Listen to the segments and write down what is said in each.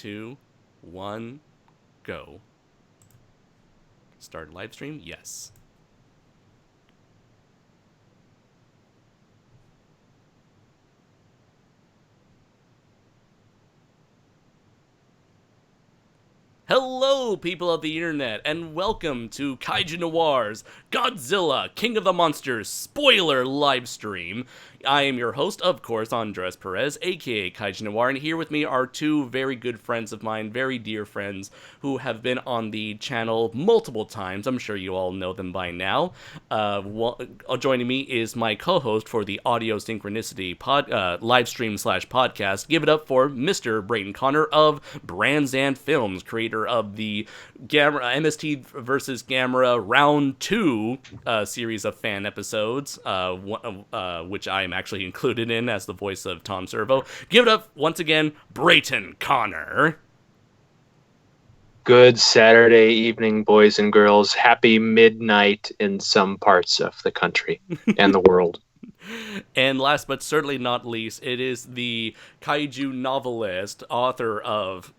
2, 1, go. Start live stream? Yes. Hello, people of the internet, and welcome to KaijuNoir's Godzilla, King of the Monsters spoiler livestream. I am your host, of course, Andres Perez, aka KaijuNoir, and here with me are two very good friends of mine, very dear friends, who have been on the channel multiple times. I'm sure you all know them by now. Joining me is my co-host for the Audio Synchronicity livestream / podcast. Give it up for Mr. Brayton Connor of Brands and Films, creator of the MST versus Gamera Round 2 series of fan episodes, which I am actually included in as the voice of Tom Servo. Give it up, once again, Brayton Connor. Good Saturday evening, boys and girls. Happy midnight in some parts of the country and the world. And last but certainly not least, it is the kaiju novelist, author of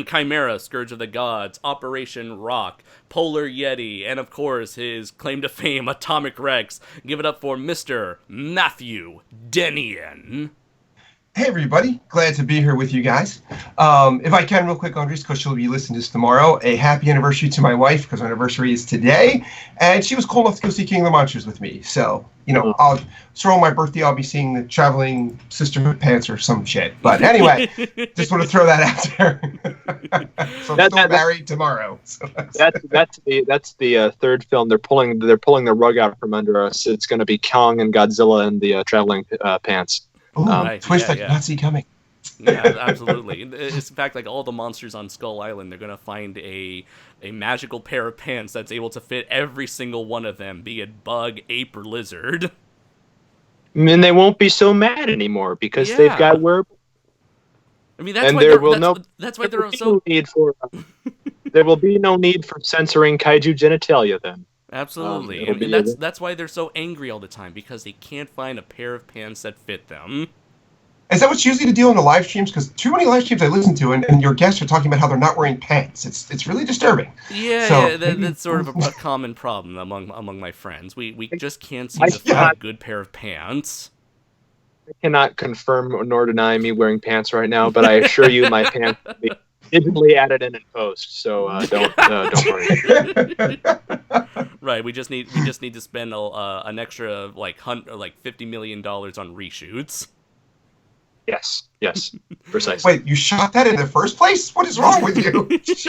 Chimera, Scourge of the Gods, Operation Rock, Polar Yeti, and of course his claim to fame, Atomic Rex. Give it up for Mr. Matthew Denian. Hey everybody, glad to be here with you guys. If I can real quick, Andres, because she'll be listening to this tomorrow, a happy anniversary to my wife, because her anniversary is today, and she was cool enough to go see King of the Monsters with me. So, I'll throw my birthday, I'll be seeing the Traveling Sisterhood Pants or some shit. But anyway, just want to throw that out there. So I'm still married tomorrow. So that's the third film. They're pulling the rug out from under us. It's going to be Kong and Godzilla and the Traveling Pants. Ooh, right. Twist I did not see coming. Yeah, absolutely. It's in fact like all the monsters on Skull Island, they're gonna find a magical pair of pants that's able to fit every single one of them, be it bug, ape, or lizard. And they won't be so mad anymore because they've got wearable. I mean, that's why they're so. There will be no need for censoring kaiju genitalia then. Absolutely, and that's why they're so angry all the time, because they can't find a pair of pants that fit them. Is that what's usually the deal in the live streams? Because too many live streams I listen to, and your guests are talking about how they're not wearing pants. It's really disturbing. Yeah, that's sort of a common problem among my friends. We just can't seem to find a good pair of pants. I cannot confirm nor deny me wearing pants right now, but I assure you my pants will be digitally added in post, so don't worry. Right, we just need to spend an extra like $50 million on reshoots. Yes, precisely. Wait, you shot that in the first place? What is wrong with you? It's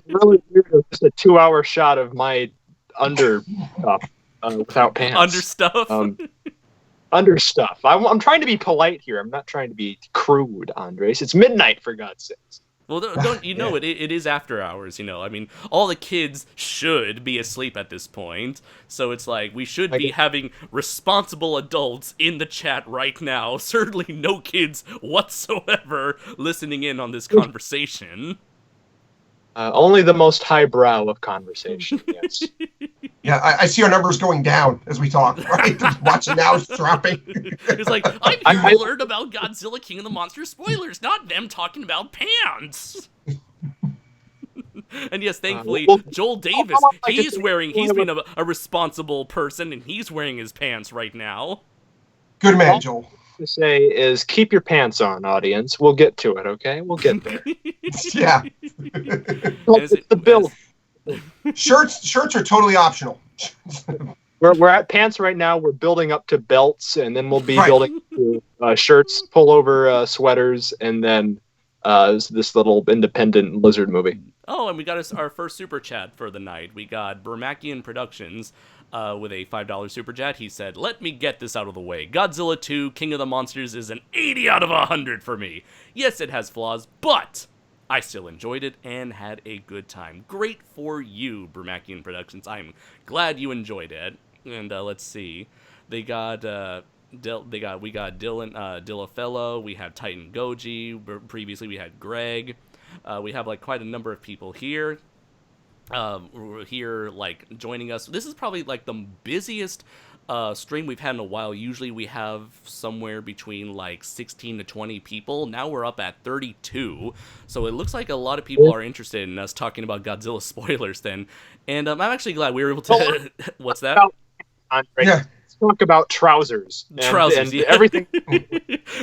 really weird. Just a 2-hour shot of my under stuff without pants. Under stuff. Under stuff. I'm trying to be polite here. I'm not trying to be crude, Andres. It's midnight, for God's sakes. Well, don't you know it is after hours, I mean, all the kids should be asleep at this point, so it's like, we should be having responsible adults in the chat right now, certainly no kids whatsoever listening in on this conversation. Only the most highbrow of conversation, yes. Yeah, I see our numbers going down as we talk, right? Watching now is dropping. It's like, I'm here to learn about Godzilla, King of the Monsters spoilers, not them talking about pants. And yes, thankfully, Joel Davis, he's being a responsible person, and he's wearing his pants right now. Good man, Joel. To say is keep your pants on, audience. We'll get to it, okay? We'll get there. Yeah. It's the bill. Shirts are totally optional. We're at pants right now. We're building up to belts, and then we'll be building to shirts, pullover sweaters, and then this little independent lizard movie. Oh, and we got our first super chat for the night. We got Bermakian Productions with a $5 super chat. He said, "Let me get this out of the way. Godzilla 2, King of the Monsters is an 80 out of 100 for me. Yes, it has flaws, but I still enjoyed it and had a good time. Great for you, Bermakian Productions. I'm glad you enjoyed it." And let's see, we got Dylan Dillafellow. We have TitanGoji. Previously, we had Greg. We have quite a number of people here. here, like, joining us. This is probably like the busiest stream we've had in a while. Usually we have somewhere between like 16 to 20 people. Now we're up at 32. So it looks like a lot of people are interested in us talking about Godzilla spoilers then. And I'm actually glad we were able to... What's that? Andre. Yeah. Let's talk about trousers. And yeah. everything.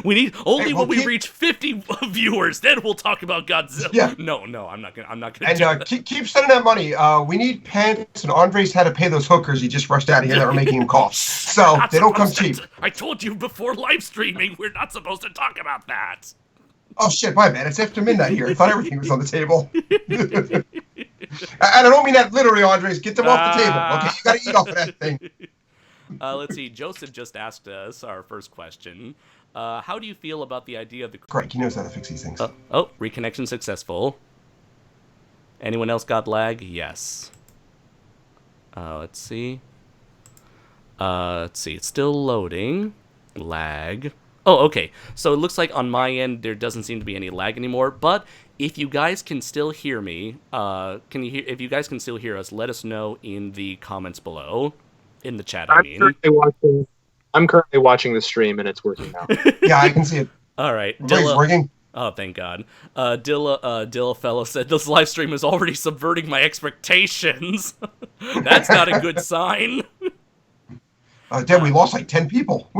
We need only when we keep- reach 50 viewers, then we'll talk about Godzilla. Yeah. No, I'm not gonna And do that. keep sending that money. We need pants, and Andres had to pay those hookers he just rushed out of here that were making him cough. So Not they don't come supposed cheap. I told you before live streaming, we're not supposed to talk about that. Oh shit, my bad. It's after midnight here. I thought everything was on the table. And I don't mean that literally, Andres. Get them off the table. Okay, you gotta eat off of that thing. Let's see. Joseph just asked us our first question. How do you feel about the idea of the... Greg, he knows how to fix these things. Oh, reconnection successful. Anyone else got lag? Yes. Let's see. It's still loading. Lag. Oh, okay. So it looks like on my end there doesn't seem to be any lag anymore. But if you guys can still hear me, if you guys can still hear us, let us know in the comments below, in the chat. I'm currently watching the stream and it's working now. Yeah, I can see it. All right, It's working. Oh, thank God. Dilla fellow said this live stream is already subverting my expectations. That's not a good sign. Damn, we lost like 10 people.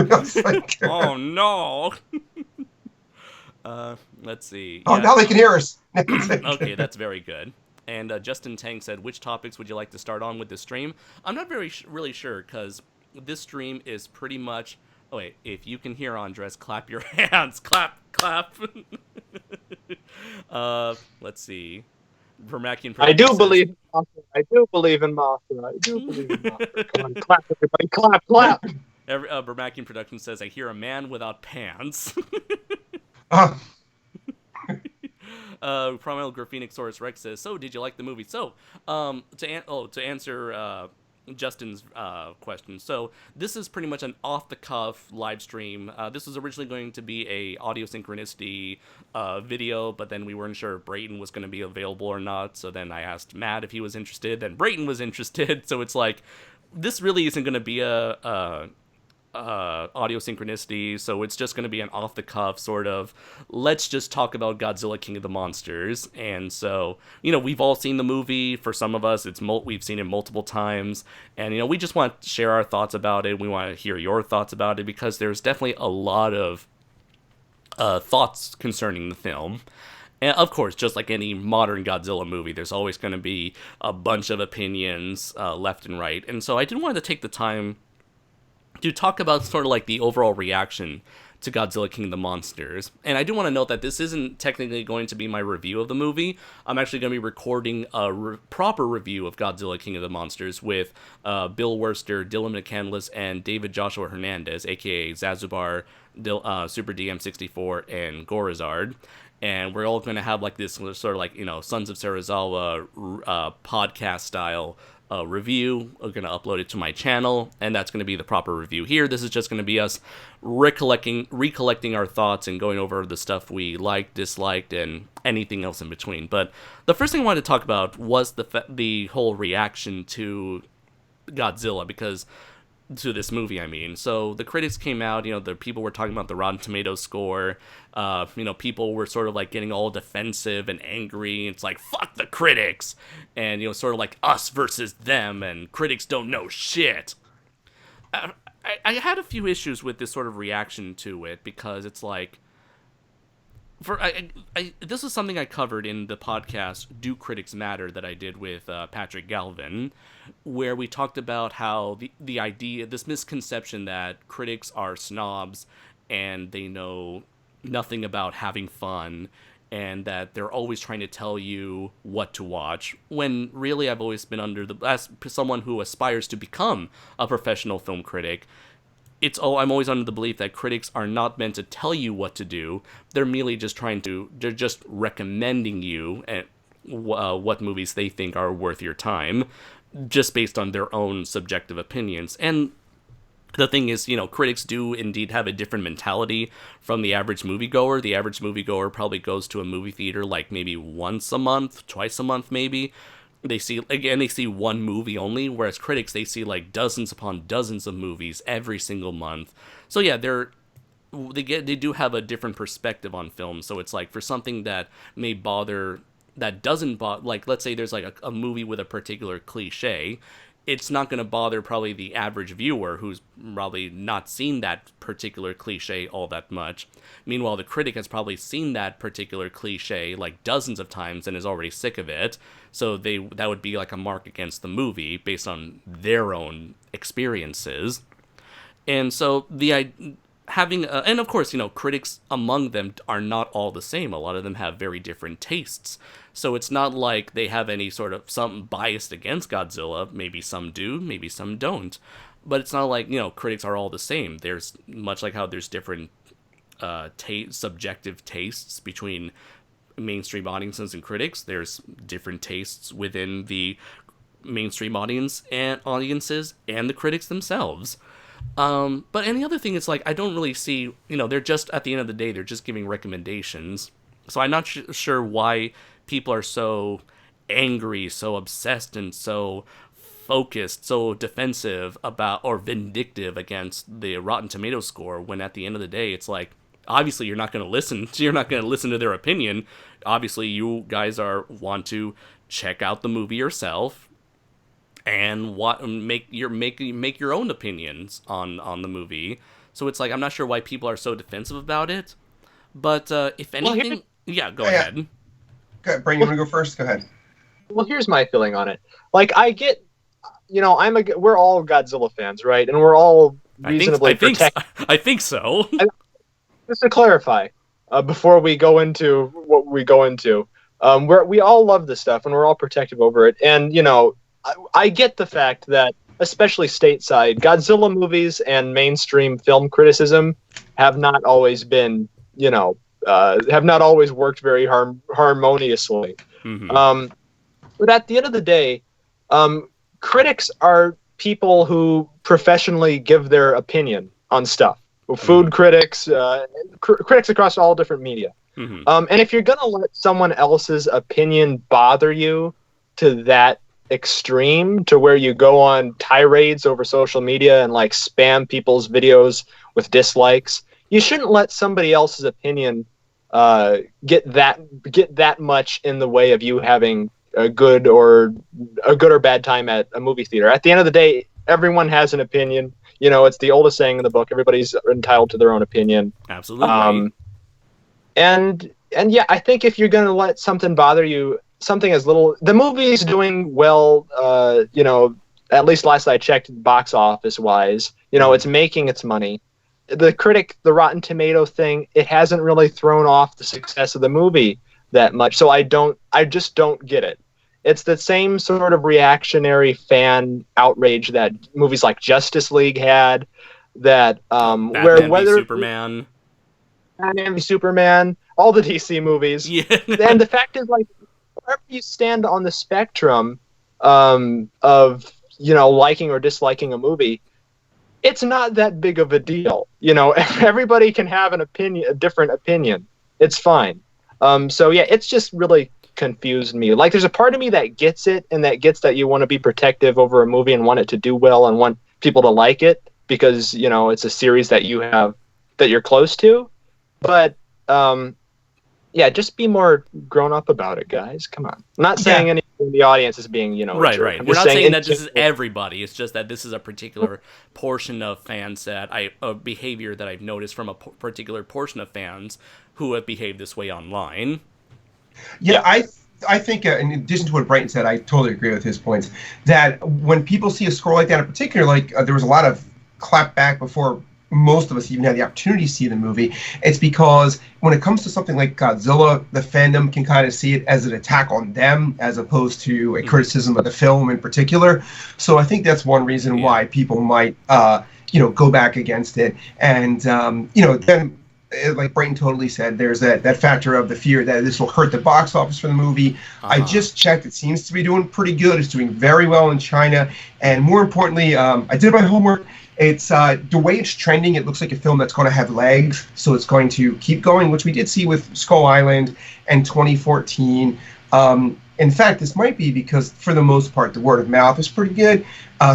Oh no. Let's see. Oh, now they can hear us. Okay, that's very good. And Justin Tang said, which topics would you like to start on with this stream? I'm not really sure, because this stream is pretty much... Oh, wait, if you can hear Andres, clap your hands. Clap. Let's see. Vermacian I do says, believe in Mothra. I do believe in Mothra. Come on, clap, everybody. Clap. Vermacian Production says, I hear a man without pants. Primal Graphenic Rex says, so did you like the movie? So, to answer Justin's question. So this is pretty much an off-the-cuff live stream. This was originally going to be a audio synchronicity video, but then we weren't sure if Brayton was going to be available or not. So then I asked Matt if he was interested. Then Brayton was interested. So it's like, this really isn't going to be a audio synchronicity, so it's just going to be an off-the-cuff sort of, let's just talk about Godzilla King of the Monsters. And so, we've all seen the movie. For some of us, we've seen it multiple times, and we just want to share our thoughts about it. We want to hear your thoughts about it, because there's definitely a lot of thoughts concerning the film. And of course, just like any modern Godzilla movie, there's always going to be a bunch of opinions left and right. And so I did want to take the time to talk about sort of like the overall reaction to Godzilla King of the Monsters. And I do want to note that this isn't technically going to be my review of the movie. I'm actually going to be recording a proper review of Godzilla King of the Monsters with Bill Wurster, Dylan McCandless, and David Joshua Hernandez, aka Zazubar, Super DM64, and Gorizard. And we're all going to have like this sort of like, Sons of Serizawa podcast style review. We're going to upload it to my channel, and that's going to be the proper review here. This is just going to be us recollecting our thoughts and going over the stuff we liked, disliked, and anything else in between. But the first thing I wanted to talk about was the whole reaction to Godzilla, because to this movie, I mean. So the critics came out, the people were talking about the Rotten Tomatoes score. People were sort of like getting all defensive and angry. It's like, fuck the critics. And, sort of like us versus them, and critics don't know shit. I had a few issues with this sort of reaction to it, because it's like, this is something I covered in the podcast Do Critics Matter that I did with Patrick Galvin, where we talked about how the idea, this misconception that critics are snobs and they know nothing about having fun, and that they're always trying to tell you what to watch, when really I've always been as someone who aspires to become a professional film critic, I'm always under the belief that critics are not meant to tell you what to do. They're merely they're just recommending you what movies they think are worth your time, just based on their own subjective opinions. And the thing is, critics do indeed have a different mentality from the average moviegoer. The average moviegoer probably goes to a movie theater like maybe once a month, twice a month maybe. they see one movie only, whereas critics, they see like dozens upon dozens of movies every single month. So yeah, they do have a different perspective on film. So it's like for something that doesn't bother, like let's say there's like a movie with a particular cliche, it's not going to bother probably the average viewer who's probably not seen that particular cliche all that much. Meanwhile, the critic has probably seen that particular cliche like dozens of times and is already sick of it. So that would be like a mark against the movie based on their own experiences. And so and of course, critics among them are not all the same. A lot of them have very different tastes. So it's not like they have any sort of something biased against Godzilla. Maybe some do, maybe some don't. But it's not like, critics are all the same. There's much like how there's different subjective tastes between mainstream audiences and critics. There's different tastes within the mainstream audiences and the critics themselves. But any other thing, it's like, I don't really see, they're just, at the end of the day, they're just giving recommendations. So I'm not sure why people are so angry, so obsessed, and so focused, so defensive about, or vindictive against the Rotten Tomatoes score, when at the end of the day, it's like, obviously you're not going to listen to their opinion. Obviously you guys want to check out the movie yourself and make your own opinions on the movie. So it's like, I'm not sure why people are so defensive about it. But if anything, go ahead. Okay, Brain, you want to go first? Go ahead. Well, here's my feeling on it. Like, I get, we're all Godzilla fans, right? And we're all reasonably protective. I think so. Just to clarify, before we go into what we go into, we all love this stuff and we're all protective over it. And, I get the fact that, especially stateside, Godzilla movies and mainstream film criticism have not always been, have not always worked very harmoniously. Mm-hmm. But at the end of the day, critics are people who professionally give their opinion on stuff. Food critics, critics across all different media. Mm-hmm. And if you're going to let someone else's opinion bother you to that extreme, to where you go on tirades over social media and like spam people's videos with dislikes, you shouldn't let somebody else's opinion get that much in the way of you having a good or bad time at a movie theater. At the end of the day, everyone has an opinion. It's the oldest saying in the book. Everybody's entitled to their own opinion. Absolutely. And yeah, I think if you're going to let something bother you, something as little, the movie's doing well, at least last I checked, box office wise, it's making its money. The Rotten Tomato thing, it hasn't really thrown off the success of the movie that much. So I just don't get it. It's the same sort of reactionary fan outrage that movies like Justice League had, that Batman v Superman, all the DC movies. Yeah. And the fact is, like, wherever you stand on the spectrum of liking or disliking a movie, it's not that big of a deal. Everybody can have a different opinion. It's fine. So yeah, it's just really confused me. Like, there's a part of me that gets it, and that gets that you want to be protective over a movie and want it to do well and want people to like it because it's a series that you have that you're close to. But yeah, just be more grown up about it, guys. Come on. I'm not saying anyone in the audience is being, right. We're not saying that this is everybody. It's just that this is a particular portion of fans a behavior that I've noticed from a particular portion of fans who have behaved this way online. Yeah, I think, in addition to what Brighton said, I totally agree with his points, that when people see a score like that in particular, like there was a lot of clapback before most of us even had the opportunity to see the movie. It's because when it comes to something like Godzilla, the fandom can kind of see it as an attack on them as opposed to a criticism of the film in particular. So I think that's one reason why people might, go back against it. And, then, like Brayton totally said, there's that factor of the fear that this will hurt the box office for the movie. I just checked. It seems to be doing pretty good. It's doing very well in China. And more importantly, I did my homework. It's the way it's trending, it looks like a film that's going to have legs, so it's going to keep going, which we did see with Skull Island and 2014. In fact, this might be because, for the most part, the word of mouth is pretty good.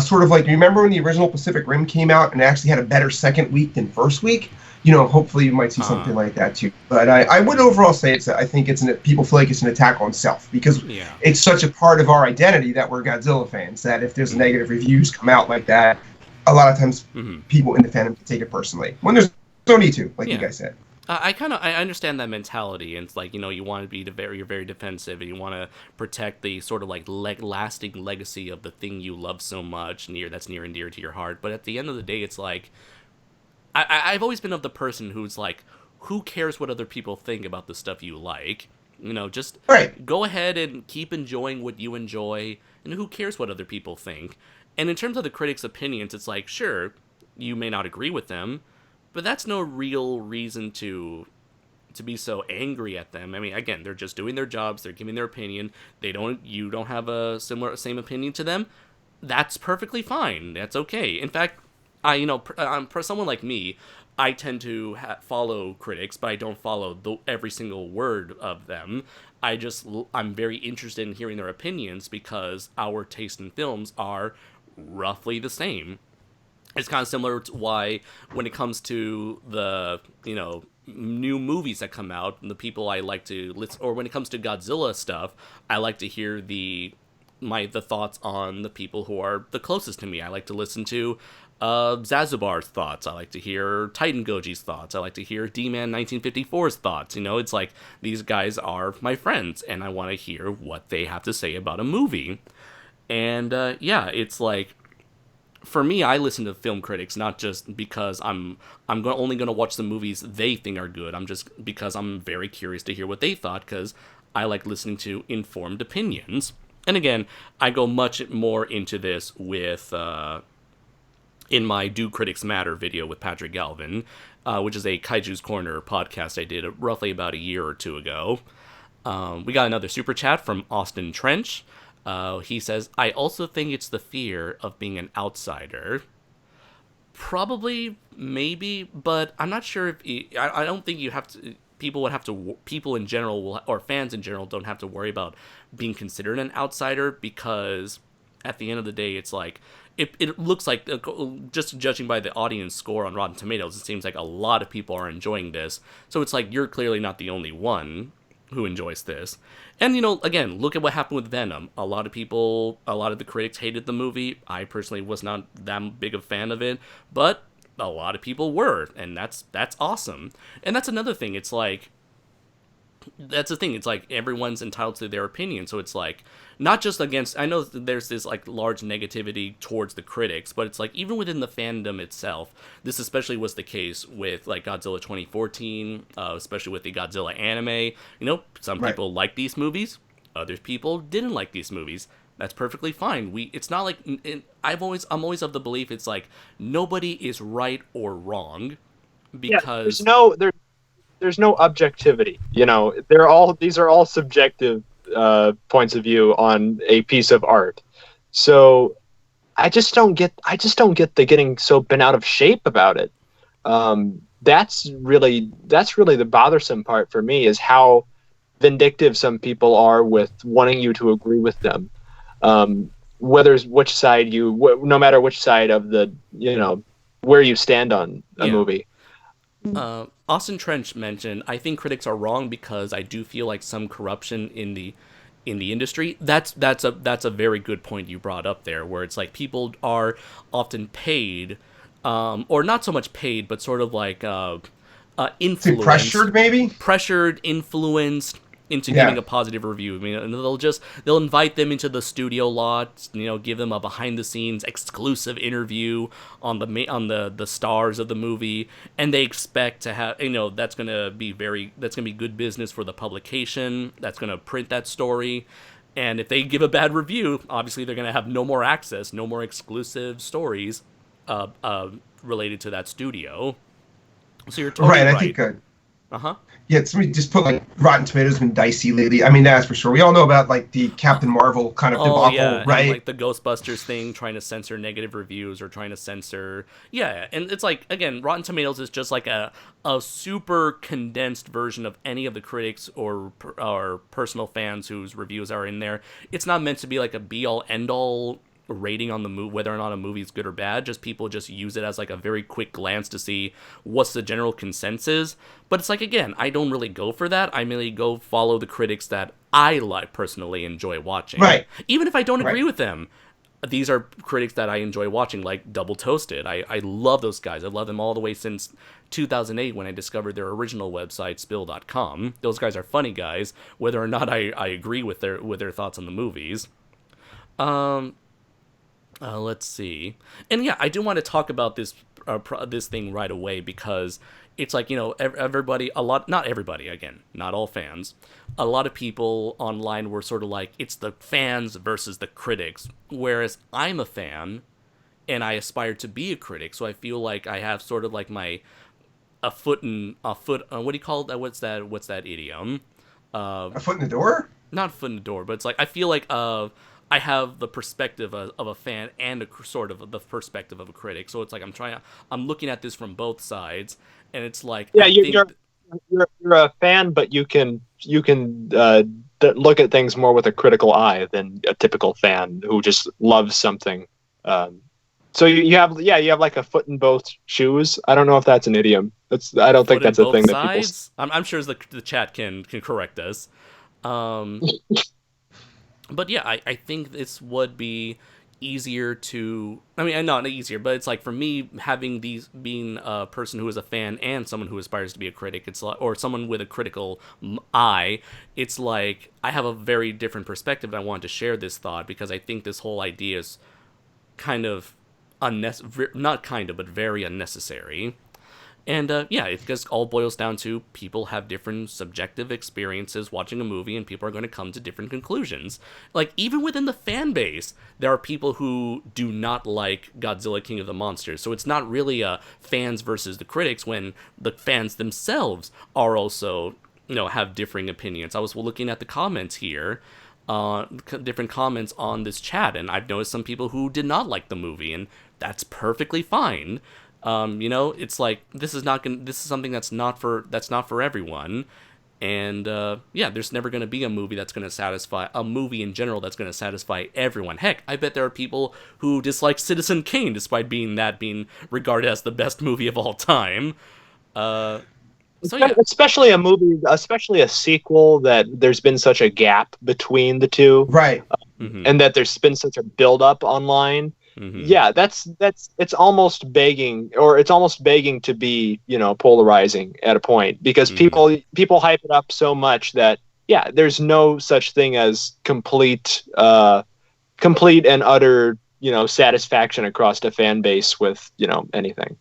Sort of like, remember when the original Pacific Rim came out and it actually had a better second week than first week? Hopefully you might see something like that too. But I would overall say I think people feel like it's an attack on self, because it's such a part of our identity that we're Godzilla fans, that if there's negative reviews come out like that, a lot of times people in the fandom can take it personally, when there's no need to, like you guys said. I understand that mentality, and it's like, you want to be you're very defensive, and you want to protect the sort of like lasting legacy of the thing you love so much, that's near and dear to your heart. But at the end of the day, it's like, I've always been of the person who's like, who cares what other people think about the stuff you like? Just go ahead and keep enjoying what you enjoy, and who cares what other people think? And in terms of the critics' opinions, it's like, sure, you may not agree with them, but that's no real reason to be so angry at them. I mean, again, they're just doing their jobs, they're giving their opinion. You don't have a same opinion to them. That's perfectly fine. That's okay. In fact, for someone like me, I tend to follow critics, but I don't follow every single word of them. I'm very interested in hearing their opinions, because our taste in films are roughly the same. It's kind of similar to why, when it comes to the, new movies that come out, the people I like to listen, or when it comes to Godzilla stuff, I like to hear the thoughts on the people who are the closest to me. I like to listen to Zazubar's thoughts. I like to hear TitanGoji's thoughts. I like to hear D-Man 1954's thoughts. It's like, these guys are my friends, and I want to hear what they have to say about a movie. And it's like, for me, I listen to film critics not just because I'm only going to watch the movies they think are good. Because I'm very curious to hear what they thought, because I like listening to informed opinions. And again, I go much more into this with in my Do Critics Matter video with Patrick Galvin, which is a Kaiju's Corner podcast I did roughly about a year or two ago. We got another super chat from Austin Trench. He says, I also think it's the fear of being an outsider. Probably, maybe, but I'm not sure if... I don't think you have to... People in general, or fans in general, don't have to worry about being considered an outsider, because at the end of the day, it's like... It looks like, just judging by the audience score on Rotten Tomatoes, it seems like a lot of people are enjoying this. So it's like, you're clearly not the only one who enjoys this. And, again, look at what happened with Venom. A lot of the critics hated the movie. I personally was not that big a fan of it, but a lot of people were, and that's awesome. And that's another thing. It's like, that's the thing. It's like, everyone's entitled to their opinion. So it's like, not just against, I know there's this like large negativity towards the critics, but it's like, even within the fandom itself, this especially was the case with like Godzilla 2014, especially with the Godzilla anime. Some people like these movies, other people didn't like these movies. That's perfectly fine. It's not like, I'm always of the belief, it's like, nobody is right or wrong, because there's no objectivity. These are all subjective points of view on a piece of art. So I just don't get the getting so bent out of shape about it. That's really the bothersome part for me, is how vindictive some people are with wanting you to agree with them. No matter which side of the, where you stand on a movie. Austin Trench mentioned, I think critics are wrong because I do feel like some corruption in the industry. That's a very good point you brought up there, where it's like, people are often paid, or not so much paid, but sort of like influenced, pressured, influenced into giving a positive review. I mean, and they'll invite them into the studio lot, give them a behind the scenes exclusive interview on the stars of the movie, and they expect to have, that's going to be good business for the publication that's going to print that story. And if they give a bad review, obviously they're going to have no more access, no more exclusive stories related to that studio. So you're totally right. I think Uh-huh. Yeah, somebody just put like Rotten Tomatoes has been dicey lately. I mean, that's for sure. We all know about like the Captain Marvel kind of Oh debacle, yeah, right? and like the Ghostbusters thing, trying to censor negative reviews or trying to censor, yeah, and it's like again, Rotten Tomatoes is just like a super condensed version of any of the critics or personal fans whose reviews are in there. It's not meant to be like a be all end all rating on the movie, whether or not a movie is good or bad. Just people just use it as like a very quick glance to see what's the general consensus. But it's like, again, I don't really go for that. I merely go follow the critics that I like personally enjoy watching, Right. even if I don't agree Right. with them. These are critics that I enjoy watching, like Double Toasted. I love those guys. I love them all the way since 2008 when I discovered their original website, Spill.com. Those guys are funny guys, whether or not I agree with their thoughts on the movies. Let's see. And yeah, I do want to talk about this this thing right away because it's like, everybody, not everybody, again, not all fans. A lot of people online were sort of like, it's the fans versus the critics. Whereas I'm a fan and I aspire to be a critic, so I feel like I have sort of like what do you call that? What's that idiom? A foot in the door? Not foot in the door, but it's like, I feel like I have the perspective of a fan and sort of the perspective of a critic. So it's like I'm looking at this from both sides, and it's like, Yeah, you're a fan, but you can look at things more with a critical eye than a typical fan who just loves something. So you have like a foot in both shoes. I don't know if that's an idiom. I don't think that's a thing that people. I'm sure the chat can correct us. But yeah, I think this would be easier to... I mean, not easier, but it's like, for me, being a person who is a fan and someone who aspires to be a critic, it's like, or someone with a critical eye, it's like, I have a very different perspective, and I want to share this thought, because I think this whole idea is kind of but very unnecessary. And yeah, it just all boils down to people have different subjective experiences watching a movie, and people are going to come to different conclusions. Like, even within the fan base, there are people who do not like Godzilla King of the Monsters. So it's not really a fans versus the critics when the fans themselves are also, have differing opinions. I was looking at the comments here, different comments on this chat, and I've noticed some people who did not like the movie, and that's perfectly fine. It's like, this is something that's not for everyone. And, yeah, there's never going to be a movie in general that's going to satisfy everyone. Heck, I bet there are people who dislike Citizen Kane despite being regarded as the best movie of all time. So yeah. Especially a sequel that there's been such a gap between the two. Right. And that there's been such a build-up online. Mm-hmm. Yeah, it's almost begging to be, polarizing at a point, because people hype it up so much that, yeah, there's no such thing as complete and utter, satisfaction across the fan base with, anything.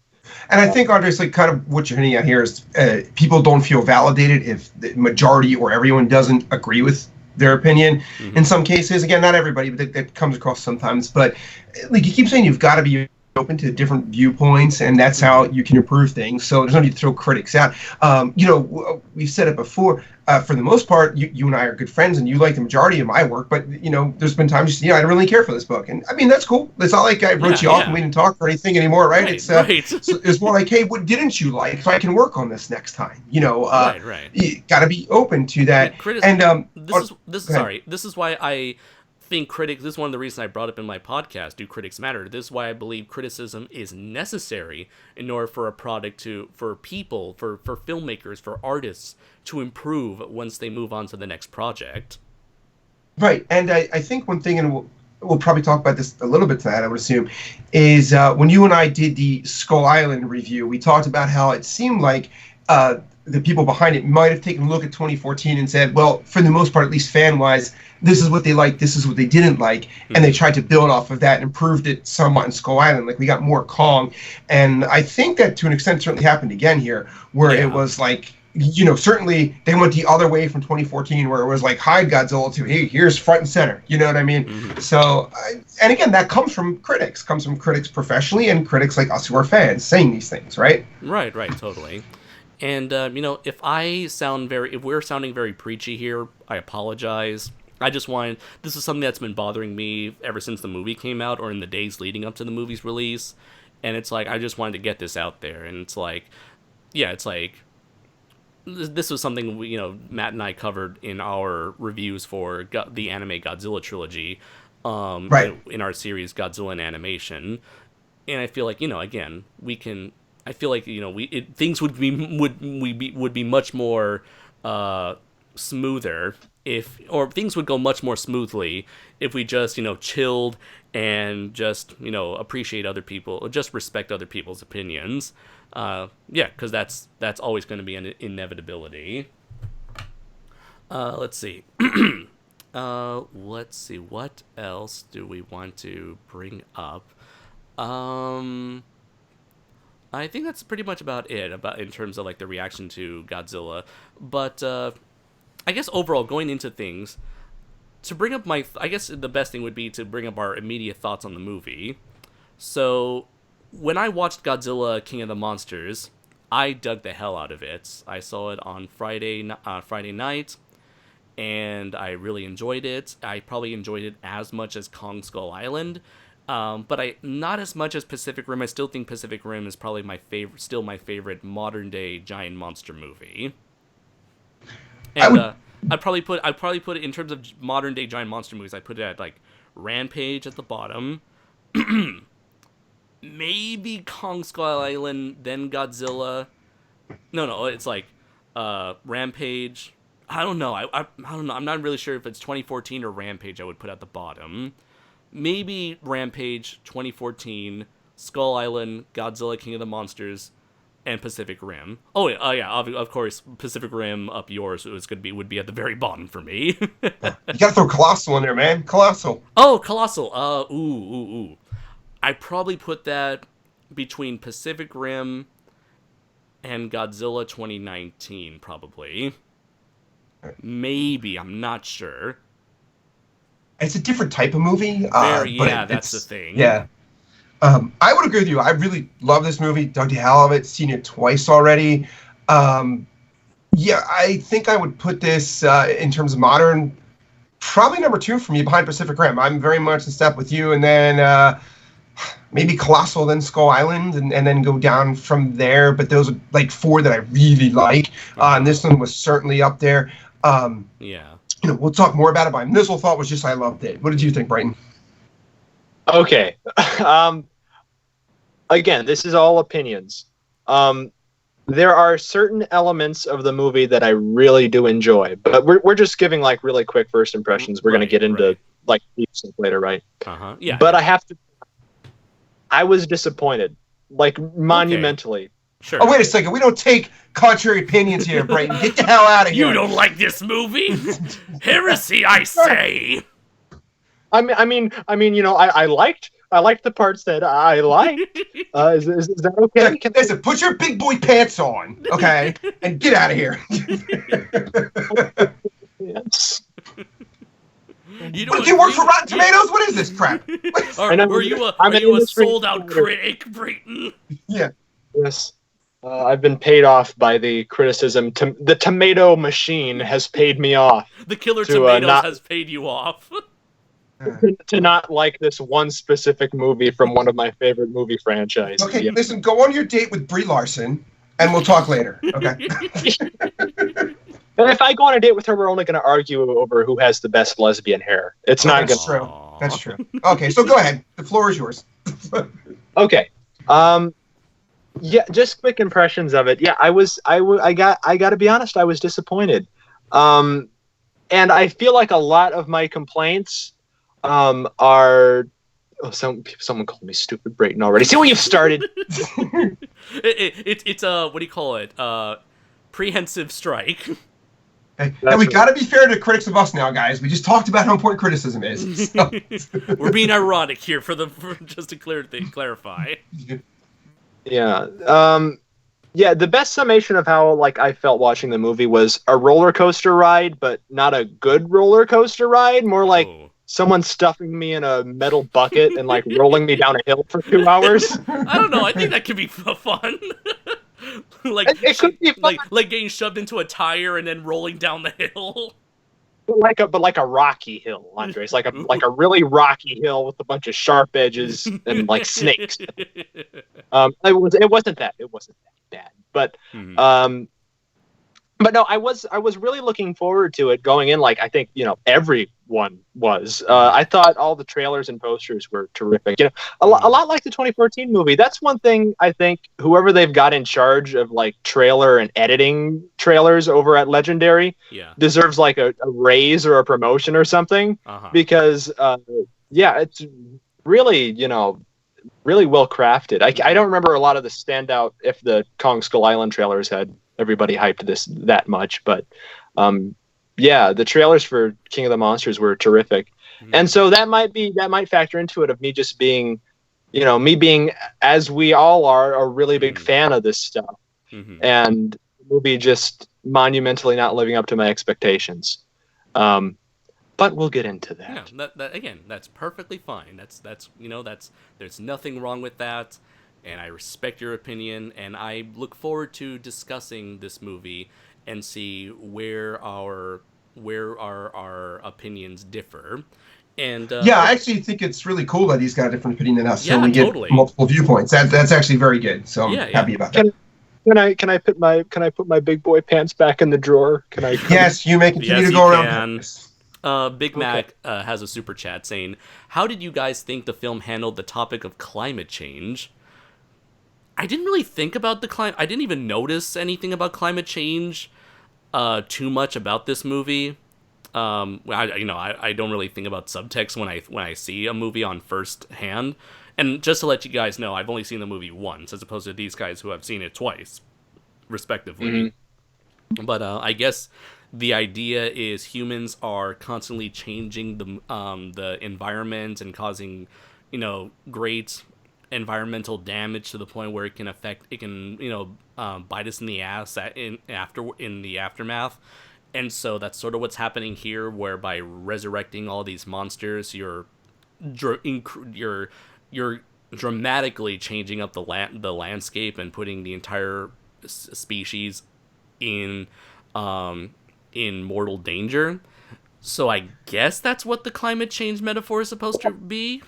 And I think, Andres, like, kind of what you're hinting at here is people don't feel validated if the majority or everyone doesn't agree with their opinion. In some cases, again, not everybody, but that comes across sometimes. But like you keep saying, you've got to be open to different viewpoints, and that's how you can improve things. So there's no need to throw critics out. We've said it before. For the most part, you and I are good friends, and you like the majority of my work. But there's been times I don't really care for this book, and I mean that's cool. It's not like I wrote you off and we didn't talk or anything anymore, right? It's more like, hey, what didn't you like, so I can work on this next time. Right. You got to be open to that. This is why I think critics, this is one of the reasons I brought up in my podcast, Do Critics Matter? This is why I believe criticism is necessary in order for a product for people, for filmmakers, for artists to improve once they move on to the next project. Right, and I think one thing, and we'll probably talk about this a little bit tonight, I would assume, is when you and I did the Skull Island review, we talked about how it seemed like the people behind it might have taken a look at 2014 and said, well, for the most part, at least fan-wise, this is what they liked, this is what they didn't like, and they tried to build off of that and improved it somewhat in Skull Island. Like, we got more Kong, and I think that to an extent certainly happened again here, where it was like, certainly they went the other way from 2014, where it was like, hide Godzilla to, hey, here's front and center, you know what I mean? So, and again, that comes from critics professionally, and critics like us who are fans saying these things, right? Right, totally. And if we're sounding very preachy here, I apologize. This is something that's been bothering me ever since the movie came out, or in the days leading up to the movie's release. And it's like, I just wanted to get this out there. And it's like, this was something Matt and I covered in our reviews for the anime Godzilla trilogy, Right. in our series Godzilla in Animation. And I feel like, again, I feel like things would be much more smoother things would go much more smoothly if we just chilled and just appreciate other people, or just respect other people's opinions. Because that's always going to be an inevitability. Let's see. What else do we want to bring up? I think that's pretty much about it in terms of like the reaction to Godzilla. But I guess overall, going into things, to bring up I guess the best thing would be to bring up our immediate thoughts on the movie. So when I watched Godzilla King of the Monsters, I dug the hell out of it. I saw it on Friday night, and I really enjoyed it. I probably enjoyed it as much as Kong Skull Island. But not as much as Pacific Rim. I still think Pacific Rim is probably my favorite modern day giant monster movie. And I'd probably put it in terms of modern day giant monster movies. I put it at like Rampage at the bottom, maybe Kong Skull Island, then Godzilla. No, it's like Rampage. I don't know. I don't know. I'm not really sure if it's 2014 or Rampage. I would put at the bottom. Maybe Rampage, 2014, Skull Island, Godzilla King of the Monsters, and Pacific Rim. Oh yeah, of course, Pacific Rim up yours would be at the very bottom for me. You gotta throw Colossal in there, man. Colossal. Oh, Colossal. Ooh. I probably put that between Pacific Rim and Godzilla 2019, probably. Maybe, I'm not sure. It's a different type of movie. That's the thing. Yeah. I would agree with you. I really love this movie. Dug the hell out of it. Seen it twice already. I think I would put this in terms of modern, probably number 2 for me behind Pacific Rim. I'm very much in step with you. And then maybe Colossal, then Skull Island, and then go down from there. But those are like 4 that I really like. And this one was certainly up there. We'll talk more about it, but my initial thought was just I loved it. What did you think, Brighton? Okay. Again, this is all opinions. There are certain elements of the movie that I really do enjoy, but we're just giving like really quick first impressions. We're going to get into like deep stuff later, right? Yeah. But I was disappointed, like monumentally. Okay. Sure. Oh, wait a second. We don't take contrary opinions here, Brighton. Get the hell out of here. You don't like this movie? Heresy, I say. I mean, I liked the parts that I liked. Is that okay? Listen, put your big boy pants on, okay, and get out of here. Yes. But you work for Rotten Tomatoes? What is this crap? Are you a sold-out critic, Brayton? Yeah. Yes. I've been paid off by the criticism. The tomato machine has paid me off. The Killer Tomatoes has paid you off. To not like this one specific movie from one of my favorite movie franchises. Okay, listen, go on your date with Brie Larson, and we'll talk later, okay? And if I go on a date with her, we're only going to argue over who has the best lesbian hair. It's not going to... That's true. Okay, so go ahead. The floor is yours. Okay. Yeah, just quick impressions of it. Yeah, I got to be honest, I was disappointed. And I feel like a lot of my complaints are... Oh, someone called me stupid Brayton already. See what you've started? It's what do you call it? Prehensive strike. Hey, and we got to be fair to critics of us now, guys. We just talked about how important criticism is. So. We're being ironic here just to clarify. Yeah. Yeah, the best summation of how like I felt watching the movie was a roller coaster ride, but not a good roller coaster ride. More like someone stuffing me in a metal bucket and like rolling me down a hill for 2 hours. I don't know. I think that could be fun. like It could be fun. like getting shoved into a tire and then rolling down the hill. But like a rocky hill, Andres, like a really rocky hill with a bunch of sharp edges and like snakes. It wasn't that bad, but but no, I was really looking forward to it going in. Like I think everyone was. I thought all the trailers and posters were terrific. A lot like the 2014 movie. That's one thing I think whoever they've got in charge of like trailer and editing trailers over at Legendary deserves like a raise or a promotion or something because it's really really well crafted. I don't remember a lot of the standout if the Kong Skull Island trailers had everybody hyped this that much, but the trailers for King of the Monsters were terrific. And so that might factor into it of me just being me being, as we all are, a really big fan of this stuff, and the movie just monumentally not living up to my expectations. But we'll get into that. Yeah, that again, that's perfectly fine. That's there's nothing wrong with that, and I respect your opinion, and I look forward to discussing this movie and see where our opinions differ. And I actually think it's really cool that he's got a different opinion than us. Yeah, so we totally. get multiple viewpoints. That's actually very good. So I'm happy about that. Can I put my big boy pants back in the drawer? Can I? Yes, you may continue to go around. Big Mac has a super chat saying, "How did you guys think the film handled the topic of climate change?" I didn't really think about the climate. I didn't even notice anything about climate change too much about this movie. I don't really think about subtext when I see a movie on first hand. And just to let you guys know, I've only seen the movie once, as opposed to these guys who have seen it twice, respectively. But I guess the idea is humans are constantly changing the environment and causing, great environmental damage to the point where it can bite us in the ass in the aftermath. And so that's sort of what's happening here, where by resurrecting all these monsters, you're dramatically changing up the landscape and putting the entire species in mortal danger. So I guess that's what the climate change metaphor is supposed to be.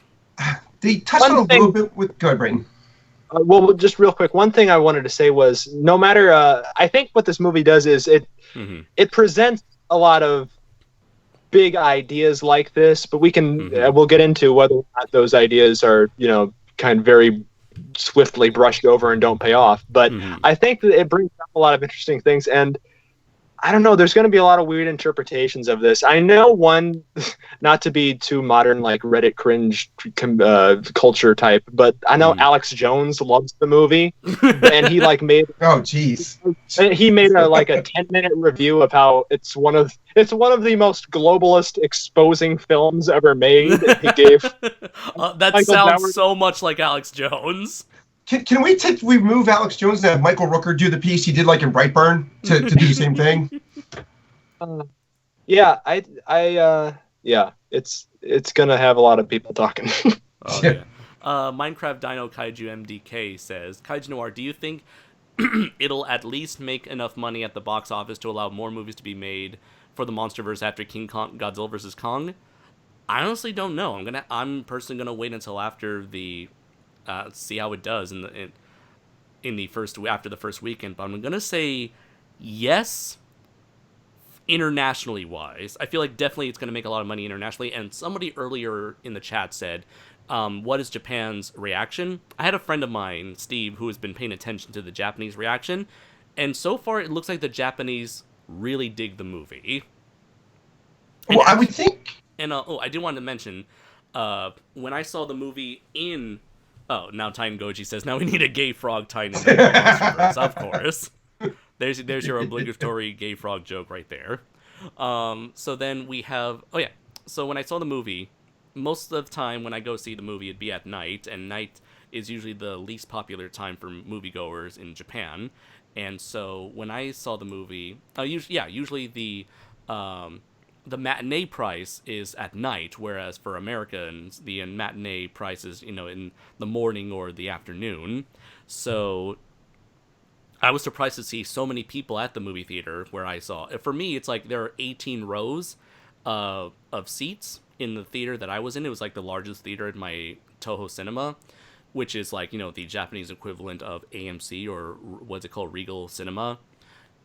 They touched on a little bit with... Go ahead, Brayton. Well, just real quick, one thing I wanted to say was, no matter... I think what this movie does is it presents a lot of big ideas like this, but we'll get into whether or not those ideas are, kind of very swiftly brushed over and don't pay off. But I think that it brings up a lot of interesting things, and I don't know, there's going to be a lot of weird interpretations of this. I know one, not to be too modern, like Reddit cringe culture type, but I know Alex Jones loves the movie, and he made... Oh, jeez. He made a 10-minute review of how it's one of the most globalist exposing films ever made. He gave... that sounds so much like Alex Jones. Can we move Alex Jones and have Michael Rooker do the piece he did in Brightburn to do the same thing? It's gonna have a lot of people talking. Minecraft Dino Kaiju MDK says, Kaiju Noir, do you think it'll at least make enough money at the box office to allow more movies to be made for the MonsterVerse after King Kong, Godzilla vs. Kong? I honestly don't know. I'm personally gonna wait until after the see how it does after the first weekend. But I'm gonna say yes, internationally wise. I feel like definitely it's gonna make a lot of money internationally. And somebody earlier in the chat said, what is Japan's reaction? I had a friend of mine, Steve, who has been paying attention to the Japanese reaction, and so far it looks like the Japanese really dig the movie. Well, I would think. And I did want to mention, when I saw the movie in... Oh, now TitanGoji says, now we need a gay frog Titan in the MonsterVerse. Of course. There's your obligatory gay frog joke right there. So then we have... Oh, yeah. So when I saw the movie, most of the time when I go see the movie, it'd be at night, and night is usually the least popular time for moviegoers in Japan. And so when I saw the movie... usually the matinee price is at night, whereas for Americans, the matinee price is, in the morning or the afternoon. So I was surprised to see so many people at the movie theater where I saw. For me, it's like there are 18 rows of seats in the theater that I was in. It was like the largest theater in my Toho Cinema, which is like, the Japanese equivalent of AMC, or what's it called, Regal Cinema.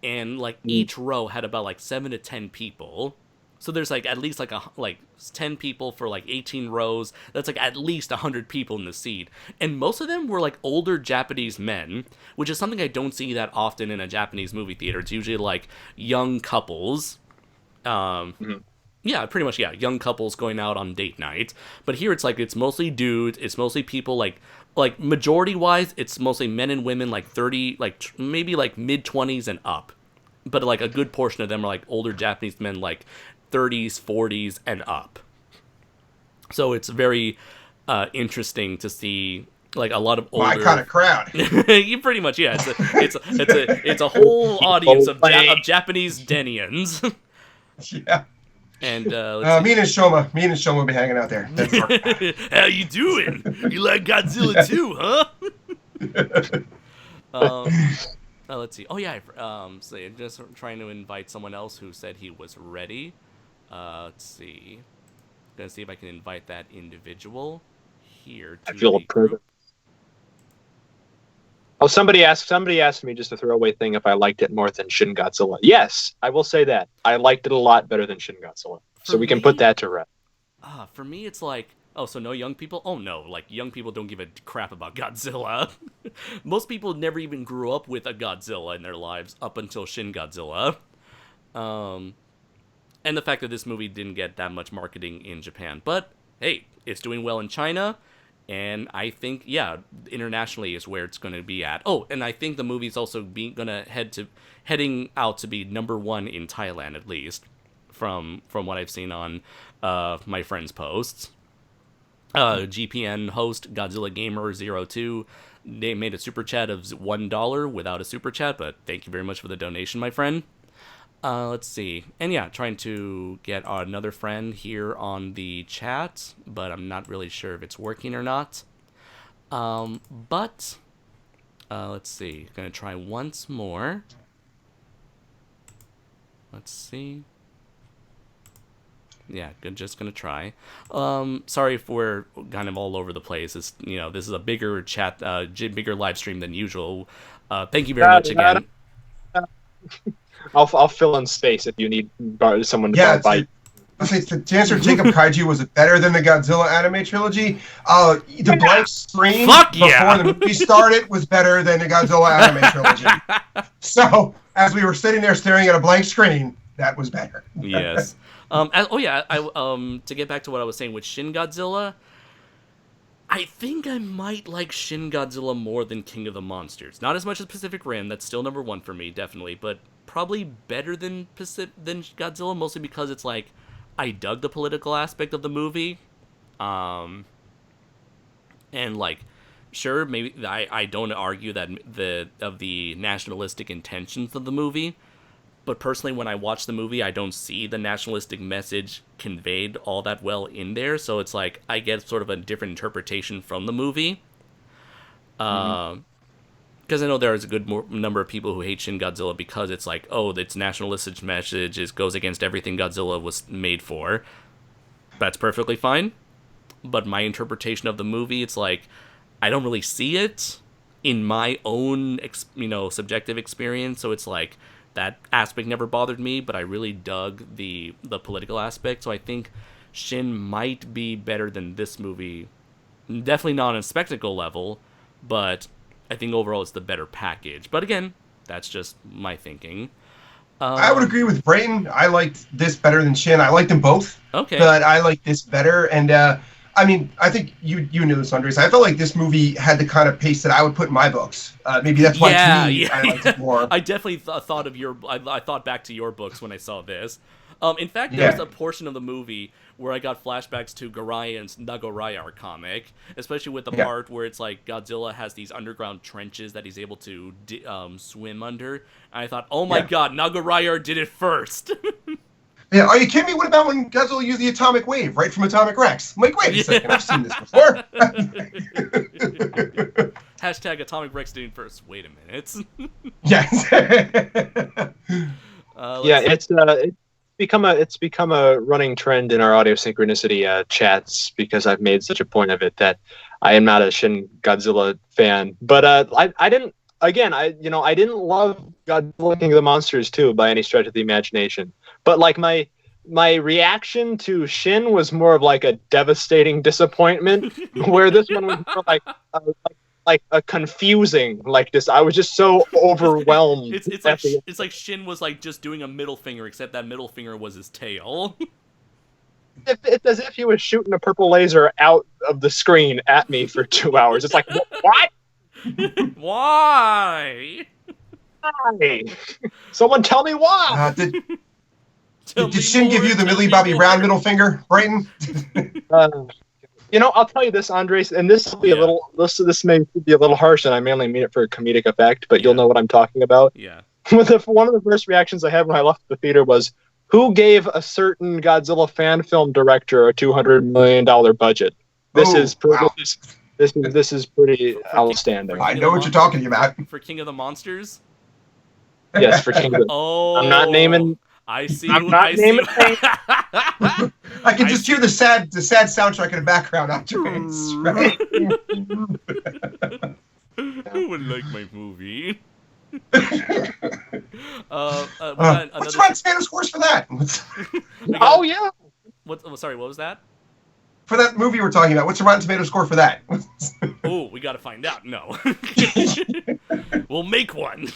And like each row had about like 7 to 10 people. So there's like at least like 10 people for like 18 rows. That's like at least 100 people in the seat. And most of them were like older Japanese men, which is something I don't see that often in a Japanese movie theater. It's usually like young couples. Yeah, pretty much, yeah, young couples going out on date night. But here it's mostly dudes. It's mostly people like majority-wise, it's mostly men and women like 30, like maybe like mid-20s and up. But like a good portion of them are like older Japanese men, like 30s, 40s, and up. So it's very interesting to see like a lot of older. My kind of crowd. You pretty much, yeah. It's a whole audience of Japanese Denians. Yeah. And me and Shoma will be hanging out there. That's how you doing? You like Godzilla too, huh? Let's see. Oh yeah, so just trying to invite someone else who said he was ready. Let's see. Gonna see if I can invite that individual here. I feel approved. Oh, somebody asked me just a throwaway thing if I liked it more than Shin Godzilla. Yes, I will say that. I liked it a lot better than Shin Godzilla. So we can put that to rest. For me, it's like, oh, so no young people? Oh, no, like, young people don't give a crap about Godzilla. Most people never even grew up with a Godzilla in their lives up until Shin Godzilla. And the fact that this movie didn't get that much marketing in Japan. But, hey, it's doing well in China. And I think, yeah, internationally is where it's going to be at. Oh, and I think the movie's also heading out to be #1 in Thailand, at least, from what I've seen on my friends' posts. GPN host Godzilla Gamer 02, they made a super chat of $1 without a super chat, but thank you very much for the donation, my friend. Let's see. And yeah, trying to get another friend here on the chat, but I'm not really sure if it's working or not. Let's see. Gonna try once more. Let's see. Yeah, just gonna try. Sorry if we're kind of all over the place. This is a bigger chat, bigger live stream than usual. Thank you very much again. I'll fill in space if you need someone to bite. To answer Jacob, Kaiju was better than the Godzilla anime trilogy. The blank screen before the movie started was better than the Godzilla anime trilogy. So as we were sitting there staring at a blank screen, that was better. Yes. To get back to what I was saying with Shin Godzilla, I think I might like Shin Godzilla more than King of the Monsters. Not as much as Pacific Rim, that's still #1 for me, definitely, but probably better than Godzilla, mostly because it's like, I dug the political aspect of the movie. And like, sure, maybe I don't argue that the nationalistic intentions of the movie, but personally, when I watch the movie, I don't see the nationalistic message conveyed all that well in there. So it's like I get sort of a different interpretation from the movie. Because I know there is a good number of people who hate Shin Godzilla because it's like, oh, its nationalistic message goes against everything Godzilla was made for. That's perfectly fine. But my interpretation of the movie, it's like, I don't really see it in my own, subjective experience. So it's like, that aspect never bothered me, but I really dug the political aspect. So I think Shin might be better than this movie. Definitely not on a spectacle level, but I think overall it's the better package. But again, that's just my thinking. I would agree with Brayton. I liked this better than Shin. I liked them both. Okay. But I like this better. And I mean, I think you knew this, Andres. I felt like this movie had the kind of pace that I would put in my books. Maybe that's why to me, I liked it more. I definitely thought of I thought back to your books when I saw this. In fact, there's a portion of the movie where I got flashbacks to Garayan's Nagorayar comic, especially with the part where it's like Godzilla has these underground trenches that he's able to swim under. And I thought, oh my god, Nagorayar did it first. Yeah, are you kidding me? What about when Godzilla used the atomic wave right from Atomic Rex? I'm like, wait a second, I've seen this before. Hashtag Atomic Rex doing first. Wait a minute. Yes. It's become a running trend in our audio synchronicity chats because I've made such a point of it that I am not a Shin Godzilla fan. But I didn't love Godzilla King of the Monsters 2 by any stretch of the imagination. But like my reaction to Shin was more of like a devastating disappointment, where this one was more like a confusing like this. I was just so overwhelmed. It's like Shin was like just doing a middle finger, except that middle finger was his tail. It's as if he was shooting a purple laser out of the screen at me for 2 hours. It's like, what? Why? Why? Someone tell me why. Did Shin give you the Millie Bobby Brown middle finger, Brayton? I'll tell you this, Andres, and this will be this may be a little harsh, and I mainly mean it for a comedic effect, but you'll know what I'm talking about. Yeah. One of the first reactions I had when I left the theater was, who gave a certain Godzilla fan film director a $200 million budget? This is pretty outstanding. I know what you're talking about. For King of the Monsters? Yes, for King of the... Oh, I'm not naming... I see. I can just hear the sad soundtrack in the background afterwards. Right? Who would like my movie? What's Rotten Tomatoes scores for that? Oh yeah. Sorry, what was that? For that movie we're talking about, what's the Rotten Tomatoes score for that? Oh, we got to find out. No, we'll make one.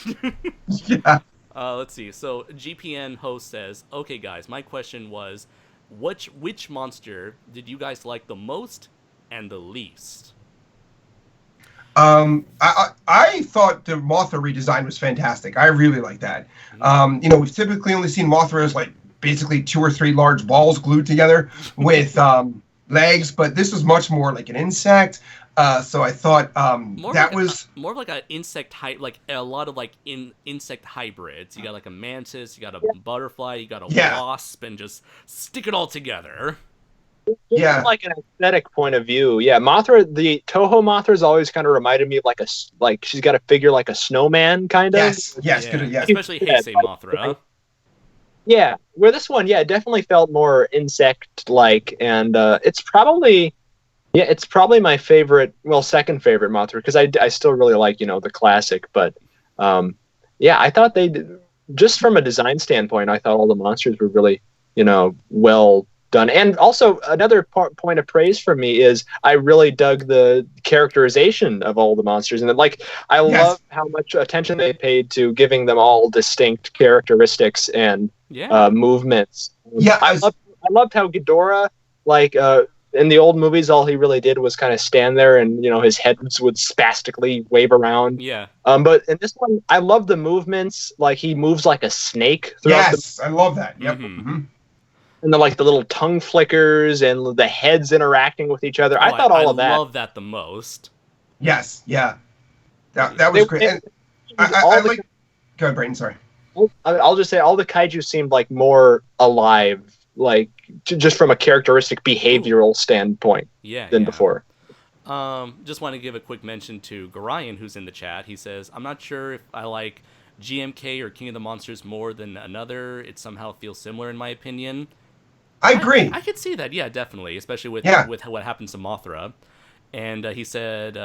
Yeah. Let's see. So GPN host says, "Okay, guys, my question was, which monster did you guys like the most and the least?" I thought the Mothra redesign was fantastic. I really like that. We've typically only seen Mothra as like basically 2 or 3 large balls glued together with legs, but this was much more like an insect. So I thought more of like an insect like a lot of like insect hybrids. You got like a mantis, you got a butterfly, you got a wasp, and just stick it all together. Yeah, from like an aesthetic point of view. Yeah, Mothra, the Toho Mothra's always kind of reminded me of like she's got a figure like a snowman kind of. Yes. Especially Heisei Mothra. Yeah, where this one, definitely felt more insect-like, and it's probably my favorite, second favorite Mothra, because I still really like, the classic, but I thought just from a design standpoint, I thought all the monsters were really, well done. And also another point of praise for me is I really dug the characterization of all the monsters, and I love how much attention they paid to giving them all distinct characteristics and movements. Yeah, I loved how Ghidorah, in the old movies, all he really did was kind of stand there, and his head would spastically wave around. Yeah. But in this one, I love the movements. Like he moves like a snake. Yes, I love that. Yep. Mm-hmm. And the little tongue flickers and the heads interacting with each other. I thought all of that. I love that the most. Yes. Yeah. That was great. And I like. Go ahead, Brayden. Sorry. I'll just say all the kaiju seemed like more alive, just from a characteristic behavioral standpoint than before. Just want to give a quick mention to Gorion, who's in the chat. He says, "I'm not sure if I like GMK or King of the Monsters more than another. It somehow feels similar in my opinion." I agree. I could see that, definitely, especially with what happens to Mothra. And he said,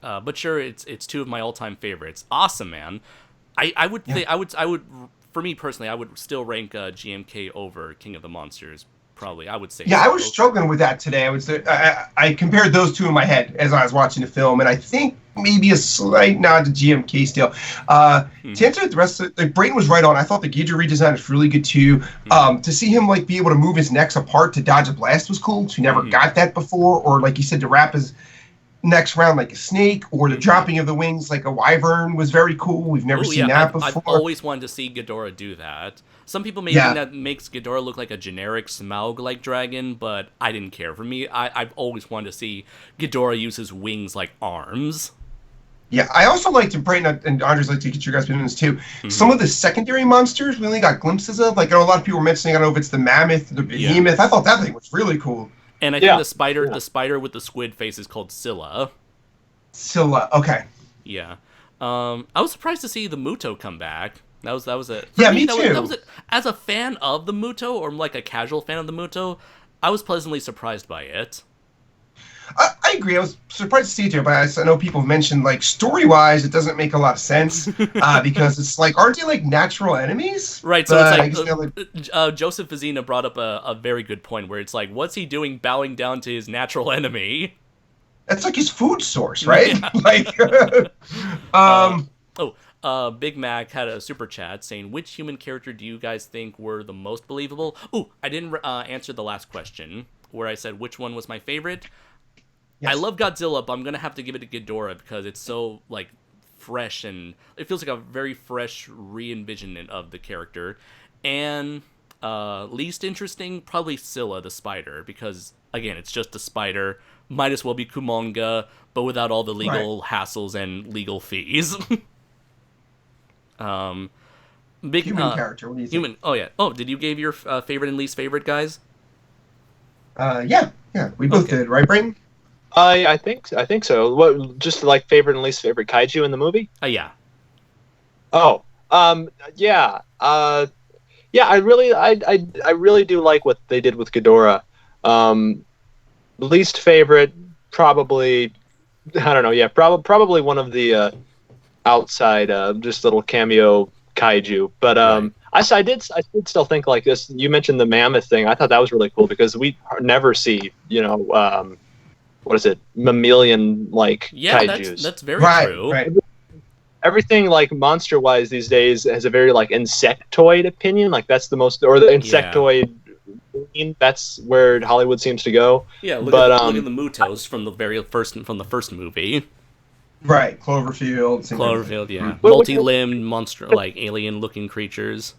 "But sure, it's 2 of my all-time favorites." Awesome, man. I would for me personally, I would still rank GMK over King of the Monsters. Probably, I would say. Yeah, I was struggling with that today. I would say I compared those 2 in my head as I was watching the film, and I think maybe a slight nod to GMK still. To answer the rest of Brayden was right on. I thought the Ghidorah redesign was really good too. To see him be able to move his necks apart to dodge a blast was cool. So you never got that before, or like you said, to wrap his necks around like a snake, or the dropping of the wings like a wyvern was very cool. We've never seen that before. I've always wanted to see Ghidorah do that. Some people may think that makes Ghidorah look like a generic Smaug-like dragon, but I didn't care. For me, I've always wanted to see Ghidorah use his wings like arms. Yeah, I also like to, Brayden and Andres, like to get your guys' opinions too. Some of the secondary monsters we only got glimpses of. Like, a lot of people were mentioning, I don't know if it's the mammoth, the behemoth. I thought that thing was really cool. And I think the spider with the squid face is called Scylla. Godzilla. Okay. Yeah. I was surprised to see the Muto come back. That was a Yeah, me too. That was as a fan of the Muto, or like a casual fan of the Muto, I was pleasantly surprised by it. I agree. I was surprised to see it too, but I know people have mentioned, like, story-wise, it doesn't make a lot of sense because it's like, aren't they like natural enemies? Right. So But it's I like, guess Joseph Vizina brought up a very good point where it's like, what's he doing bowing down to his natural enemy? that's like his food source, right? Like, Big Mac had a super chat saying, which human character do you guys think were the most believable? Ooh, I didn't answer the last question where I said which one was my favorite. yes. I love Godzilla, but I'm going to have to give it to Ghidorah because it's so, like, fresh, and it feels like a very fresh re-envisionment of the character. And least interesting, probably Scylla the spider, because, again, it's just a spider. Might as well be Kumonga, but without all the legal hassles and legal fees. Big human character. What do you think? Human. Oh, yeah. Oh, did you give your favorite and least favorite, guys? Yeah, we both Okay. did, right, Brayden? I think so. What, just like favorite and least favorite kaiju in the movie? Yeah. Oh, yeah. Yeah, I really do like what they did with Ghidorah. Least favorite, probably, I don't know. Yeah, probably one of the outside, just little cameo kaiju. But Right. I did still think like this. You mentioned the mammoth thing. I thought that was really cool because we never see, what is it, mammalian like Yeah, kaijus. that's very true. Right. Everything like monster wise these days has a very like insectoid opinion. Like that's the most, or the insectoid. That's where Hollywood seems to go. Yeah, look But, at the Mutos from the first movie. Right, Cloverfield. same thing. Cloverfield, yeah, But- multi-limbed monster, like alien-looking creatures.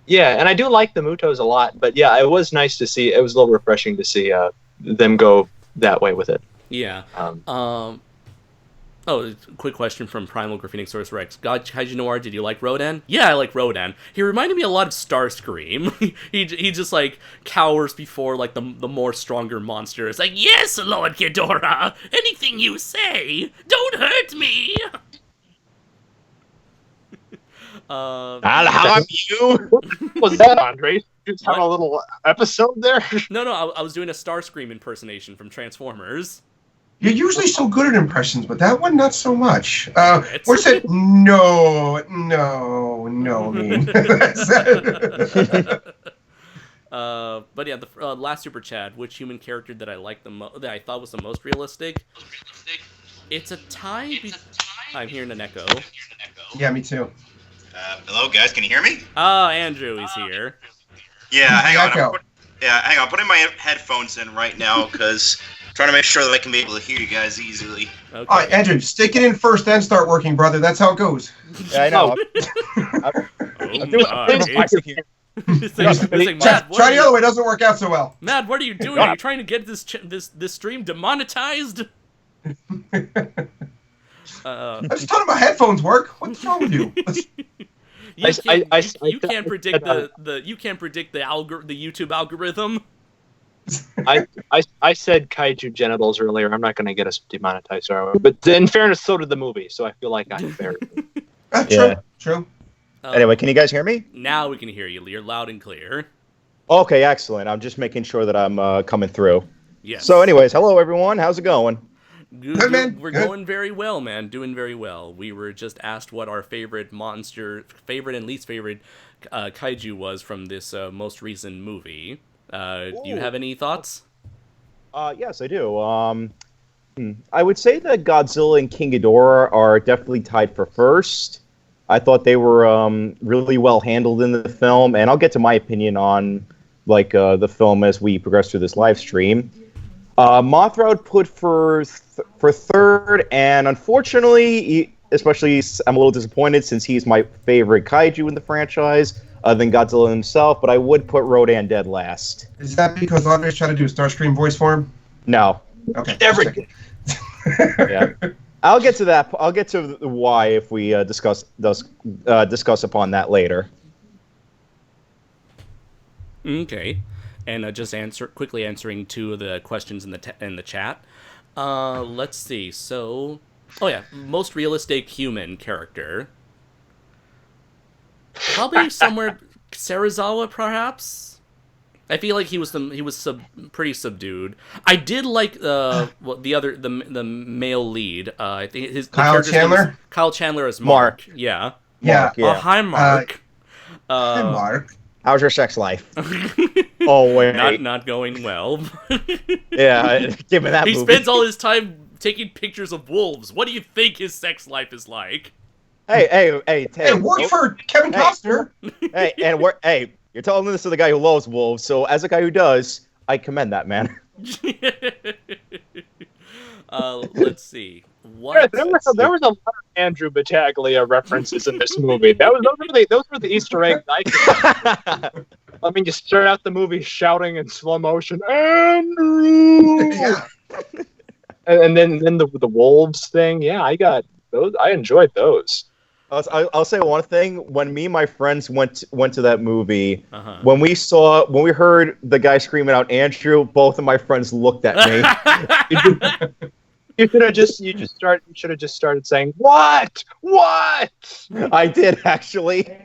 Yeah, and I do like the Mutos a lot. But yeah, it was nice to see. It was a little refreshing to see them go that way with it. Yeah. Oh, quick question from Primal Graffiti Rex. God, KaijuNoir, did you like Rodan? Yeah, I like Rodan. He reminded me a lot of Starscream. he just like cowers before like the more stronger monsters. Like, yes, Lord Ghidorah, anything you say, don't hurt me. I'll harm you. What was that, Andre? Just have a little episode there. No, I was doing a Starscream impersonation from Transformers. You're usually so good at impressions, but that one not so much. It's- What's it? No, I mean. But yeah, the last super chat, which human character that I liked that I thought was the most realistic? It's a tie. I'm hearing an echo. Yeah, me too. Hello, guys. Can you hear me? Andrew is here. Yeah, hang on. Echo. Hang on. I'm putting my headphones in right now because trying to make sure that I can be able to hear you guys easily. Okay. All right, Andrew, stick it in first, then start working, brother. That's how it goes. Yeah, I know. Oh doing my. things It's like, Matt, what Try are the you- other way. It doesn't work out so well. Matt, what are you doing? Are you trying to get this stream demonetized? I just told him my headphones work. What's wrong with you? You can't predict the YouTube algorithm. I said kaiju genitals earlier. I'm not going to get us demonetized, are we? But in fairness, so did the movie, so I feel like I'm fair. True. Yeah. True. Anyway, can you guys hear me? Now we can hear you. You're loud and clear. Okay, excellent. I'm just making sure that I'm coming through. Yes. So, anyways, hello everyone. How's it going? Good, man. We're Good. going very well, man. Doing very well. We were just asked what our favorite and least favorite kaiju was from this most recent movie. Do you have any thoughts? Yes, I do. I would say that Godzilla and King Ghidorah are definitely tied for first. I thought they were really well handled in the film, and I'll get to my opinion on the film as we progress through this live stream. Mothra I would put for third, and unfortunately, especially I'm a little disappointed since he's my favorite kaiju in the franchise, than Godzilla himself, but I would put Rodan dead last. Is that because Andre's trying to do a Starscream voice for him? No. Okay. Everything. Yeah. I'll get to that. I'll get to the why if we discuss upon that later. Okay. And just quickly answering two of the questions in the chat. Let's see. So, oh yeah, most realistic human character. Probably somewhere Serizawa, perhaps. I feel like he was pretty subdued. I did like the male lead. I think the Kyle character's name is Chandler? Kyle Chandler as Mark. Yeah. Yeah. Mark, yeah. Oh, hi, Mark. Hi, Mark. How's your sex life? Oh, wait. Not going well. Yeah, given that He movie. spends all his time taking pictures of wolves. What do you think his sex life is like? Hey, It worked for Kevin Costner. Hey, you're telling this to the guy who loves wolves, so as a guy who does, I commend that man. Let's see. What? There was a lot of Andrew Battaglia references in this movie. Those were the Easter eggs I could. I mean, you start out the movie shouting in slow motion, Andrew. Yeah. And then the wolves thing. Yeah, I got those. I enjoyed those. I'll say one thing. When me and my friends went to that movie, Uh-huh. when we heard the guy screaming out Andrew, both of my friends looked at me. You should have just started saying what? I did actually.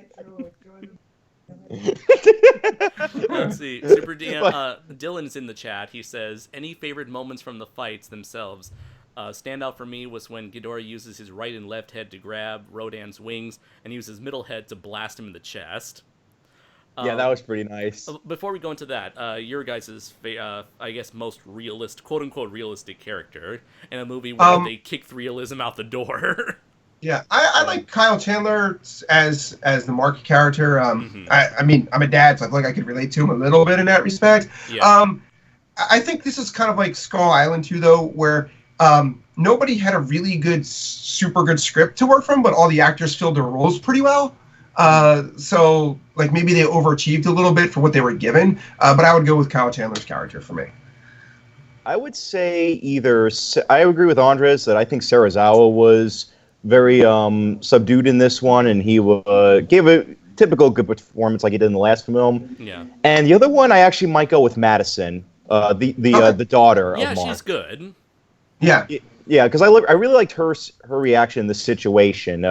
Let's see. Super DM. Dylan's in the chat. He says, any favorite moments from the fights themselves? Standout for me was when Ghidorah uses his right and left head to grab Rodan's wings and uses his middle head to blast him in the chest. Yeah, that was pretty nice. Before we go into that, your guys' I guess most quote-unquote realistic character in a movie where they kicked realism out the door. Yeah, I like Kyle Chandler as the Mark character. Mm-hmm. I mean, I'm a dad, so I feel like I could relate to him a little bit in that respect. Yeah. I think this is kind of like Skull Island too, though, where nobody had a really super good script to work from, but all the actors filled their roles pretty well. So like maybe they overachieved a little bit for what they were given, but I would go with Kyle Chandler's character for me. I would say I agree with Andres that I think Serizawa was very subdued in this one, and he gave a typical good performance like he did in the last film. Yeah. And the other one, I actually might go with Madison, the daughter Yeah, of Mark. she's good. Yeah. Yeah, because I really liked her reaction in the situation.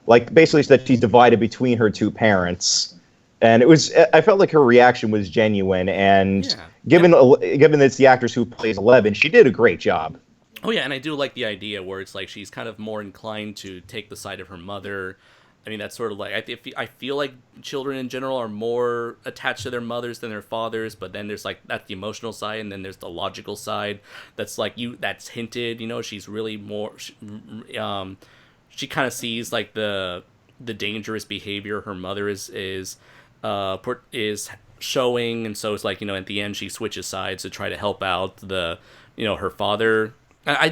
Like basically that she's divided between her two parents, and I felt like her reaction was genuine. And given that it's the actress who plays Eleven, she did a great job. Oh yeah, and I do like the idea where it's like she's kind of more inclined to take the side of her mother. I mean, that's sort of like I feel like children in general are more attached to their mothers than their fathers, but then there's like that's the emotional side, and then there's the logical side that's like that's hinted. You know, she's really more. She kind of sees like the dangerous behavior her mother is showing, and so it's like at the end she switches sides to try to help out her father. I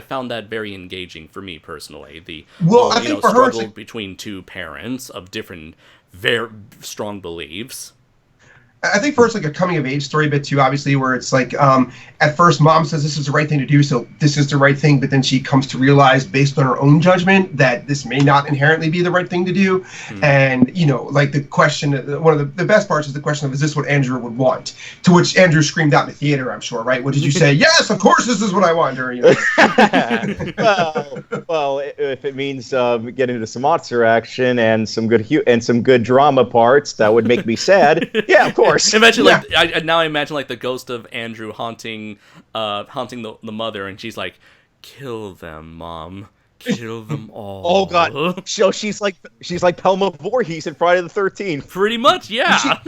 found that very engaging for me personally. I think for her, struggle between two parents of different, very strong beliefs. I think first like a coming of age story bit too, obviously, where it's like at first mom says this is the right thing to do, so this is the right thing, but then she comes to realize based on her own judgment that this may not inherently be the right thing to do. And like the question, one of the best parts is the question of, is this what Andrew would want? To which Andrew screamed out in the theater, I'm sure, right? What did you say? Yes, of course this is what I want. Or, well, if it means getting into some monster action and some good drama parts that would make me sad, yeah, of course. Imagine I imagine like the ghost of Andrew haunting the mother, and she's like, "Kill them, Mom. Kill them all." Oh God! So she's like Pelma Voorhees in Friday the 13th. Pretty much, yeah.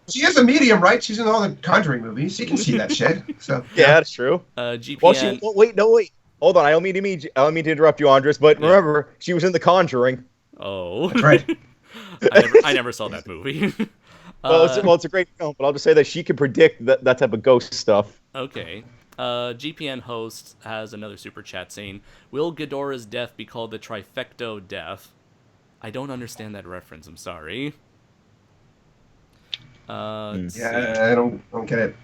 She is a medium, right? She's in all the Conjuring movies. She can see that shit. So yeah, that's true. GPN. Well, wait. Hold on. I don't mean to interrupt you, Andres, but remember, she was in The Conjuring. Oh, that's right. I never saw that movie. It's a great film, but I'll just say that she can predict that type of ghost stuff. Okay. GPN host has another super chat saying, "Will Ghidorah's death be called the trifecto death?" I don't understand that reference. I'm sorry. I don't get it.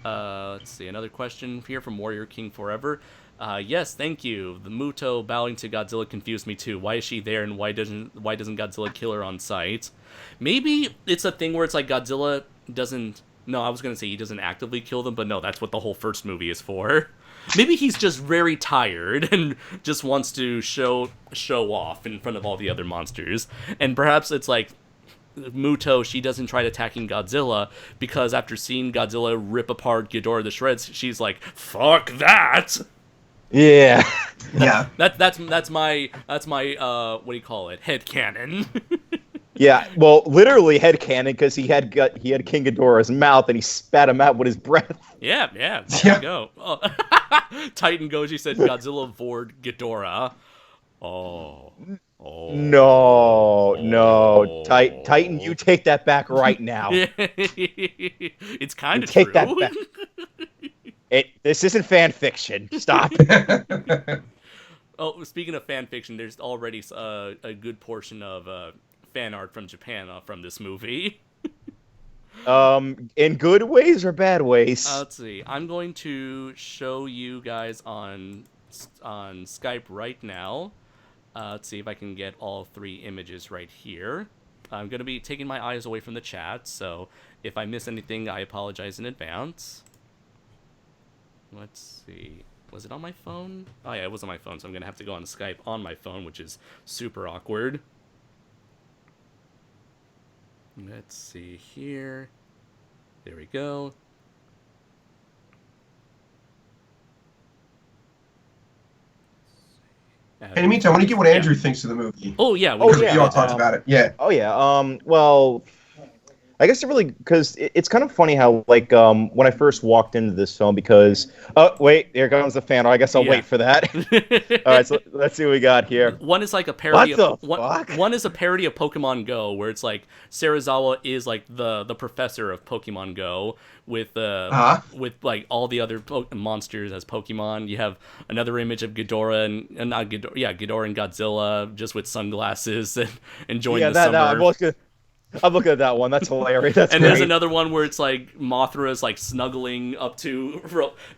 Let's see. Another question here from Warrior King Forever. Yes, thank you. The Muto bowing to Godzilla confused me too. Why is she there, and why doesn't Godzilla kill her on sight? Maybe it's a thing where it's like Godzilla doesn't No, I was gonna say he doesn't actively kill them, but no, that's what the whole first movie is for. Maybe he's just very tired and just wants to show off in front of all the other monsters. And perhaps it's like Muto, she doesn't try attacking Godzilla because after seeing Godzilla rip apart Ghidorah to shreds, she's like, "Fuck that!" Yeah. Yeah. That's my what do you call it? Headcanon. Yeah, well, literally headcanon because he had King Ghidorah's mouth and he spat him out with his breath. Yeah, there you go. Oh. TitanGoji said Godzilla vored Ghidorah. Oh. No. Titan, you take that back right now. It's kind of true. Take that back. This isn't fan fiction. Stop. Oh, speaking of fan fiction, there's already a good portion of fan art from Japan from this movie. In good ways or bad ways? Let's see. I'm going to show you guys on Skype right now. Let's see if I can get all 3 images right here. I'm going to be taking my eyes away from the chat, so if I miss anything, I apologize in advance. Let's see. Was it on my phone? Oh yeah, it was on my phone, so I'm going to have to go on Skype on my phone, which is super awkward. Let's see here. There we go. In the meantime, I want to get what Andrew thinks of the movie. Oh yeah, We all talked about it. Yeah. Oh yeah. Well, I guess it really because it's kind of funny how like when I first walked into this film because wait, here comes the fan. I guess I'll wait for that. All right, so let's see what we got here. One is like a parody. What the fuck? One is a parody of Pokemon Go, where it's like Serizawa is like the professor of Pokemon Go with like all the other monsters as Pokemon. You have another image of Ghidorah and not Ghidorah, Ghidorah and Godzilla just with sunglasses and enjoying the summer. I'm looking at that one. That's hilarious. That's and great. There's another one where it's like Mothra is like snuggling up to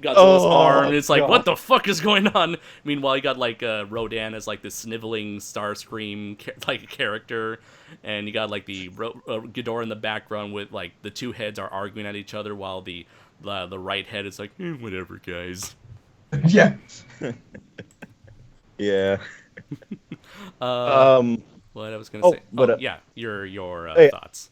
Godzilla's arm. And it's like, God. What the fuck is going on? Meanwhile, you got like Rodan as like the sniveling Starscream like character, and you got like the Ghidorah in the background with like the 2 heads are arguing at each other while the right head is like, whatever, guys. Yeah. Yeah. What I was going to say. But, your thoughts.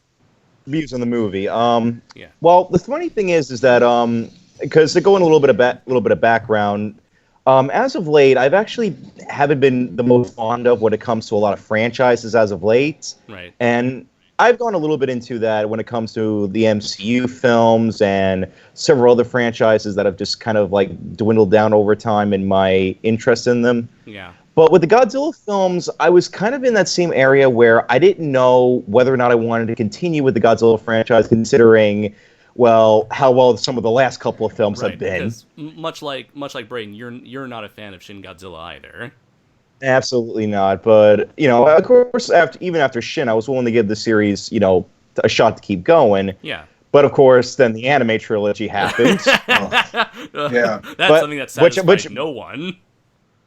Views on the movie. Yeah. Well, the funny thing is that because to go in a little bit of background, as of late, I've actually haven't been the most fond of when it comes to a lot of franchises as of late. Right. And I've gone a little bit into that when it comes to the MCU films and several other franchises that have just kind of like dwindled down over time in my interest in them. Yeah. But with the Godzilla films, I was kind of in that same area where I didn't know whether or not I wanted to continue with the Godzilla franchise, considering, well, how well some of the last couple of films have been. Much like Braden, you're not a fan of Shin Godzilla either. Absolutely not. But of course, even after Shin, I was willing to give the series, a shot to keep going. Yeah. But of course, then the anime trilogy happened. Yeah. That's something that satisfies no one.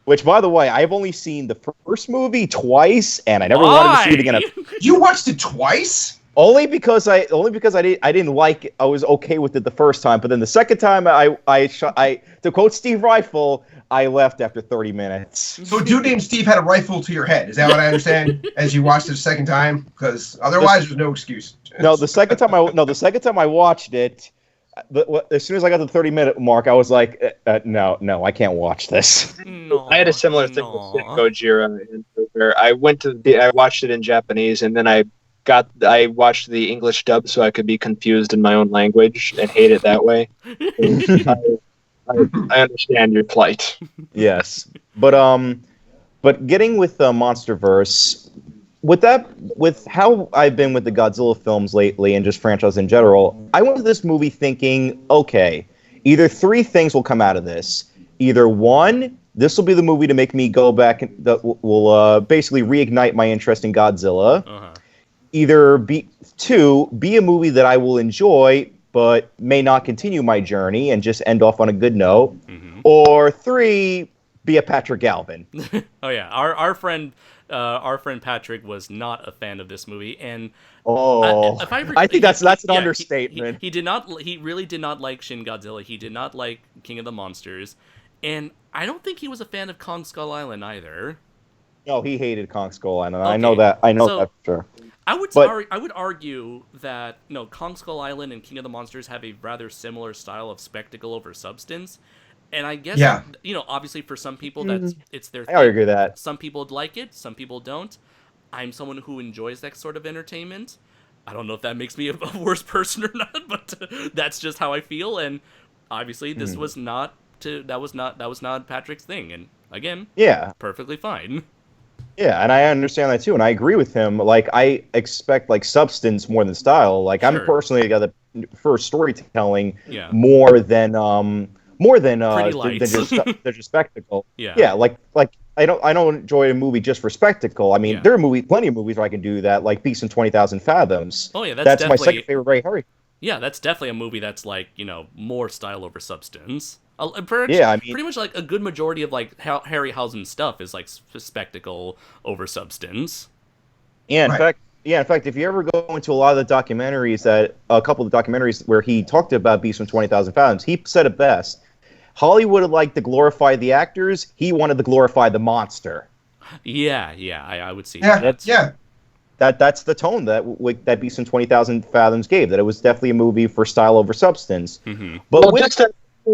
Which, by the way, I've only seen the first movie twice, and I never wanted to see it again. You watched it twice? Only because I didn't like it. I was okay with it the first time, but then the second time, I to quote Steve Rifle, I left after 30 minutes. So a dude named Steve had a rifle to your head. Is that what I understand? As you watched it the second time, because otherwise there's no excuse. No, the second time I watched it. As soon as I got to the 30-minute mark, I was like, no, I can't watch this. No, I had a similar thing with Gojira, where I watched it in Japanese, and then I watched the English dub so I could be confused in my own language and hate it that way. I understand your plight. Yes, but getting with MonsterVerse. With how I've been with the Godzilla films lately and just franchise in general, I went to this movie thinking, okay, either 3 things will come out of this. Either 1, this will be the movie to make me go back and that will basically reignite my interest in Godzilla. Uh-huh. Either 2, be a movie that I will enjoy but may not continue my journey and just end off on a good note. Mm-hmm. Or 3, be a Patrick Galvin. Oh yeah, our friend Patrick was not a fan of this movie, and I think that's an understatement. He did not. He really did not like Shin Godzilla. He did not like King of the Monsters, and I don't think he was a fan of Kong Skull Island either. No, he hated Kong Skull Island. Okay. I know that. I know So, that for sure. I would argue that Kong Skull Island and King of the Monsters have a rather similar style of spectacle over substance, and I guess obviously for some people it's their thing. I argue that. Some people like it, some people don't. I'm someone who enjoys that sort of entertainment. I don't know if that makes me a worse person or not, but that's just how I feel. And obviously, this was not Patrick's thing. And again, perfectly fine. Yeah, and I understand that too, and I agree with him. Like, I expect like substance more than style. Like, I'm personally a guy that prefers storytelling more than just spectacle. Yeah, like I don't enjoy a movie just for spectacle. I mean, there are plenty of movies where I can do that, like Beast in 20,000 Fathoms. Oh yeah, that's my second favorite Ray Harry. Yeah, that's definitely a movie that's like more style over substance. Yeah, I mean, pretty much like a good majority of like Harryhausen stuff is like spectacle over substance. Yeah, in fact, if you ever go into a lot of the documentaries a couple of the documentaries where he talked about Beast from 20,000 Fathoms, he said it best. Hollywood would like to glorify the actors. He wanted to glorify the monster. Yeah, I would see. That's the tone that Beast in 20,000 Fathoms gave. That it was definitely a movie for style over substance. Mm-hmm. But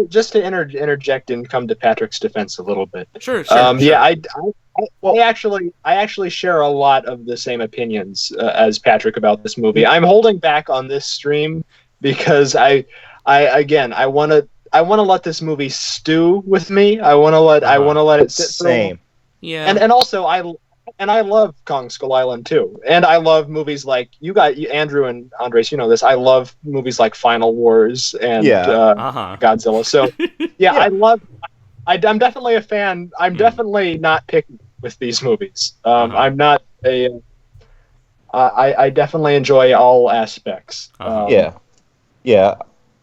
just to interject and come to Patrick's defense a little bit. Sure. Yeah, I actually share a lot of the same opinions as Patrick about this movie. I'm holding back on this stream because I want to let this movie stew with me. I want to let it sit. Same. Yeah. And also I love Kong Skull Island too. And I love movies like Andrew and Andres, you know this. I love movies like Final Wars and Godzilla. So I'm definitely a fan. I'm definitely not picky with these movies. I'm not I definitely enjoy all aspects. Yeah.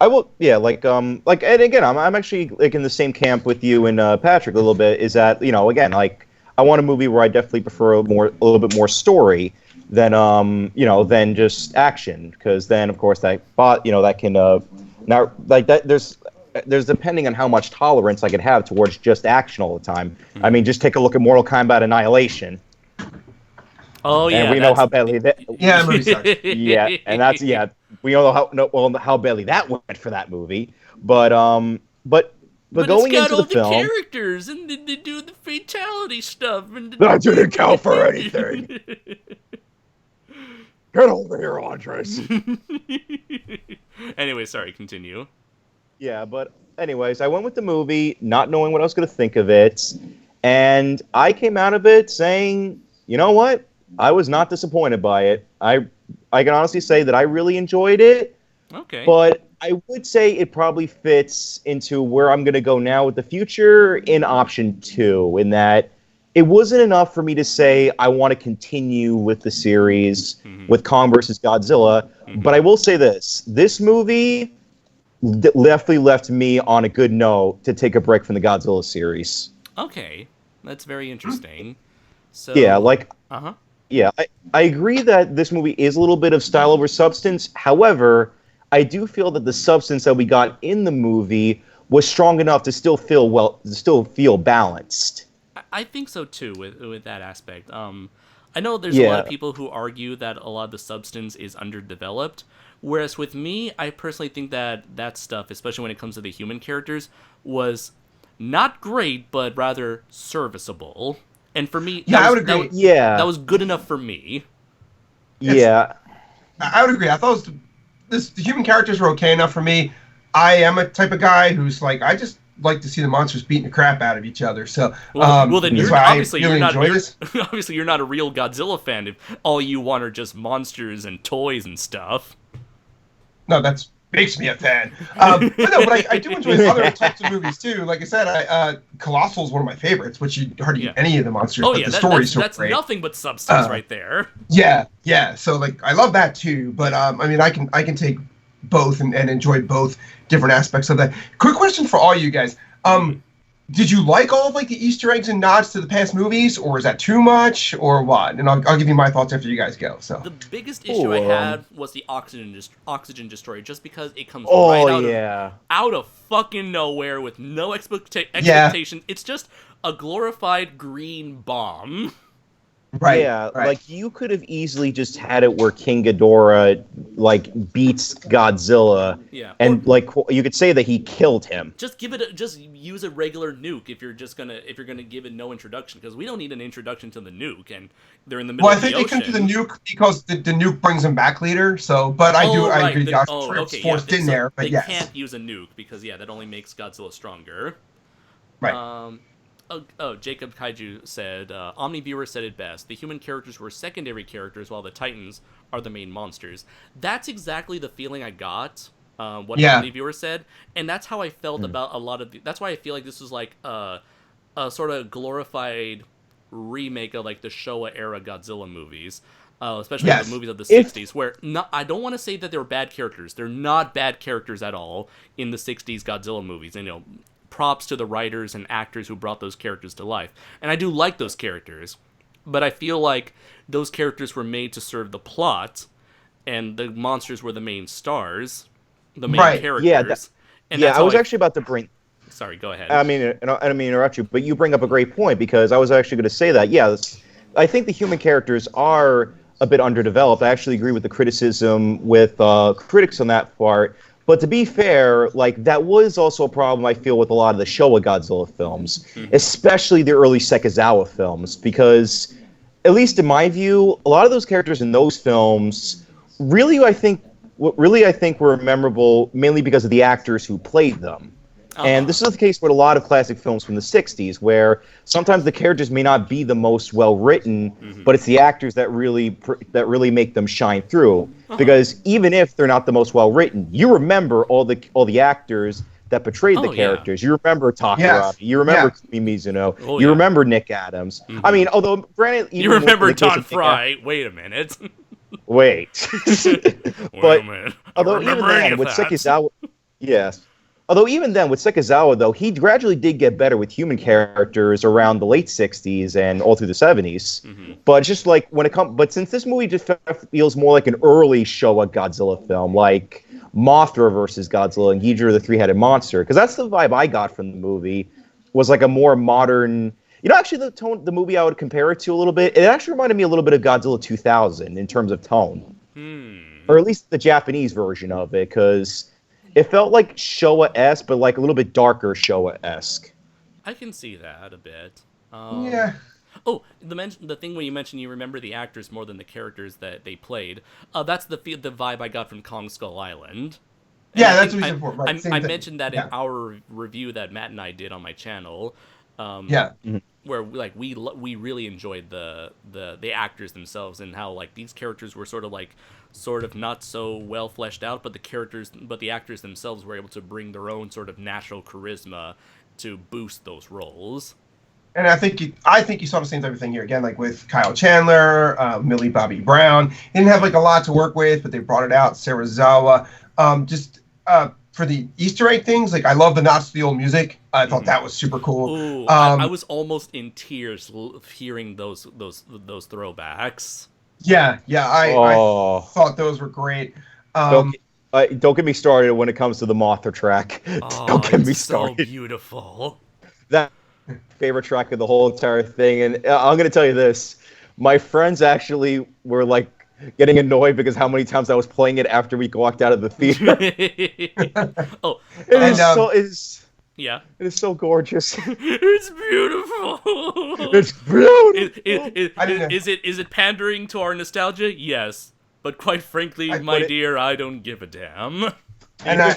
I will, and again, I'm actually like in the same camp with you and Patrick a little bit. Is that again, like I want a movie where I definitely prefer a little bit more story than than just action, because then of course that can now like that there's depending on how much tolerance I could have towards just action all the time. I mean, just take a look at Mortal Kombat Annihilation. Oh yeah, and we know how badly that. Yeah, movie sucks. Yeah, and that's we all know how badly that went for that movie. But going it's got into all the film, characters and they do the fatality stuff. And that didn't count for anything. Get over here, Andres. Anyway, sorry, continue. Yeah, but anyways, I went with the movie not knowing what I was going to think of it, and I came out of it saying, you know what? I was not disappointed by it. I can honestly say that I really enjoyed it. Okay. But I would say it probably fits into where I'm going to go now with the future in option 2, in that it wasn't enough for me to say I want to continue with the series with Kong versus Godzilla. But I will say this movie definitely left me on a good note to take a break from the Godzilla series. Okay. That's very interesting. So yeah, yeah, I agree that this movie is a little bit of style over substance. However, I do feel that the substance that we got in the movie was strong enough to still feel balanced. I think so too with that aspect. I know there's a lot of people who argue that a lot of the substance is underdeveloped, whereas with me, I personally think that stuff, especially when it comes to the human characters, was not great, but rather serviceable. And for me, I would agree. That was good enough for me. I would agree. I thought the human characters were okay enough for me. I am a type of guy who's like, I just like to see the monsters beating the crap out of each other. So, well then you're obviously really obviously you're not a real Godzilla fan if all you want are just monsters and toys and stuff. No, that's makes me a fan. But I do enjoy other types of movies too. Like I said, Colossal is one of my favorites, which you hardly get any of the monsters. Oh but yeah, the story's so that's great. nothing but substance right there. Yeah. So like, I love that too. But I mean, I can take both and enjoy both different aspects of that. Quick question for all you guys. did you like all of like the Easter eggs and nods to the past movies, or is that too much, or what? And I'll give you my thoughts after you guys go. So The biggest issue I had was the oxygen destroyer, just because it comes out of fucking nowhere with no expectation. It's just a glorified green bomb. Right. Like you could have easily just had it where King Ghidorah like beats Godzilla, and you could say that he killed him. Just just use a regular nuke if you're gonna give it no introduction, because we don't need an introduction to the nuke, and they're in the middle of the ocean. Well, I think they couldn't do the nuke because the nuke brings them back later. So, but I agree. It's forced in there, but they can't use a nuke because that only makes Godzilla stronger. Right. Jacob Kaiju said, Omniviewer said it best. The human characters were secondary characters while the Titans are the main monsters. That's exactly the feeling I got, Omniviewer said. And that's how I felt about a lot of that's why I feel like this was like a sort of glorified remake of like the Showa-era Godzilla movies. Especially the movies of the 60s, where I don't want to say that they were bad characters. They're not bad characters at all in the 60s Godzilla movies. And, props to the writers and actors who brought those characters to life. And I do like those characters, but I feel like those characters were made to serve the plot, and the monsters were the main stars, the main characters. I was actually about to bring... Sorry, go ahead. I don't mean to interrupt you, but you bring up a great point, because I was actually going to say that, I think the human characters are a bit underdeveloped. I actually agree with the criticism with critics on that part. But to be fair, like that was also a problem I feel with a lot of the Showa Godzilla films, especially the early Sekizawa films, because at least in my view, a lot of those characters in those films really I think were memorable mainly because of the actors who played them. And this is the case with a lot of classic films from the 60s, where sometimes the characters may not be the most well-written, but it's the actors that really make them shine through. Because even if they're not the most well-written, you remember all the actors that portrayed the characters. You remember Takarada. You remember Kumi Mizuno. You remember Nick Adams. I mean, although, granted... You remember Don Fry. Wait a minute. Wait. But although even then, with Sekizawa... Yes. Although even then, with Sekizawa, though, he gradually did get better with human characters around the late 60s and all through the 70s. But just like but since this movie just feels more like an early Showa Godzilla film, like Mothra versus Godzilla and Ghidorah the Three-Headed Monster, because that's the vibe I got from the movie, was like a more modern... actually, the movie I would compare it to a little bit, it actually reminded me a little bit of Godzilla 2000 in terms of tone. Or at least the Japanese version of it, because... it felt like Showa-esque, but like a little bit darker Showa-esque. I can see that a bit. Oh, the thing when you mentioned you remember the actors more than the characters that they played. That's the vibe I got from Kong Skull Island. And that's what we said before. Right, I mentioned that in our review that Matt and I did on my channel. Where we really enjoyed the actors themselves, and how like these characters were sort of not so well fleshed out, but the actors themselves were able to bring their own sort of natural charisma to boost those roles. And I think you saw the same type of thing here again, like with Kyle Chandler, Millie Bobby Brown. They didn't have like a lot to work with, but they brought it out. Serizawa, for the Easter egg things, like I love the nods to the old music. I thought that was super cool. Ooh, I was almost in tears hearing those throwbacks. I thought those were great. Don't get me started when it comes to the Mothra track. Don't get me started. So beautiful. That favorite track of the whole entire thing, and I'm going to tell you this: my friends actually were like getting annoyed because how many times I was playing it after we walked out of the theater. It is so gorgeous. It's beautiful. It's beautiful. Is it pandering to our nostalgia? Yes, but quite frankly, my dear, I don't give a damn. And I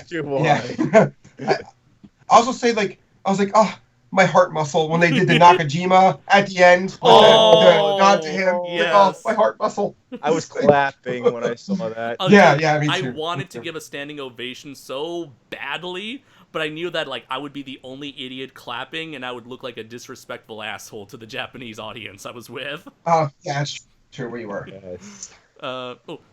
also say I was like, oh, my heart muscle when they did the Nakajima at the end. The nod to him. Yes. Like, oh, my heart muscle. I was clapping when I saw that. Me too. I wanted to give a standing ovation so badly, but I knew that like I would be the only idiot clapping, and I would look like a disrespectful asshole to the Japanese audience I was with. Oh, yeah, that's true. Where you were. Yes.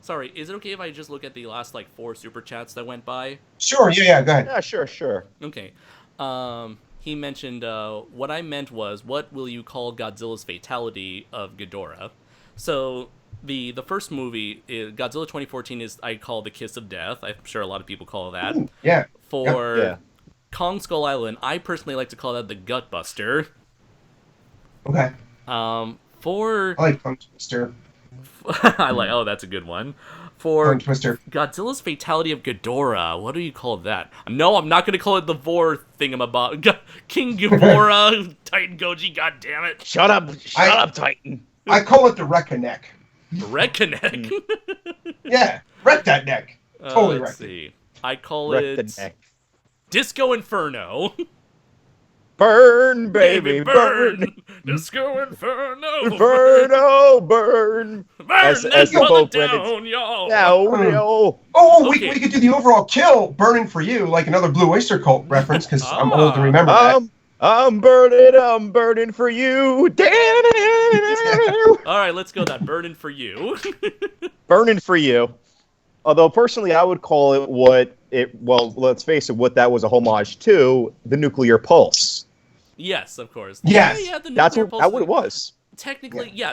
Sorry. Is it okay if I just look at the last like 4 super chats that went by? Sure. Yeah. Go ahead. Yeah. Sure. Okay. he mentioned, what I meant was, what will you call Godzilla's fatality of Ghidorah? So, the first movie, Godzilla 2014, is, I call the Kiss of Death. I'm sure a lot of people call that. Ooh, yeah. For Yeah. Kong Skull Island, I personally like to call that the Gutbuster. Okay. For... I like Tongue Twister. oh, that's a good one. For Tongue Twister. Godzilla's fatality of Ghidorah, what do you call that? No, I'm not going to call it the Vor thingamabob. King Ghidorah, TitanGoji, goddammit. Shut up, Titan. I call it the Reckoneck. Reckoneck. Yeah, wreck that neck. Totally Let's wrecked it. see. I call Wreck it the neck. Disco Inferno. Burn, baby, burn. Disco Inferno. Inferno, burn. Burn As that the brother boat credits. down, y'all. No. Oh, Okay. we could do the overall kill, Burning for You, like another Blue Oyster Cult reference, because I'm old to remember that. I'm burning for you. All right, let's go that. Burning for You. Burning for you. Although personally, I would call it let's face it, what that was a homage to, the nuclear pulse. Yes, of course. Yes. Yeah, the That's nuclear what pulse it was. Technically,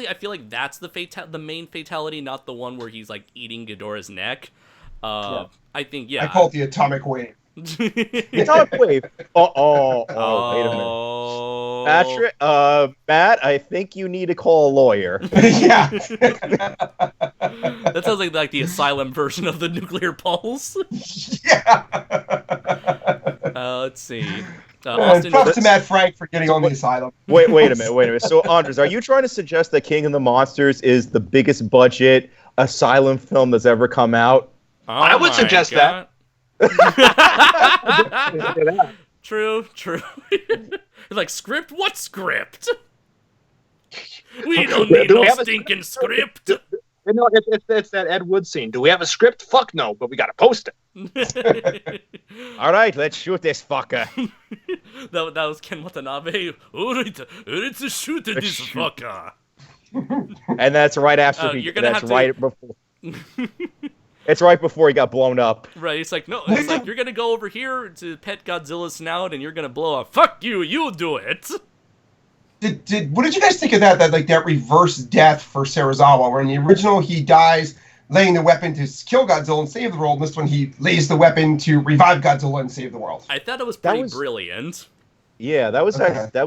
I feel like that's the main fatality, not the one where he's like eating Ghidorah's neck. I think, I call it the Atomic Wave. Atomic wave. Wait a minute. Patrick, Matt, I think you need to call a lawyer. Yeah. That sounds like the Asylum version of the nuclear pulse. Yeah. Let's see. Austin, Props to Matt Frank for getting on the Asylum. Wait a minute. So, Andres, are you trying to suggest that King of the Monsters is the biggest budget Asylum film that's ever come out? Oh I would my suggest God. that. True. Like, script? What script? We don't need Do we no have a stinking script. You know, it's that Ed Wood scene. Do we have a script? Fuck no, but we gotta post it. All right, let's shoot this fucker. that was Ken Watanabe. Alright, let's shoot this fucker. And that's right after you're gonna that's have to- right before. It's right before he got blown up. Right, it's like, no, it's like, you're gonna go over here to pet Godzilla's snout and you're gonna blow up. Fuck you, you do it. What did you guys think of that reverse death for Serizawa, where in the original he dies laying the weapon to kill Godzilla and save the world, and this one he lays the weapon to revive Godzilla and save the world? I thought it was pretty brilliant. Yeah, that was Okay. there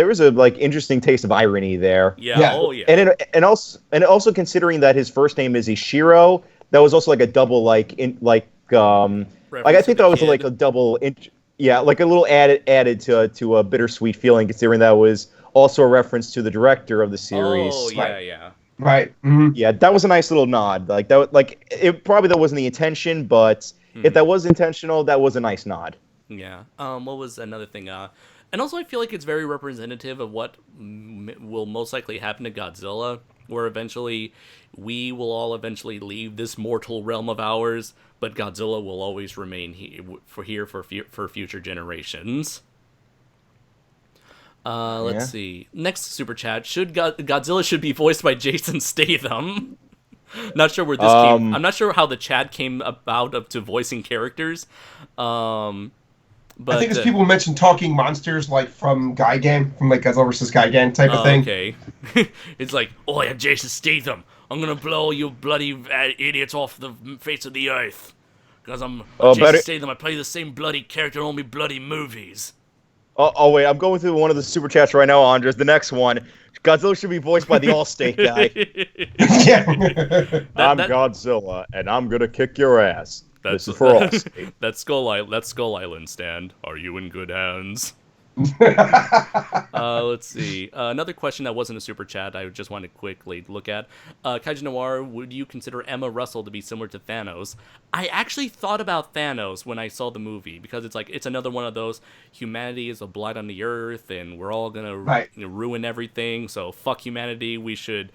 was a interesting taste of irony there. Yeah, Yeah. oh yeah. And also considering that his first name is Ishiro, that was also like a double I think that was like a double like a little added to a bittersweet feeling, considering that was also a reference to the director of the series. Oh yeah. Right. Mm-hmm. Yeah, that was a nice little nod. Like that that wasn't the intention, but if that was intentional, that was a nice nod. Yeah. What was another thing? And also I feel like it's very representative of what will most likely happen to Godzilla, where eventually we will all eventually leave this mortal realm of ours, but Godzilla will always remain here for future generations. Let's see. Next super chat: Godzilla should be voiced by Jason Statham? Not sure where this came. I'm not sure how the chat came about to voicing characters. But I think it's people who mentioned talking monsters, like from Gigan, from like Godzilla vs. Gigan type of thing. Okay. It's like, oh, I'm Jason Statham. I'm gonna blow you bloody idiots off the face of the earth. Because I'm Jason Statham. I play the same bloody character in all my bloody movies. Oh wait, I'm going through one of the super chats right now, Andres. The next one, Godzilla should be voiced by the Allstate guy. Yeah. I'm Godzilla, and I'm gonna kick your ass. This is for Allstate. That Skull Island stand. Are you in good hands? Let's see. Another question that wasn't a super chat. I just want to quickly look at. Kaiju Noir, would you consider Emma Russell to be similar to Thanos? I actually thought about Thanos when I saw the movie, because it's another one of those, humanity is a blight on the earth and we're all gonna ruin everything. So fuck humanity. We should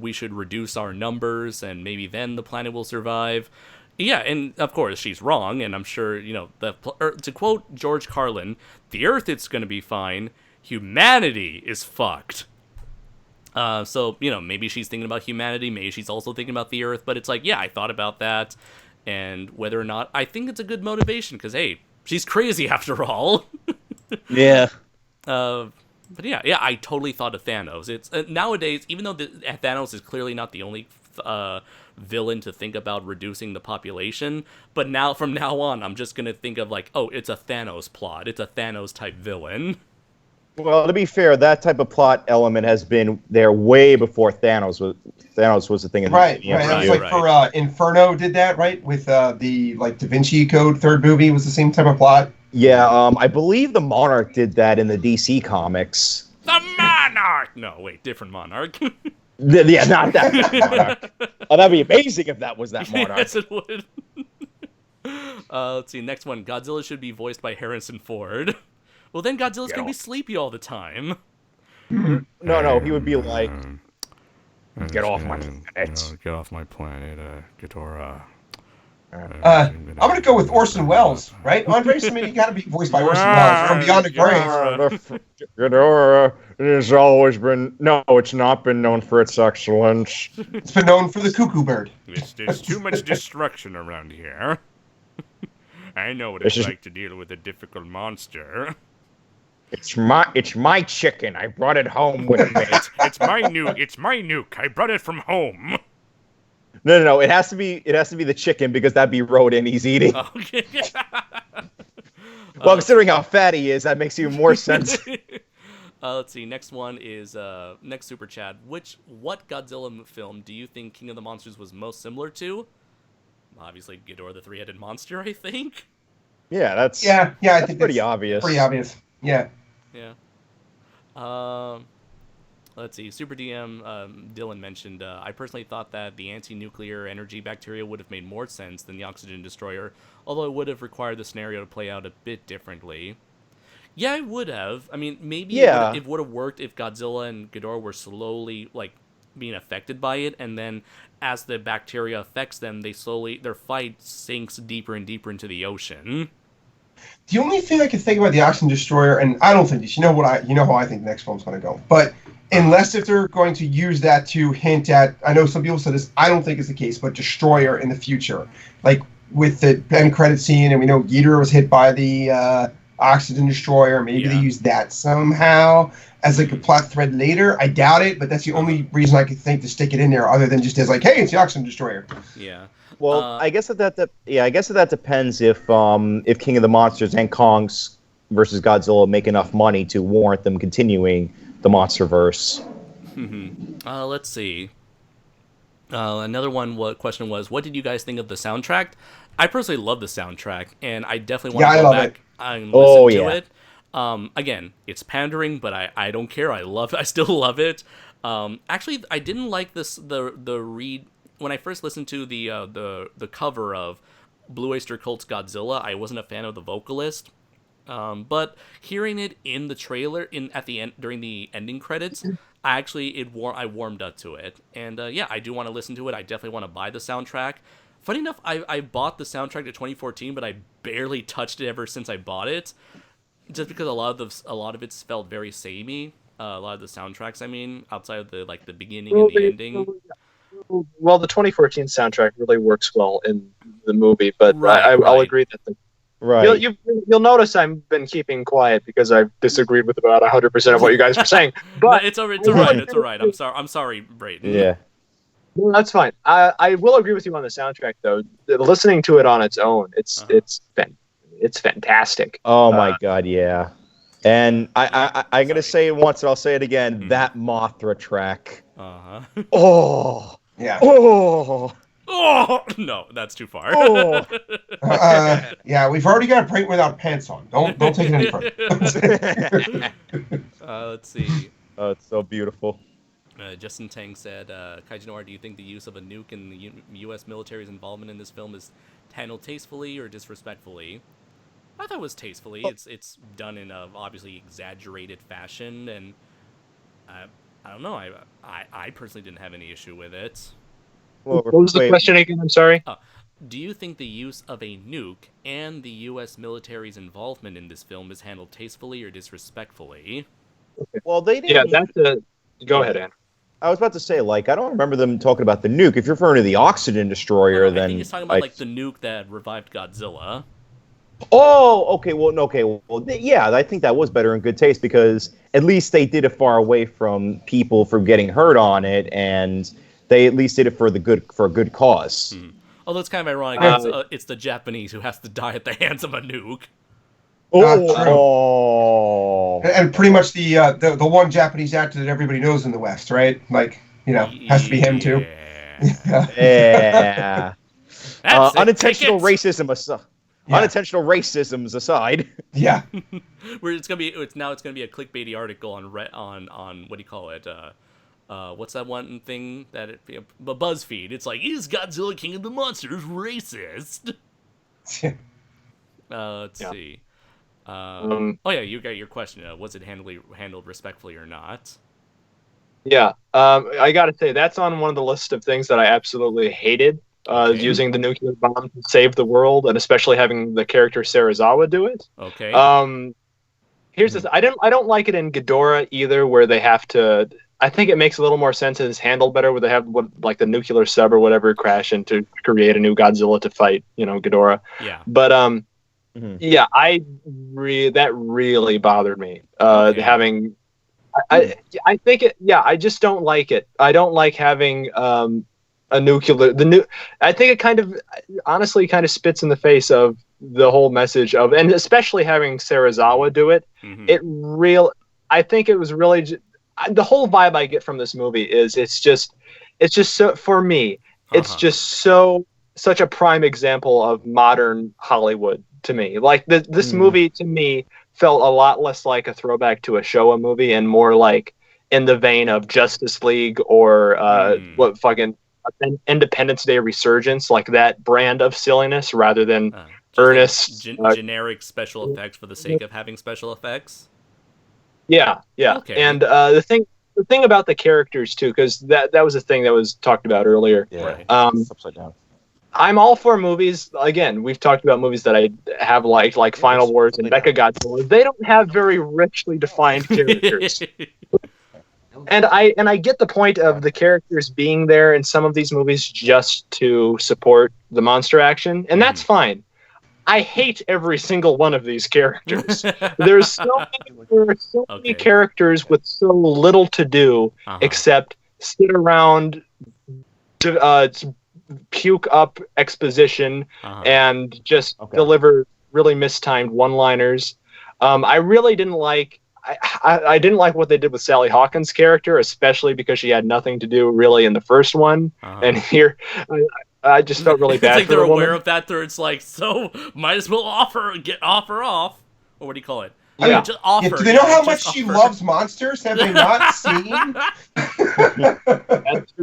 reduce our numbers and maybe then the planet will survive. Yeah, and of course she's wrong, and I'm sure, to quote George Carlin, the Earth is going to be fine, humanity is fucked. So, maybe she's thinking about humanity, maybe she's also thinking about the Earth, but it's like, yeah, I thought about that, and whether or not, I think it's a good motivation, because, hey, She's crazy after all. Yeah. But yeah, I totally thought of Thanos. It's nowadays, even though Thanos is clearly not the only villain to think about reducing the population, but from now on, I'm just gonna think of like, oh, it's a Thanos plot. It's a Thanos type villain. Well, to be fair, that type of plot element has been there way before Thanos was the thing in Right. the That was MCU. like for Inferno did that, right? With the like Da Vinci Code third movie was the same type of plot. Yeah, I believe the Monarch did that in the DC comics. The Monarch! No, wait, different Monarch. Yeah, not that Monarch. Oh, that'd be amazing if that was that Monarch. Yes, it would. Let's see, next one. Godzilla should be voiced by Harrison Ford. Well, then Godzilla's gonna be sleepy all the time. No, he would be like, get off my planet. Get off my planet, Ghidorah. I'm gonna go with Orson Welles, right? Andres, I mean, you gotta be voiced by Orson Welles from Beyond the Grave. Ghidorah has always been... No, it's not been known for its excellence. It's been known for the cuckoo bird. There's too much destruction around here. I know what it's like to deal with a difficult monster. It's my chicken. I brought it home with me. It's my nuke. I brought it from home. No. It has to be the chicken because that'd be rodent he's eating. Okay. Well, considering how fat he is, that makes even more sense. Let's see. Next one is next super chat. What Godzilla film do you think King of the Monsters was most similar to? Obviously, Ghidorah the three-headed monster. I think. Yeah, that's I think pretty obvious. Pretty obvious. Yeah. Let's see. Super DM Dylan mentioned, I personally thought that the anti-nuclear energy bacteria would have made more sense than the oxygen destroyer, although it would have required the scenario to play out a bit differently. Yeah, it would have. I mean, maybe it would have worked if Godzilla and Ghidorah were slowly, like, being affected by it, and then as the bacteria affects them, their fight sinks deeper and deeper into the ocean. The only thing I can think about the oxygen destroyer, and I don't think this, you know how I think the next film's going to go, but unless if they're going to use that to hint at, I know some people said this, I don't think is the case, but destroyer in the future, like with the end credit scene, and we know Ghidorah was hit by the oxygen destroyer. Maybe they use that somehow as like a plot thread later. I doubt it, but that's the only reason I could think to stick it in there, other than just as like, hey, it's the oxygen destroyer. Yeah. Well, I guess that depends if King of the Monsters and Kong's versus Godzilla make enough money to warrant them continuing the MonsterVerse. Let's see. Another question was, what did you guys think of the soundtrack? I personally love the soundtrack, and I definitely want to go back and listen to it. Again, it's pandering, but I don't care. I still love it. Actually, I didn't like the read when I first listened to the cover of Blue Oyster Cult's Godzilla. I wasn't a fan of the vocalist. But hearing it in the trailer at the end during the ending credits, I warmed up to it, and I do want to listen to it. I definitely want to buy the soundtrack. Funny enough, I bought the soundtrack to 2014, but I barely touched it ever since I bought it, just because a lot of it's felt very samey. A lot of the soundtracks, I mean, outside of the beginning and the ending. Well, the 2014 soundtrack really works well in the movie, but I'll agree that Right. You'll notice I've been keeping quiet because I've disagreed with about 100% of what you guys were saying. But no, it's all right. It's all right. I'm sorry, Brayden. Yeah. No, that's fine. I will agree with you on the soundtrack, though. Listening to it on its own, it's fantastic. Oh my God, yeah. And I'm gonna say it once, and I'll say it again. That Mothra track. Oh. Yeah. Oh. Oh no, that's too far. Oh. Yeah, we've already got a prank without pants on. Don't take it any further. Let's see. Oh, it's so beautiful. Justin Tang said, KaijuNoir, do you think the use of a nuke and the U.S. military's involvement in this film is handled tastefully or disrespectfully? I thought it was tastefully. It's done in a obviously exaggerated fashion, and I don't know. I personally didn't have any issue with it. What was the question again? I'm sorry. Do you think the use of a nuke and the U.S. military's involvement in this film is handled tastefully or disrespectfully? Well, they didn't. Yeah, Go ahead, Andrew. I was about to say, I don't remember them talking about the nuke. If you're referring to the oxygen destroyer, then I think he's talking about the nuke that revived Godzilla. Oh, okay. Well, no, okay. Well, yeah, I think that was better in good taste because at least they did it far away from people from getting hurt on it, and they at least did it for a good cause. Although it's kind of ironic, it's the Japanese who has to die at the hands of a nuke. Oh, And pretty much the one Japanese actor that everybody knows in the West, right? Like, has to be him too. Yeah. Unintentional tickets. racism aside. Yeah. Unintentional racisms aside. Yeah. Where it's gonna be a clickbaity article on what do you call it? What's that one thing that BuzzFeed? It's like, is Godzilla King of the Monsters racist? Let's see. Oh yeah, you got your question. Was it handled respectfully or not? Yeah, I gotta say that's on one of the list of things that I absolutely hated. Using the nuclear bomb to save the world, and especially having the character Serizawa do it. Okay. Here's this. I don't like it in Ghidorah either, where they have to. I think it makes a little more sense and it's handled better, where they have like the nuclear sub or whatever crash in to create a new Godzilla to fight, Ghidorah. Yeah. But yeah, that really bothered me. Having. I think it. Yeah, I just don't like it. I don't like having a nuclear. I think it kind of honestly kind of spits in the face of the whole message of, and especially having Serizawa do it. I think it was really the whole vibe I get from this movie is it's just so for me. It's just such a prime example of modern Hollywood to me. Like this movie to me felt a lot less like a throwback to a Showa movie and more like in the vein of Justice League or Independence Day Resurgence, like that brand of silliness rather than earnest generic special effects for the sake of having special effects. Yeah. Okay. And the thing about the characters too, because that was a thing that was talked about earlier. Yeah. Upside down. I'm all for movies. Again, we've talked about movies that I have liked, like Final Wars and Mechagodzilla. They don't have very richly defined characters. And I get the point of the characters being there in some of these movies just to support the monster action, and that's fine. I hate every single one of these characters. There are so many characters with so little to do except sit around to puke up exposition and just deliver really mistimed one-liners. I really didn't like. I didn't like what they did with Sally Hawkins' character, especially because she had nothing to do really in the first one, and here I just felt really bad. It's like for they're the aware woman. of that. It's like, so might as well offer off, or what do you call it? Yeah. Just offer. Do they know how much she loves monsters? Have they not seen?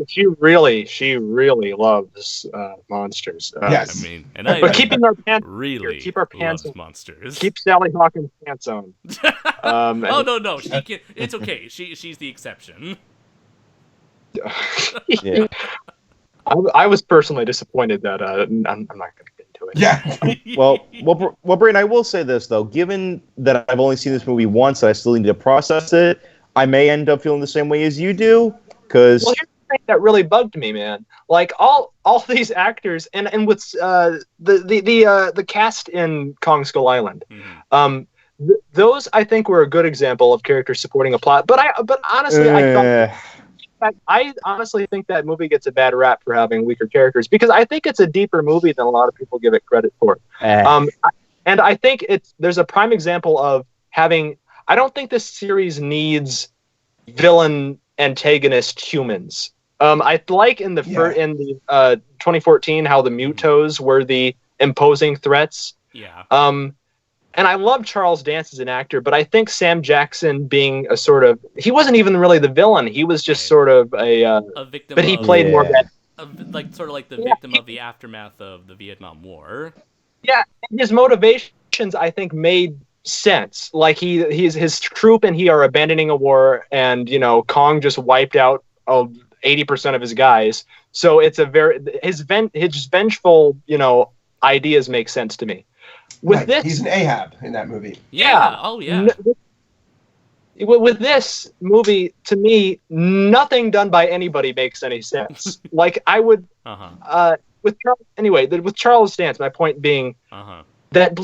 She really loves monsters. Yes, I mean, but keeping our pants really keep our pants loves monsters. Keep Sally Hawkins' pants on. Oh no, she can, it's okay. She's the exception. Yeah. I was personally disappointed that I'm not going to get into it. Yeah. well, Brayden, I will say this though. Given that I've only seen this movie once, and I still need to process it, I may end up feeling the same way as you do. Because here's the thing that really bugged me, man. Like all these actors, and with the cast in Kong Skull Island, those I think were a good example of characters supporting a plot. But honestly, I honestly think that movie gets a bad rap for having weaker characters because I think it's a deeper movie than a lot of people give it credit for. And I think there's a prime example of having. I don't think this series needs villain antagonist humans. I like in the 2014 how the Mutos were the imposing threats. Yeah. And I love Charles Dance as an actor, but I think Sam Jackson being a sort of he wasn't even really the villain. He was just sort of a victim. But he played more bad. Sort of like the victim of the aftermath of the Vietnam War. Yeah, his motivations I think made sense. Like his troop and he are abandoning a war, and Kong just wiped out 80% of his guys. So it's his vengeful ideas make sense to me. With this, he's an Ahab in that movie. Yeah. Oh yeah. With this movie, to me, nothing done by anybody makes any sense. Like I would, with Charles Dance. My point being that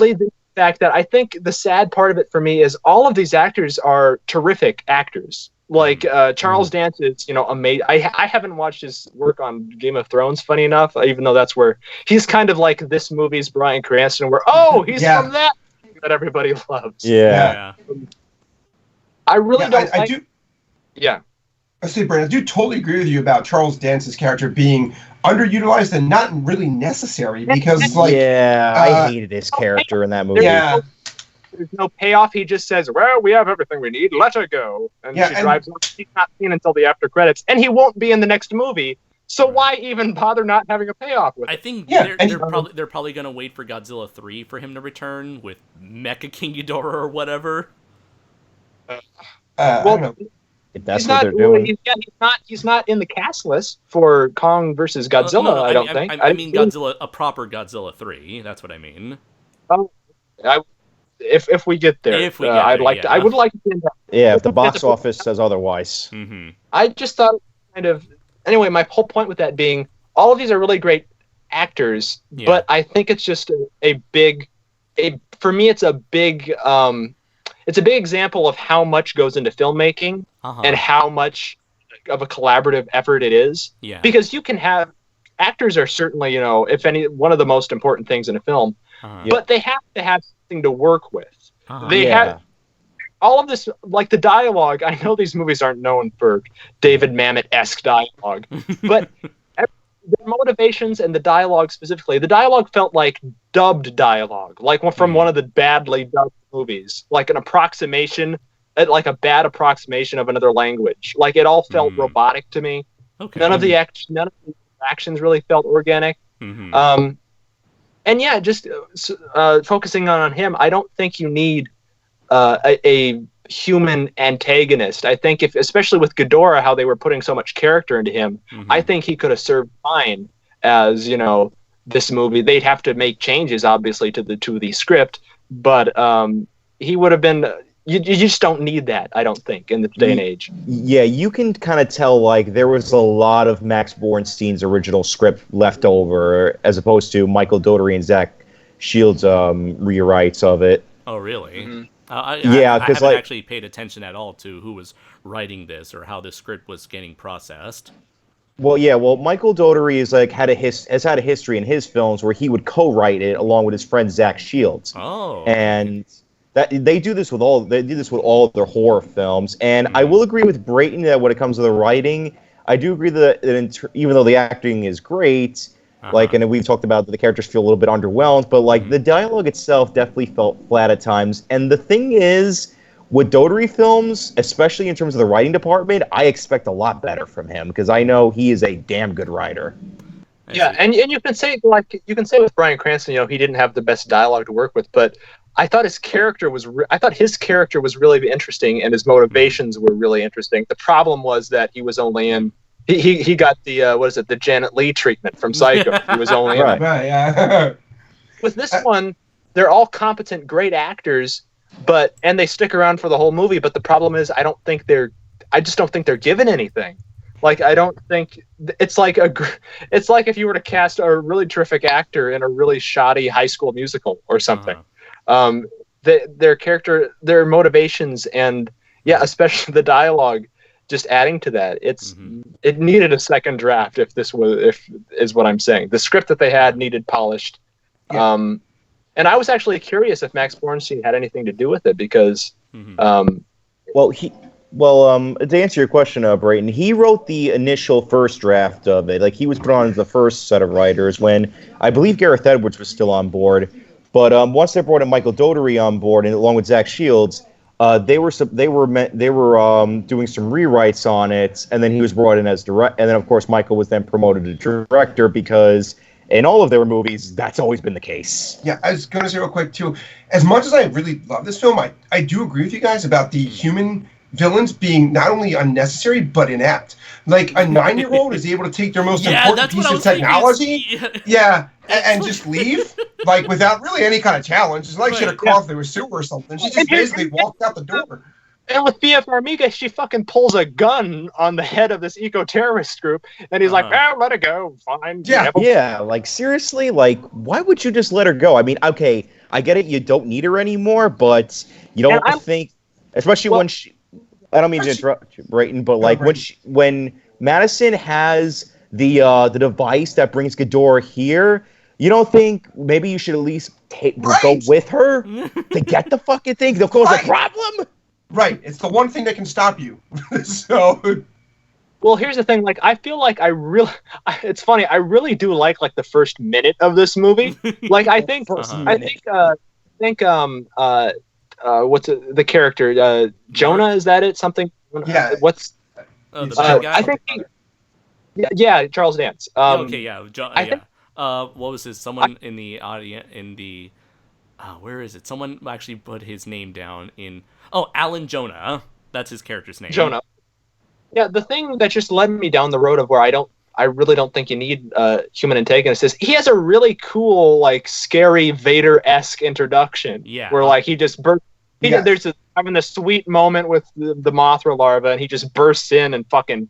fact that I think the sad part of it for me is all of these actors are terrific actors. Like Charles Dance is, amazing. I haven't watched his work on Game of Thrones, funny enough, even though that's where he's kind of like this movie's Bryan Cranston, where he's from that everybody loves. Yeah. I really don't. I do. Yeah. I say, Brandon, I do totally agree with you about Charles Dance's character being underutilized and not really necessary because, like, I hated his character in that movie. Yeah. There's no payoff. He just says, "Well, we have everything we need. Let her go." And she drives off. She's not seen until the after credits, and he won't be in the next movie. So why even bother not having a payoff with it? I think they're probably going to wait for Godzilla 3 for him to return with Mecha King Ghidorah or whatever. I don't know. If that's what they're doing. He's not in the cast list for Kong versus Godzilla. No, I don't think. I mean Godzilla, a proper Godzilla 3. That's what I mean. If we get there, I would like to see him. Yeah, if the box office says otherwise. Mm-hmm. I just thought anyway, my whole point with that being all of these are really great actors, but I think it's just for me it's a big example of how much goes into filmmaking and how much of a collaborative effort it is. Yeah. Because you can have actors are certainly, if any, one of the most important things in a film, but they have to have something to work with. They have all of this, like the dialogue. I know these movies aren't known for David Mamet-esque dialogue, but the motivations and the dialogue specifically, the dialogue felt like dubbed dialogue, like from one of the badly dubbed movies, like an approximation, like a bad approximation of another language. Like it all felt robotic to me. Okay. None of the actions really felt organic. Mm-hmm. And yeah, just focusing on him, I don't think you need a human antagonist. I think especially with Ghidorah, how they were putting so much character into him, I think he could have served fine as, this movie. They'd have to make changes, obviously, to the script, but he would have been. You just don't need that, I don't think, in this day and age. Yeah, you can kind of tell, like, there was a lot of Max Bornstein's original script left over, as opposed to Michael Dougherty and Zach Shields' rewrites of it. Oh, really? Mm-hmm. I haven't actually paid attention at all to who was writing this or how this script was getting processed. Well, Michael Dougherty has had a history in his films where he would co-write it along with his friend Zach Shields. Oh, and they do this with all of their horror films. And I will agree with Brayton that when it comes to the writing, I do agree that even though the acting is great, and we've talked about that the characters feel a little bit underwhelmed, but the dialogue itself definitely felt flat at times. And the thing is, with Dougherty films, especially in terms of the writing department, I expect a lot better from him because I know he is a damn good writer. Yeah, and you can say with Bryan Cranston, he didn't have the best dialogue to work with, but I thought his character was really interesting and his motivations were really interesting. The problem was that he was only in. He got the Janet Leigh treatment from Psycho. He was only right. Yeah. With this one, they're all competent, great actors, and they stick around for the whole movie. But the problem is, I just don't think they're given anything. Like I don't think it's like if you were to cast a really terrific actor in a really shoddy high school musical or something. Their character, their motivations, and especially the dialogue. Just adding to that, it needed a second draft. If is what I'm saying, the script that they had needed polished. Yeah. And I was actually curious if Max Bornstein had anything to do with it because, to answer your question, Brayton, he wrote the initial first draft of it. Like he was put on as the first set of writers when I believe Gareth Edwards was still on board. But once they brought in Michael Dougherty on board and along with Zach Shields. They were doing some rewrites on it, and then he was brought in as director. And then, of course, Michael was then promoted to director because in all of their movies, that's always been the case. Yeah, I was going to say real quick, too, as much as I really love this film, I do agree with you guys about the human villains being not only unnecessary, but inept. Like, a 9-year-old is able to take their most important piece of technology and just leave, like, without really any kind of challenge. It's like she had a cough through a sewer or something. She just basically walked out the door. And with BF Farmiga, she fucking pulls a gun on the head of this eco-terrorist group, and he's like, let it go, fine. Yeah, like, seriously? Like, why would you just let her go? I mean, okay, I get it, you don't need her anymore, but you don't think, especially when she. I don't mean to interrupt you, Brayton, but like when Madison has the device that brings Ghidorah here, you don't think maybe you should at least go with her to get the fucking thing? They'll cause a problem. Right, it's the one thing that can stop you. So. Well, here's the thing. Like, I feel like it's funny. I really do like the first minute of this movie. Like, I think, what's the Jonah? Is that it? Something? Yeah. What's? The bad guy? I think. Yeah, Charles Dance. Okay, yeah, think, what was his? Someone in the audience where is it? Someone actually put his name down in. Oh, Alan Jonah. That's his character's name. Jonah. Yeah, the thing that just led me down the road of where I really don't think you need human antagonist is he has a really cool, like, scary Vader-esque introduction. Yeah. Where like he just bursts. There's having a sweet moment with the Mothra larva, and he just bursts in and fucking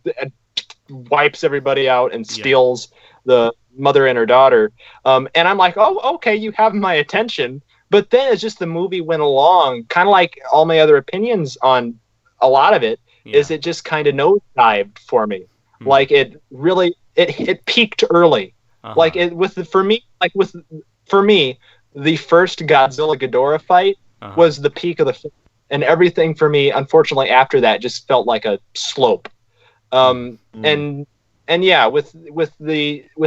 wipes everybody out and steals the mother and her daughter. And I'm like, oh, okay, you have my attention. But then as just the movie went along, kind of like all my other opinions on a lot of it, is it just kind of nosedived for me. Like it really, it peaked early. Like for me, the first Godzilla Ghidorah fight was the peak of the film, and everything for me, unfortunately, after that just felt like a slope. And yeah, with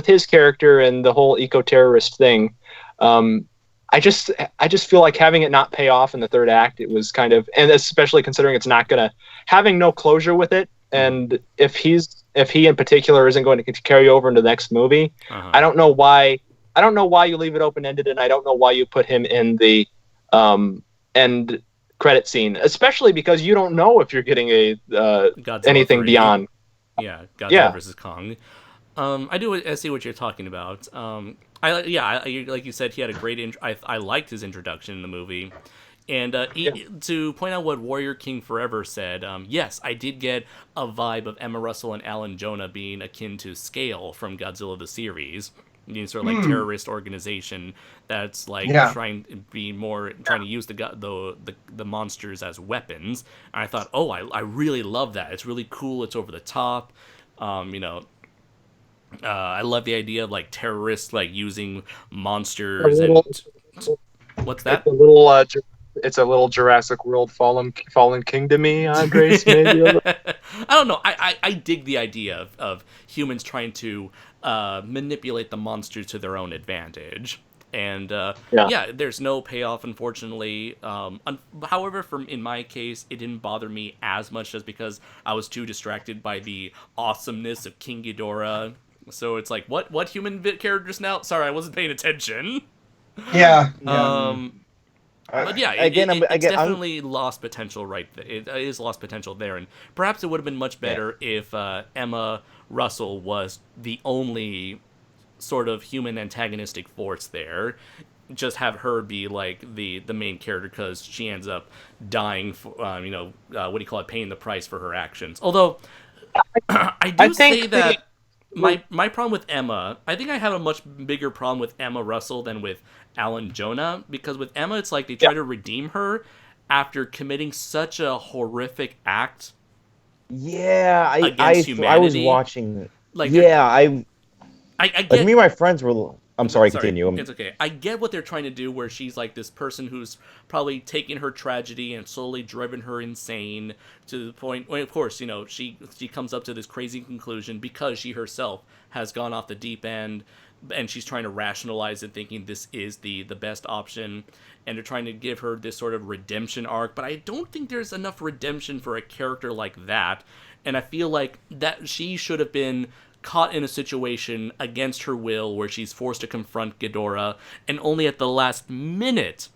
his character and the whole eco-terrorist thing, I just feel like having it not pay off in the third act, it was kind of, and especially considering it's not gonna, having no closure with it, and if he in particular isn't going to carry over into the next movie, I don't know why you leave it open ended, and I don't know why you put him in the end credit scene, especially because you don't know if you're getting a anything 3. Beyond. Yeah, Godzilla versus Kong. I see what you're talking about. Like you said, he had a great. I liked his introduction in the movie, and to point out what Warrior King Forever said, yes, I did get a vibe of Emma Russell and Alan Jonah being akin to Scale from Godzilla the series, sort of like terrorist organization that's like trying to use the monsters as weapons. And I thought, oh, I really love that. It's really cool. It's over the top. I love the idea of like terrorists like using monsters what's that? It's a little Jurassic World Fallen Kingdom to me, Grace. Maybe. I don't know. I dig the idea of humans trying to manipulate the monsters to their own advantage. And there's no payoff, unfortunately. However, in my case, it didn't bother me as much just because I was too distracted by the awesomeness of King Ghidorah. So it's like, what human characters now? Sorry, I wasn't paying attention. Yeah. But yeah, it's definitely lost potential right there. It is lost potential there, and perhaps it would have been much better if Emma Russell was the only sort of human antagonistic force there. Just have her be like the main character, because she ends up dying for paying the price for her actions. Although I do say that my problem with Emma, I think I have a much bigger problem with Emma Russell than with Alan Jonah, because with Emma it's like they try to redeem her after committing such a horrific act. Yeah, against humanity. I was watching it. Like, I get, me and my friends were. I'm sorry, continue. It's okay. I get what they're trying to do, where she's like this person who's probably taken her tragedy and slowly driven her insane to the point where, of course, she comes up to this crazy conclusion because she herself has gone off the deep end, and she's trying to rationalize it, thinking this is the best option, and they're trying to give her this sort of redemption arc. But I don't think there's enough redemption for a character like that, and I feel like that she should have been caught in a situation against her will where she's forced to confront Ghidorah, and only at the last minute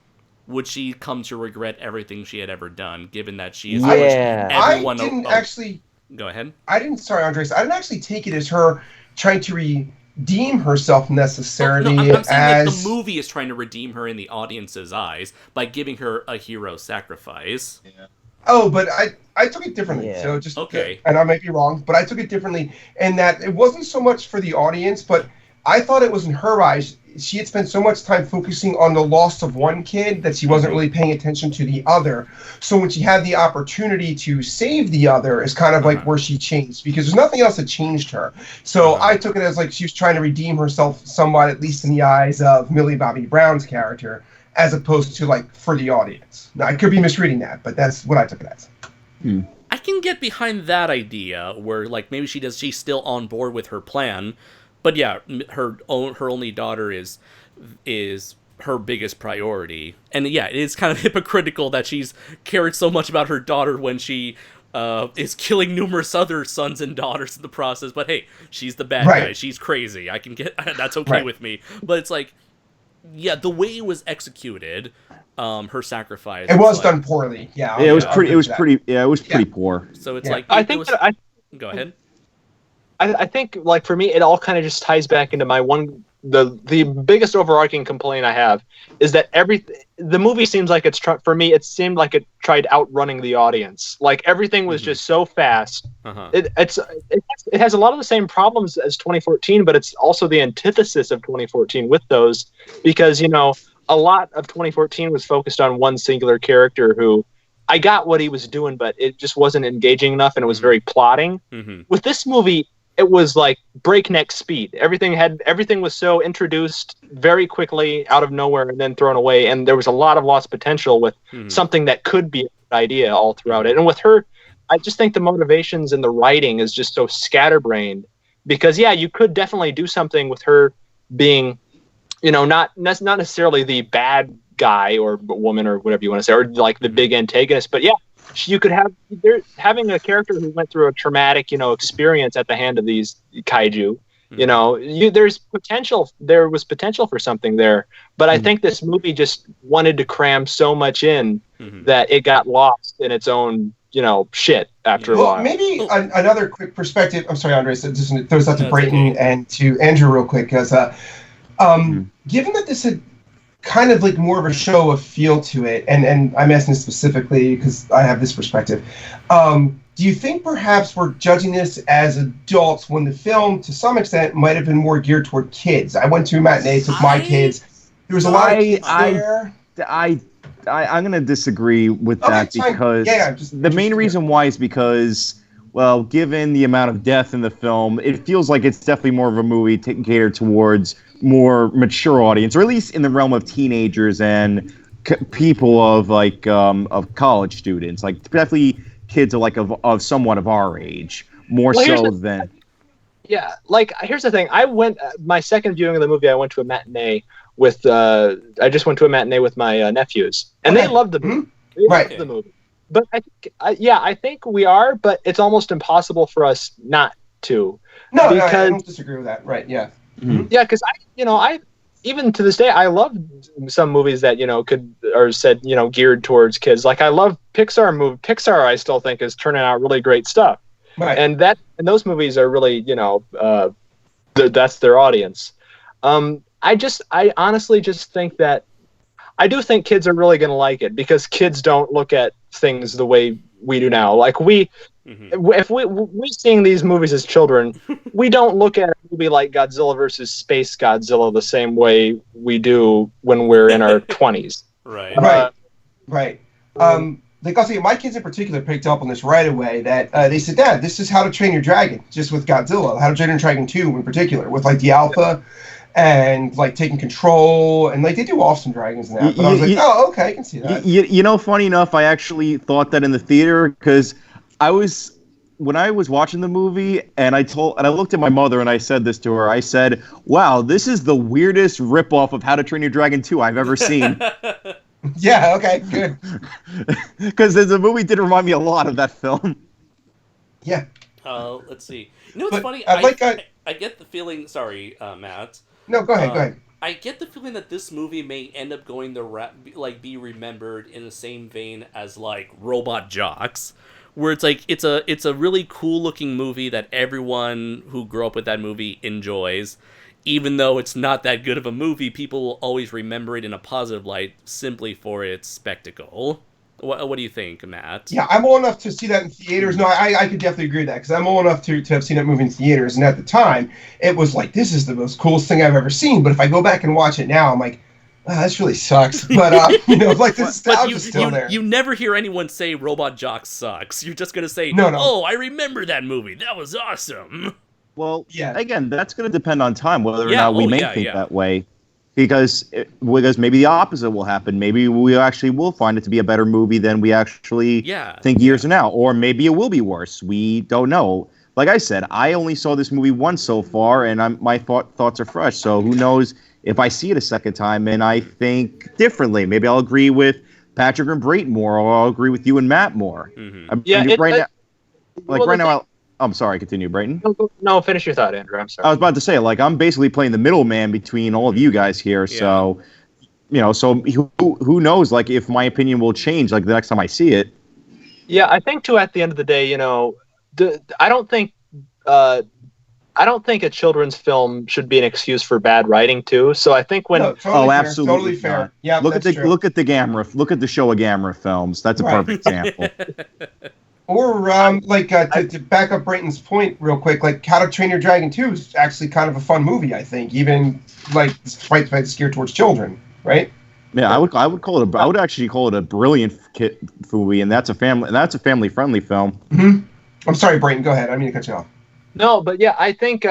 would she come to regret everything she had ever done, given that she is everyone. I didn't actually. Go ahead. Sorry, Andres. I didn't actually take it as her trying to redeem herself necessarily. No, I'm saying as like the movie is trying to redeem her in the audience's eyes by giving her a hero sacrifice. Yeah. Oh, but I took it differently. Yeah. So just okay, and I might be wrong, but I took it differently in that it wasn't so much for the audience, but I thought it was in her eyes. She had spent so much time focusing on the loss of one kid that she wasn't really paying attention to the other. So when she had the opportunity to save the other, is kind of like where she changed, because there's nothing else that changed her. So I took it as like she was trying to redeem herself somewhat, at least in the eyes of Millie Bobby Brown's character, as opposed to like for the audience. Now I could be misreading that, but that's what I took it as. I can get behind that idea, where like maybe she's still on board with her plan. But yeah, her only daughter is her biggest priority, and yeah, it is kind of hypocritical that she's cared so much about her daughter when she is killing numerous other sons and daughters in the process. But hey, she's the bad guy. She's crazy. I can get that's okay with me. But it's like, yeah, the way it was executed, her sacrifice. It was done poorly. Yeah, it was pretty poor. So it's like I think go ahead. I think, like, for me, it all kind of just ties back into my the biggest overarching complaint I have is that the movie seems like for me, it seemed like it tried outrunning the audience. Like, everything was just so fast. It has a lot of the same problems as 2014, but it's also the antithesis of 2014 with those, because, you know, a lot of 2014 was focused on one singular character who, I got what he was doing, but it just wasn't engaging enough, and it was very plotting. With this movie, it was like breakneck speed. Everything was so introduced very quickly out of nowhere and then thrown away, and there was a lot of lost potential with something that could be an idea all throughout it. And with her, I just think the motivations and the writing is just so scatterbrained, because yeah, you could definitely do something with her being, you know, not necessarily the bad guy or woman or whatever you want to say, or like the big antagonist, but yeah, you could having a character who went through a traumatic, you know, experience at the hand of these kaiju. You know, there was potential for something there, but I think this movie just wanted to cram so much in that it got lost in its own, you know, shit after a while. Maybe another quick perspective. I'm sorry, Andre, so just throws out to Brayton and to Andrew real quick, because given that this had kind of like more of a show of feel to it, and I'm asking this specifically because I have this perspective. Do you think perhaps we're judging this as adults when the film, to some extent, might have been more geared toward kids? I went to a matinee, took my kids. There was a lot of kids there. I'm going to disagree with that, because the main reason why is because, well, given the amount of death in the film, it feels like it's definitely more of a movie catered towards more mature audience, or at least in the realm of teenagers and people of like of college students, like definitely kids of somewhat of our age, more so than. Yeah, like here's the thing. I went my second viewing of the movie. I went to a matinee with. I just went to a matinee with my nephews, and they loved the movie. They loved the movie. But I think we are, but it's almost impossible for us not to. No, I don't disagree with that. Right? Yeah. Yeah, because I even to this day, I love some movies that, you know, said, you know, geared towards kids. Like I love Pixar. Pixar, I still think, is turning out really great stuff. Right. And those movies are really, you know, that's their audience. I honestly just think that I do think kids are really going to like it, because kids don't look at things the way we do now. Like if we're seeing these movies as children, we don't look at a movie like Godzilla versus Space Godzilla the same way we do when we're in our 20s. Right. Like I'll say, my kids in particular picked up on this right away. That they said, "Dad, this is How to Train Your Dragon," just with Godzilla, How to Train Your Dragon 2 in particular, with like the alpha and like taking control, and like they do awesome dragons in that. But I was like, oh, okay, I can see that. You know, funny enough, I actually thought that in the theater, because when I was watching the movie, and I looked at my mother and I said this to her. I said, "Wow, this is the weirdest ripoff of How to Train Your Dragon 2 I've ever seen." Yeah. Okay. Good. Because the movie did remind me a lot of that film. Yeah. Let's see. You know what's funny? I get the feeling. Sorry, Matt. No, go ahead. Go ahead. I get the feeling that this movie may end up going be remembered in the same vein as like Robot Jocks, where it's like it's a really cool looking movie that everyone who grew up with that movie enjoys. Even though it's not that good of a movie, people will always remember it in a positive light simply for its spectacle. What do you think, Matt? Yeah, I'm old enough to see that in theaters. No, I could definitely agree with that because I'm old enough to have seen that movie in theaters. And at the time, it was like, this is the most coolest thing I've ever seen. But if I go back and watch it now, I'm like, this really sucks. But, like the nostalgia's still there. You never hear anyone say Robot Jock sucks. You're just going to say, No. oh, I remember that movie. That was awesome. Well, Yeah. again, that's going to depend on time, whether or not we may think that way. Because maybe the opposite will happen. Maybe we actually will find it to be a better movie than we actually think years from now. Or maybe it will be worse. We don't know. Like I said, I only saw this movie once so far, and my thoughts are fresh. So who knows if I see it a second time and I think differently. Maybe I'll agree with Patrick and Brayton more, or I'll agree with you and Matt more. Mm-hmm. Now, I'm sorry, continue, Brayton. No, finish your thought, Andrew. I'm sorry. I was about to say, like, I'm basically playing the middleman between all of you guys here. So, so who knows, like, if my opinion will change, like, the next time I see it. Yeah, I think, too, at the end of the day, I don't think a children's film should be an excuse for bad writing, too. So I think when... No, totally fair. Absolutely Totally fair. not. Yeah, look at the Showa Gamera films. That's a perfect example. Or, to back up Brayton's point real quick, like, How to Train Your Dragon 2 is actually kind of a fun movie, I think, even, like, despite the fact it's geared towards children, right? Yeah, I would actually call it a brilliant movie, and that's a family-friendly film. Mm-hmm. I'm sorry, Brayton, go ahead. I didn't mean to cut you off. No, but yeah, I think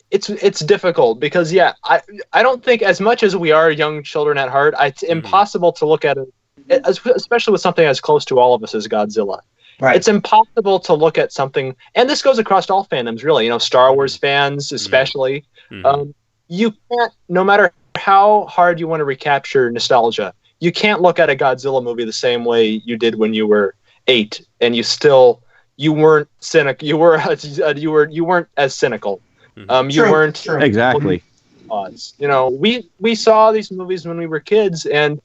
it's difficult because I don't think, as much as we are young children at heart, it's impossible to look at it, especially with something as close to all of us as Godzilla. Right. It's impossible to look at something, and this goes across all fandoms, really. Star Wars fans especially. Mm-hmm. You can't, no matter how hard you want to recapture nostalgia, you can't look at a Godzilla movie the same way you did when you were 8, and you weren't cynical. You weren't as cynical. You weren't true. Exactly. We saw these movies when we were kids, and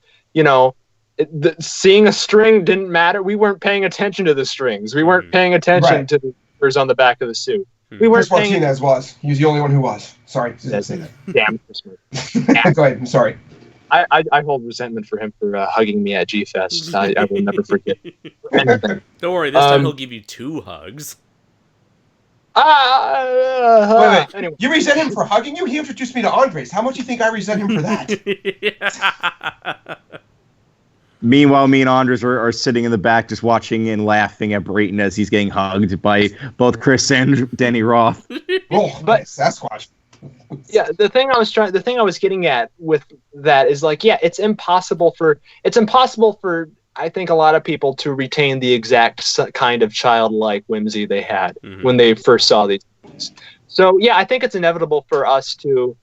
seeing a string didn't matter. We weren't paying attention to the strings. We weren't paying attention to the numbers on the back of the suit. We weren't Chris Martinez was. He was the only one who was. Sorry to say that. Damn Chris Martinez. Go ahead. I'm sorry. I hold resentment for him for hugging me at G-Fest. I will never forget anything. Don't worry, this time he'll give you 2 hugs. Wait. Anyway. You resent him for hugging you? He introduced me to Andres. How much do you think I resent him for that? Meanwhile, me and Andres are sitting in the back just watching and laughing at Brayton as he's getting hugged by both Chris and Danny Roth. But Sasquatch. Yeah, the thing I was getting at with that is it's impossible for I think a lot of people to retain the exact kind of childlike whimsy they had when they first saw these movies. So yeah, I think it's inevitable for us to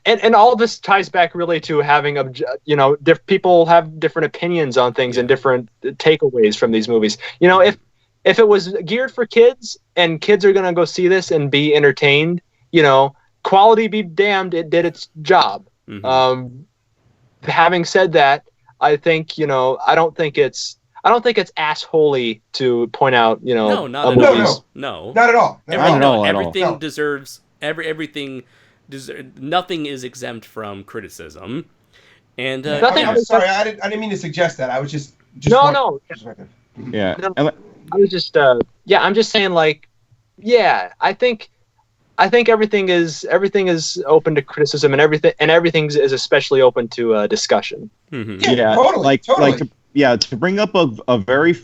and all this ties back really to having people have different opinions on things and different takeaways from these movies. If it was geared for kids and kids are going to go see this and be entertained, quality be damned, it did its job. Having said that, I think, I don't think it's assholey to point out, No, not at all. No. Not at all. Everything deserves nothing is exempt from criticism. And I'm sorry, I didn't mean to suggest that. I was just no. Yeah. No, I was just I'm just saying I think everything is open to criticism, and everything is especially open to discussion. Yeah, totally. To bring up a very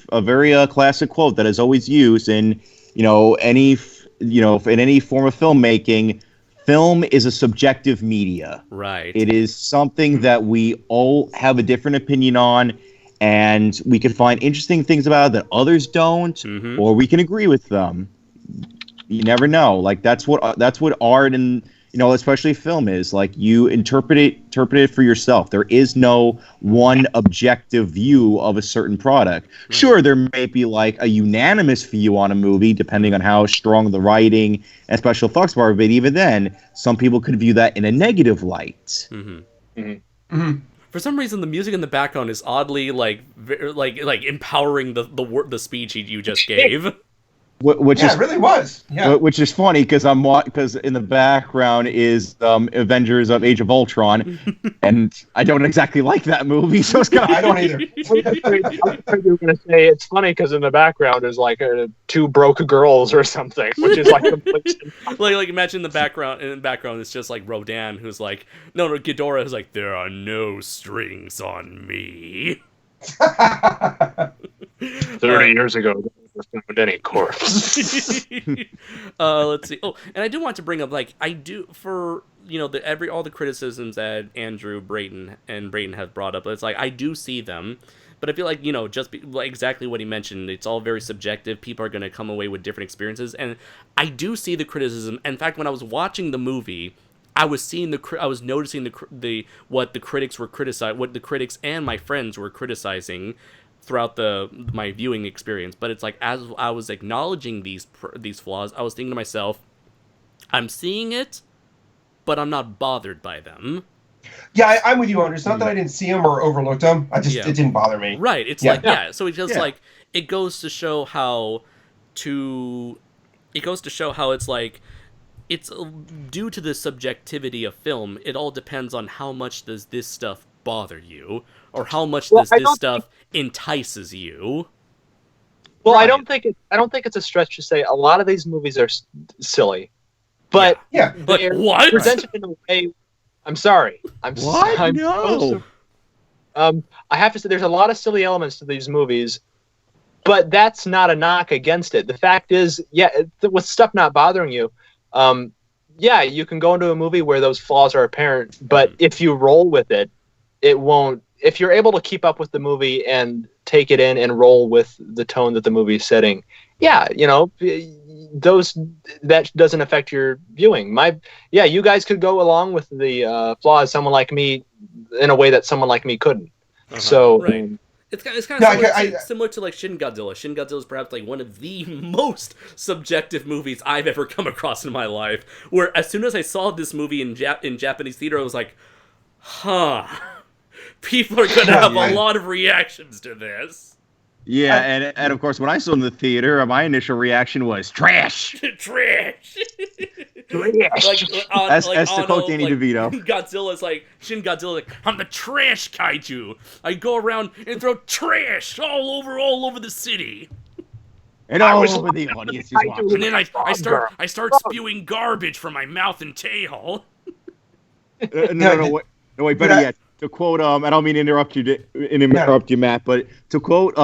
classic quote that is always used in any form of filmmaking. Film is a subjective media. Right. It is something that we all have a different opinion on, and we can find interesting things about it that others don't, or we can agree with them. You never know. That's what art and especially film is. You interpret it for yourself. There is no one objective view of a certain product. Right. Sure, there may be a unanimous view on a movie depending on how strong the writing and special effects are, but even then, some people could view that in a negative light. For some reason, the music in the background is oddly like empowering the speech you just gave. Which Yeah, is it really was. Yeah. which is funny because because in the background is Avengers of Age of Ultron, and I don't exactly like that movie, so it's kind of I don't either. I thought you were going to say it's funny because in the background is like two broke girls or something, which is like completely. like imagine the background. In the background, it's just like Rodan, who's like, no, Ghidorah, who's like, there are no strings on me. 30 years ago, there was found any corpse. Let's see. Oh, and I do want to bring up, like, I do for all the criticisms that Andrew, Brayton have brought up. It's like I do see them, but I feel like like exactly what he mentioned. It's all very subjective. People are going to come away with different experiences, and I do see the criticism. In fact, when I was watching the movie, I was noticing what the critics were criticizing, what the critics and my friends were criticizing throughout my viewing experience. But it's like, as I was acknowledging these flaws, I was thinking to myself, I'm seeing it, but I'm not bothered by them. Yeah, I'm with you, Andrew. It's not that I didn't see them or overlooked them. It didn't bother me. Right. It's so it's just like, it goes to show how it's like, it's due to the subjectivity of film. It all depends on how much does this stuff bother you, or how much does this stuff entices you. Well, right. I don't think it's a stretch to say a lot of these movies are silly, but but what? Presented in a way. I'm sorry. What? No. I have to say, there's a lot of silly elements to these movies, but that's not a knock against it. The fact is, with stuff not bothering you, you can go into a movie where those flaws are apparent, but if you roll with it, it won't. If you're able to keep up with the movie and take it in and roll with the tone that the movie is setting, that doesn't affect your viewing. You guys could go along with the flaws someone like me in a way that someone like me couldn't. So right. It's kind of similar to like Shin Godzilla. Shin Godzilla is perhaps like one of the most subjective movies I've ever come across in my life. Where as soon as I saw this movie in Japanese theater, I was like, people are going to have a lot of reactions to this. Yeah, and of course, when I saw it in the theater, my initial reaction was trash. Trash. As to quote Danny DeVito. Godzilla's like, Shin Godzilla's like, I'm the trash kaiju. I go around and throw trash all over the city. And all over the audience. And then I start spewing garbage from my mouth and tail. No, wait, better yet. To quote, I don't mean to interrupt you, Matt, but to quote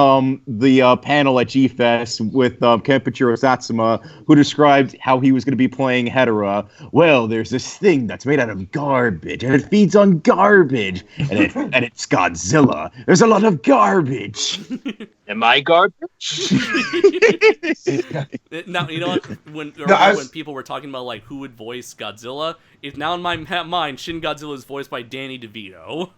the panel at G-Fest with Kenpachiro Satsuma, who described how he was going to be playing Hedera. Well, there's this thing that's made out of garbage, and it feeds on garbage, and it's Godzilla. There's a lot of garbage. Am I garbage? Now, you know what? When people were talking about like who would voice Godzilla, it's now in my mind, Shin Godzilla is voiced by Danny DeVito.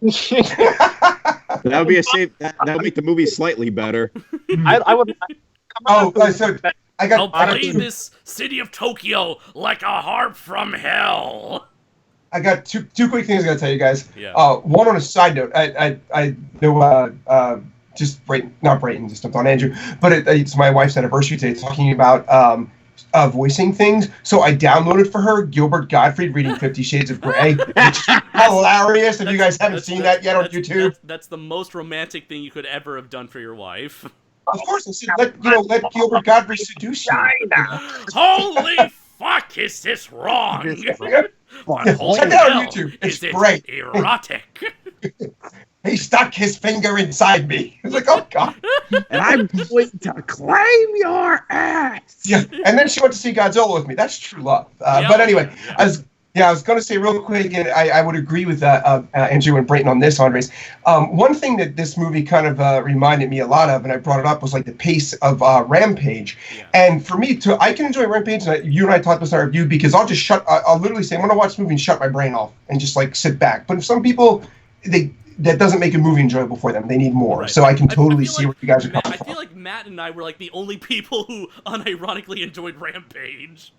That would be that would make the movie slightly better. I would. So I'll play this city of Tokyo like a harp from hell. I got two quick things I gotta tell you guys. Yeah. One on a side note, I know just not Brayton, just jumped on Andrew, but it's my wife's anniversary today, talking about voicing things. So I downloaded for her Gilbert Gottfried reading 50 Shades of Grey. It's hilarious. If you guys haven't seen that yet on YouTube, that's the most romantic thing you could ever have done for your wife. Of course, let Gilbert Gottfried seduce you. Holy fuck, is this wrong? Check it out on YouTube. It's great. Erotic. He stuck his finger inside me. I was like, oh god. And I'm going to claim your ass. Yeah, and then she went to see Godzilla with me. That's true love. But anyway, I was going to say real quick, and I would agree with Andrew and Brayton on this, Andres. One thing that this movie kind of reminded me a lot of, and I brought it up, was like the pace of Rampage. Yeah. And for me, I can enjoy Rampage, and you and I talked about this in our review, because I'll literally say, I'm going to watch this movie and shut my brain off and just like sit back. But if some people, that doesn't make a movie enjoyable for them. They need more. Right. So I can totally see where you guys are coming from. I feel like Matt and I were like the only people who unironically enjoyed Rampage.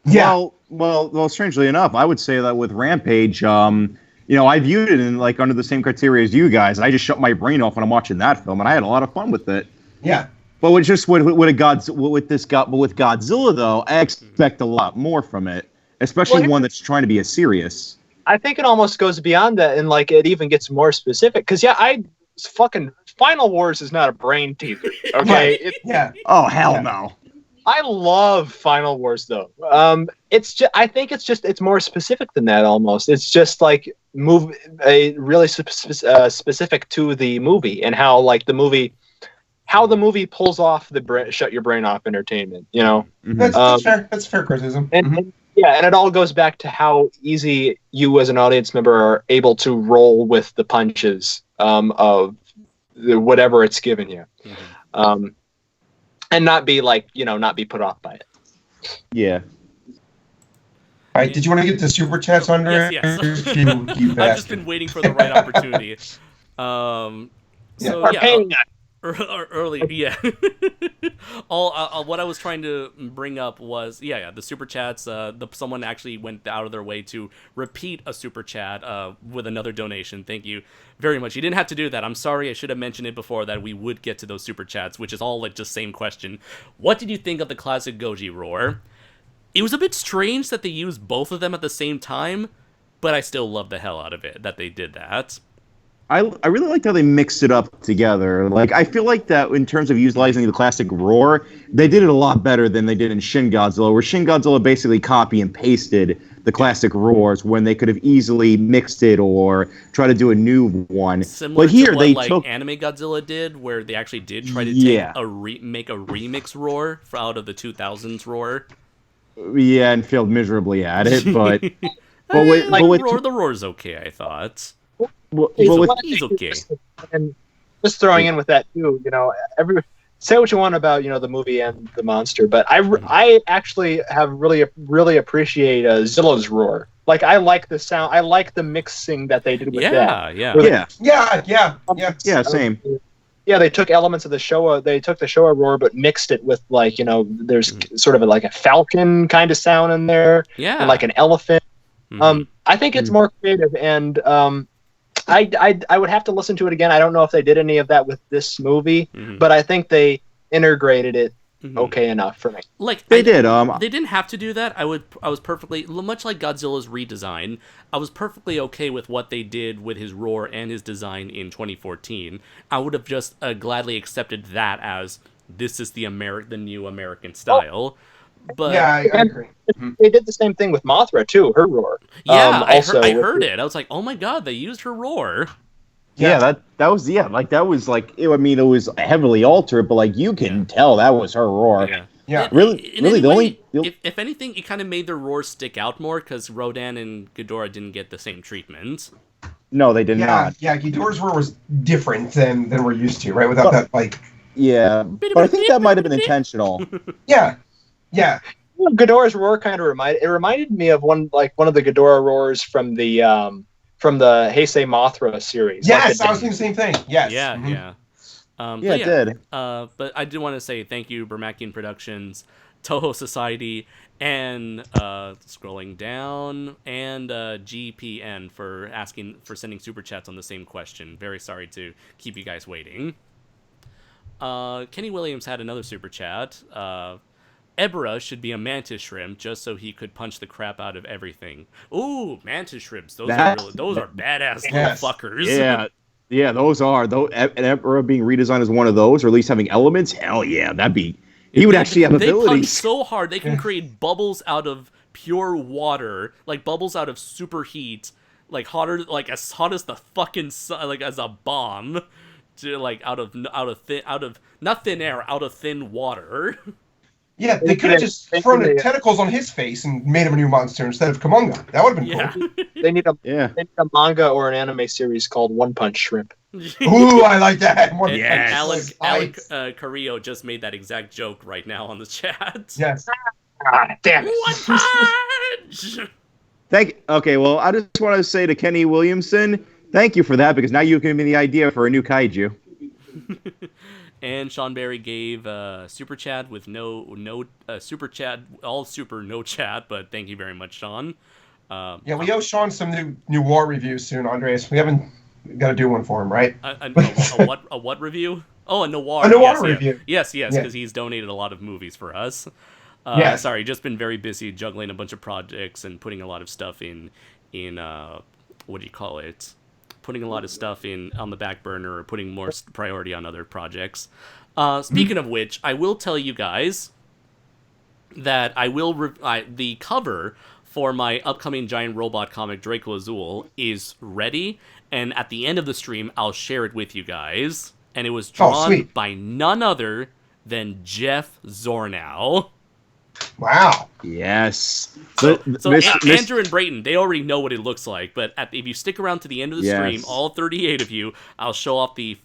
Yeah. Well, strangely enough, I would say that with Rampage, I viewed it in under the same criteria as you guys. I just shut my brain off when I'm watching that film, and I had a lot of fun with it. Yeah. But with Godzilla though, I expect a lot more from it, especially one that's trying to be as serious. I think it almost goes beyond that, and like it even gets more specific. Because fucking Final Wars is not a brain teaser. Okay. Oh hell no. I love Final Wars though. I think it's more specific than that almost. It's just like really specific to the movie and how like the movie pulls off the shut your brain off entertainment. You know, that's fair. That's fair criticism. And it all goes back to how easy you as an audience member are able to roll with the punches of whatever it's given you. And not be not be put off by it. Yeah. All right. Did you want to get the super chats on there? Yes. You I've just been waiting for the right opportunity. Earlier, yeah. What I was trying to bring up was, the super chats. Someone actually went out of their way to repeat a super chat with another donation. Thank you very much. You didn't have to do that. I'm sorry. I should have mentioned it before that we would get to those super chats, which is all like just same question. What did you think of the classic Goji roar? It was a bit strange that they used both of them at the same time, but I still love the hell out of it that they did that. I really liked how they mixed it up together. Like, I feel like that in terms of utilizing the classic roar, they did it a lot better than they did in Shin Godzilla, where Shin Godzilla basically copy and pasted the classic roars when they could have easily mixed it or try to do a new one. Similar but here to what, they like, took Anime Godzilla did, where they actually did try to make a remix roar out of the 2000s roar. Yeah, and failed miserably at it, but the roar's okay, I thought. He's okay. And just throwing in with that too, say what you want about the movie and the monster, but I actually have really appreciate Zilla's roar. Like, I like the sound, I like the mixing that they did with that. Yeah, same. Yeah, they took elements of the Showa. They took the Showa roar, but mixed it with there's sort of like a falcon kind of sound in there, and like an elephant. I think it's more creative, and I would have to listen to it again. I don't know if they did any of that with this movie, but I think they integrated it okay enough for me. Like they did. They didn't have to do that. I was perfectly, much like Godzilla's redesign, I was perfectly okay with what they did with his roar and his design in 2014. I would have just gladly accepted that as this is the new American style. But I agree. They did the same thing with Mothra too. Her roar. Yeah, I heard it. I was like, oh my god, they used her roar. Yeah, that was it was heavily altered, but like you can tell that was her roar. Yeah. If anything, it kind of made their roar stick out more because Rodan and Ghidorah didn't get the same treatment. No, they did not. Yeah, Ghidorah's roar was different than we're used to, right? Without that, like. Yeah, but I think that might have been intentional. Yeah. Ghidorah's roar kind of reminded me of one of the Ghidorah roars from the Heisei Mothra series. Yes, I was thinking the same thing. Yes. Yeah. It did. But I do want to say thank you, Bermakian Productions, Toho Society, and scrolling down, and GPN for sending super chats on the same question. Very sorry to keep you guys waiting. Kenny Williams had another super chat. Ebra should be a mantis shrimp just so he could punch the crap out of everything. Ooh, mantis shrimps. Those are badass little fuckers. Yeah, those are. And Ebra being redesigned as one of those, or at least having elements, hell yeah, he would actually have abilities. They punch so hard, they can create bubbles out of pure water, like bubbles out of superheat, like hotter, like as hot as the fucking sun, like as a bomb, to like out of not thin air, out of thin water. Yeah, they could have just thrown the tentacles on his face and made him a new monster instead of Kumonga. That would have been cool. They need a manga or an anime series called One Punch Shrimp. Ooh, I like that. Alec Carrillo just made that exact joke right now on the chat. Yes. Damn it. One Punch! Okay, well, I just want to say to Kenny Williamson, thank you for that, because now you've given me the idea for a new kaiju. And Sean Berry gave super chat with no super chat, all super, no chat, but thank you very much, Sean. We owe Sean some new war reviews soon, Andres. We got to do one for him, right? A what review? Oh, a noir. A noir yes, review. Yes, Yeah. because he's donated a lot of movies for us. Yes. Sorry, just been very busy juggling a bunch of projects and putting a lot of stuff in what do you call it? Putting a lot of stuff in on the back burner or putting more priority on other projects. Speaking of which, I will tell you guys that I will the cover for my upcoming giant robot comic Draco Azul is ready, and at the end of the stream I'll share it with you guys. And it was drawn sweet. by none other than Jeff Zornow. Wow. Yes. So Miss- Andrew and Brayton, they already know what it looks like, but if you stick around to the end of the stream, Yes. all 38 of you, I'll show off the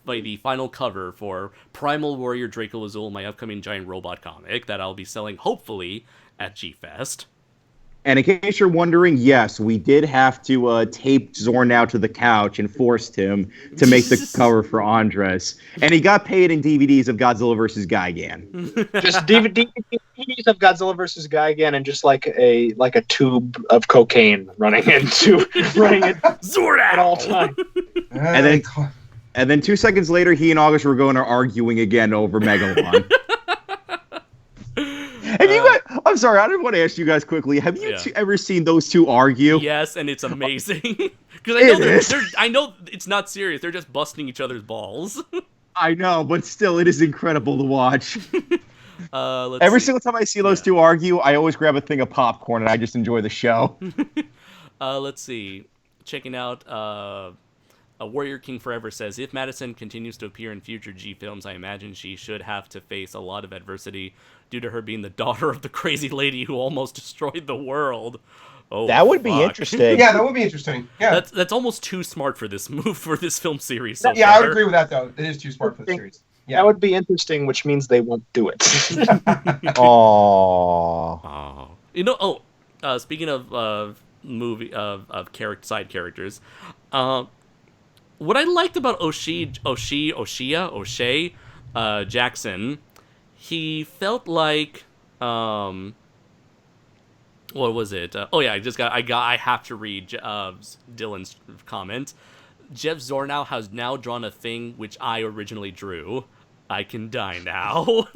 final cover for Primal Warrior Draco Azul, my upcoming giant robot comic that I'll be selling hopefully at G-Fest. And in case you're wondering, yes, we did have to tape Zornow to the couch and forced him to make the cover for Andres. And he got paid in DVDs of Godzilla vs. Gigan. Just DVDs of Godzilla versus Gigan and just like a tube of cocaine running it Zornow! at all times. And then 2 seconds later, he and August were going to arguing again over Megalon. And you guys, I'm sorry, I didn't want to ask you guys quickly. Have you ever seen those two argue? Yes, and it's amazing. Because I know it's not serious. They're just busting each other's balls. I know, but still, it is incredible to watch. Every single time I see those two argue, I always grab a thing of popcorn and I just enjoy the show. Let's see. Checking out a Warrior King Forever says, if Madison continues to appear in future G films, I imagine she should have to face a lot of adversity due to her being the daughter of the crazy lady who almost destroyed the world. Oh, that would be interesting. Yeah, that would be interesting. Yeah, that's almost too smart for this film series. Yeah, I would agree with that though. It is too smart for the series. Yeah, that would be interesting, which means they won't do it. Aww. Speaking of side characters, what I liked about O'Shea Jackson, he felt like what was it? I have to read Dylan's comment. Jeff Zornow has now drawn a thing which I originally drew. I can die now.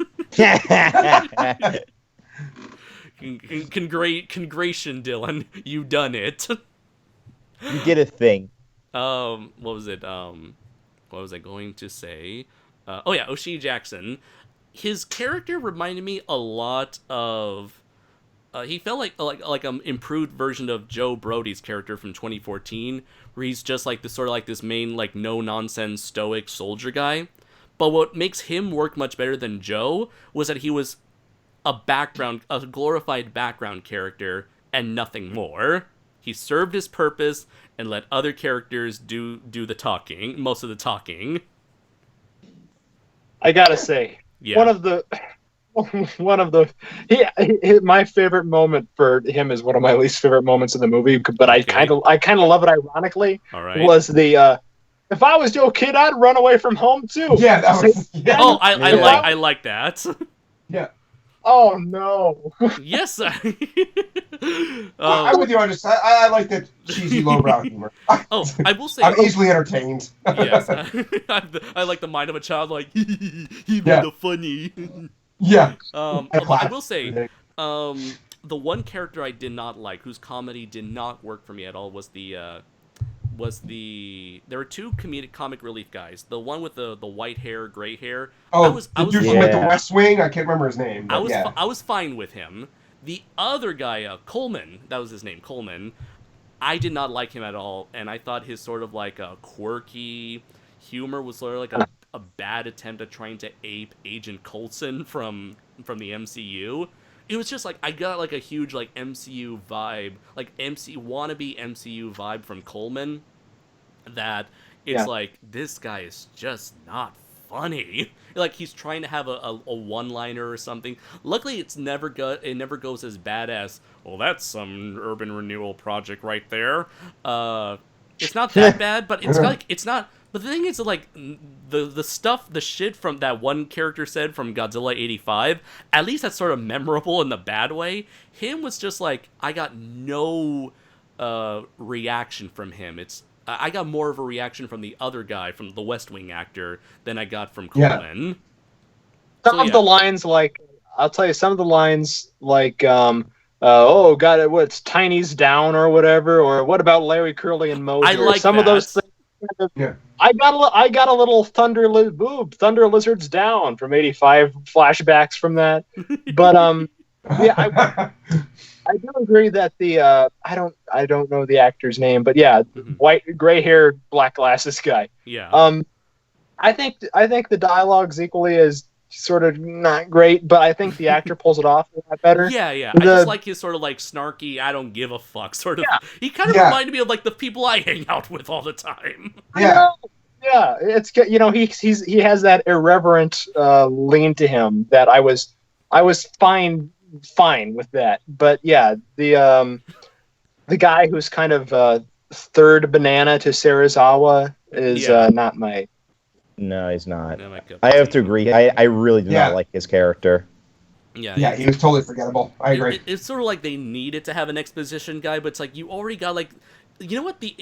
Congratulations, Dylan. You done it. You did a thing. What was it? What was I going to say? O'Shea Jackson. His character reminded me a lot of. He felt like an improved version of Joe Brody's character from 2014, where he's just like this main like no nonsense stoic soldier guy. But what makes him work much better than Joe was that he was a glorified background character and nothing more. He served his purpose and let other characters do the talking, most of the talking. I gotta say, yeah. My favorite moment for him is one of my least favorite moments in the movie, but I kind of love it ironically. All right. Was the if I was your kid, I'd run away from home too. Yeah, that was. Yeah. Oh, I like that. Yeah. Oh no. Yes. I'm with you on this. I like that cheesy lowbrow humor. I will say I'm easily entertained. Yes. I like the mind of a child. Like he made the funny. Yeah. I will say, the one character I did not like, whose comedy did not work for me at all, was there were two comic relief guys. The one with the white hair, gray hair. Oh, the dude from like the West Wing. I can't remember his name. I was fine with him. The other guy, Coleman, that was his name, Coleman. I did not like him at all, and I thought his sort of like a quirky humor was sort of like a bad attempt at trying to ape Agent Coulson from the MCU. It was just like I got like a huge like MCU vibe, like wannabe MCU vibe from Coleman. That it's like this guy is just not funny. Like he's trying to have a one-liner or something. Luckily, it never goes as bad as, well, that's some urban renewal project right there. It's not that bad, but it's not. But the thing is, like, the shit from that one character said from Godzilla 85, at least that's sort of memorable in the bad way. Him was just like, I got no reaction from him. I got more of a reaction from the other guy, from the West Wing actor, than I got from Yeah. Coleman. Some of the lines, like, I'll tell you, some of the lines, like, oh, God, what's Tiny's down or whatever, or what about Larry, Curly, and Moser? I like some that. of those things. Yeah. I got a little Thunder Lizards down from '85 flashbacks from that, but yeah, I do agree that the I don't know the actor's name, but yeah, white, gray hair, black glasses guy. Yeah. I think the dialogue's equally as sort of not great, but I think the actor pulls it off a lot better. Yeah. I just like his sort of like snarky, I don't give a fuck sort of. Yeah. He kind of reminded me of like the people I hang out with all the time. Yeah. Yeah, it's you know, he has that irreverent lean to him that I was fine with that. But yeah, the guy who's kind of third banana to Serizawa is not my. No, he's not. No, I have to agree. I really do not like his character. Yeah, he was totally forgettable. I agree. It's sort of like they needed to have an exposition guy, but it's like you already got like, you know what, the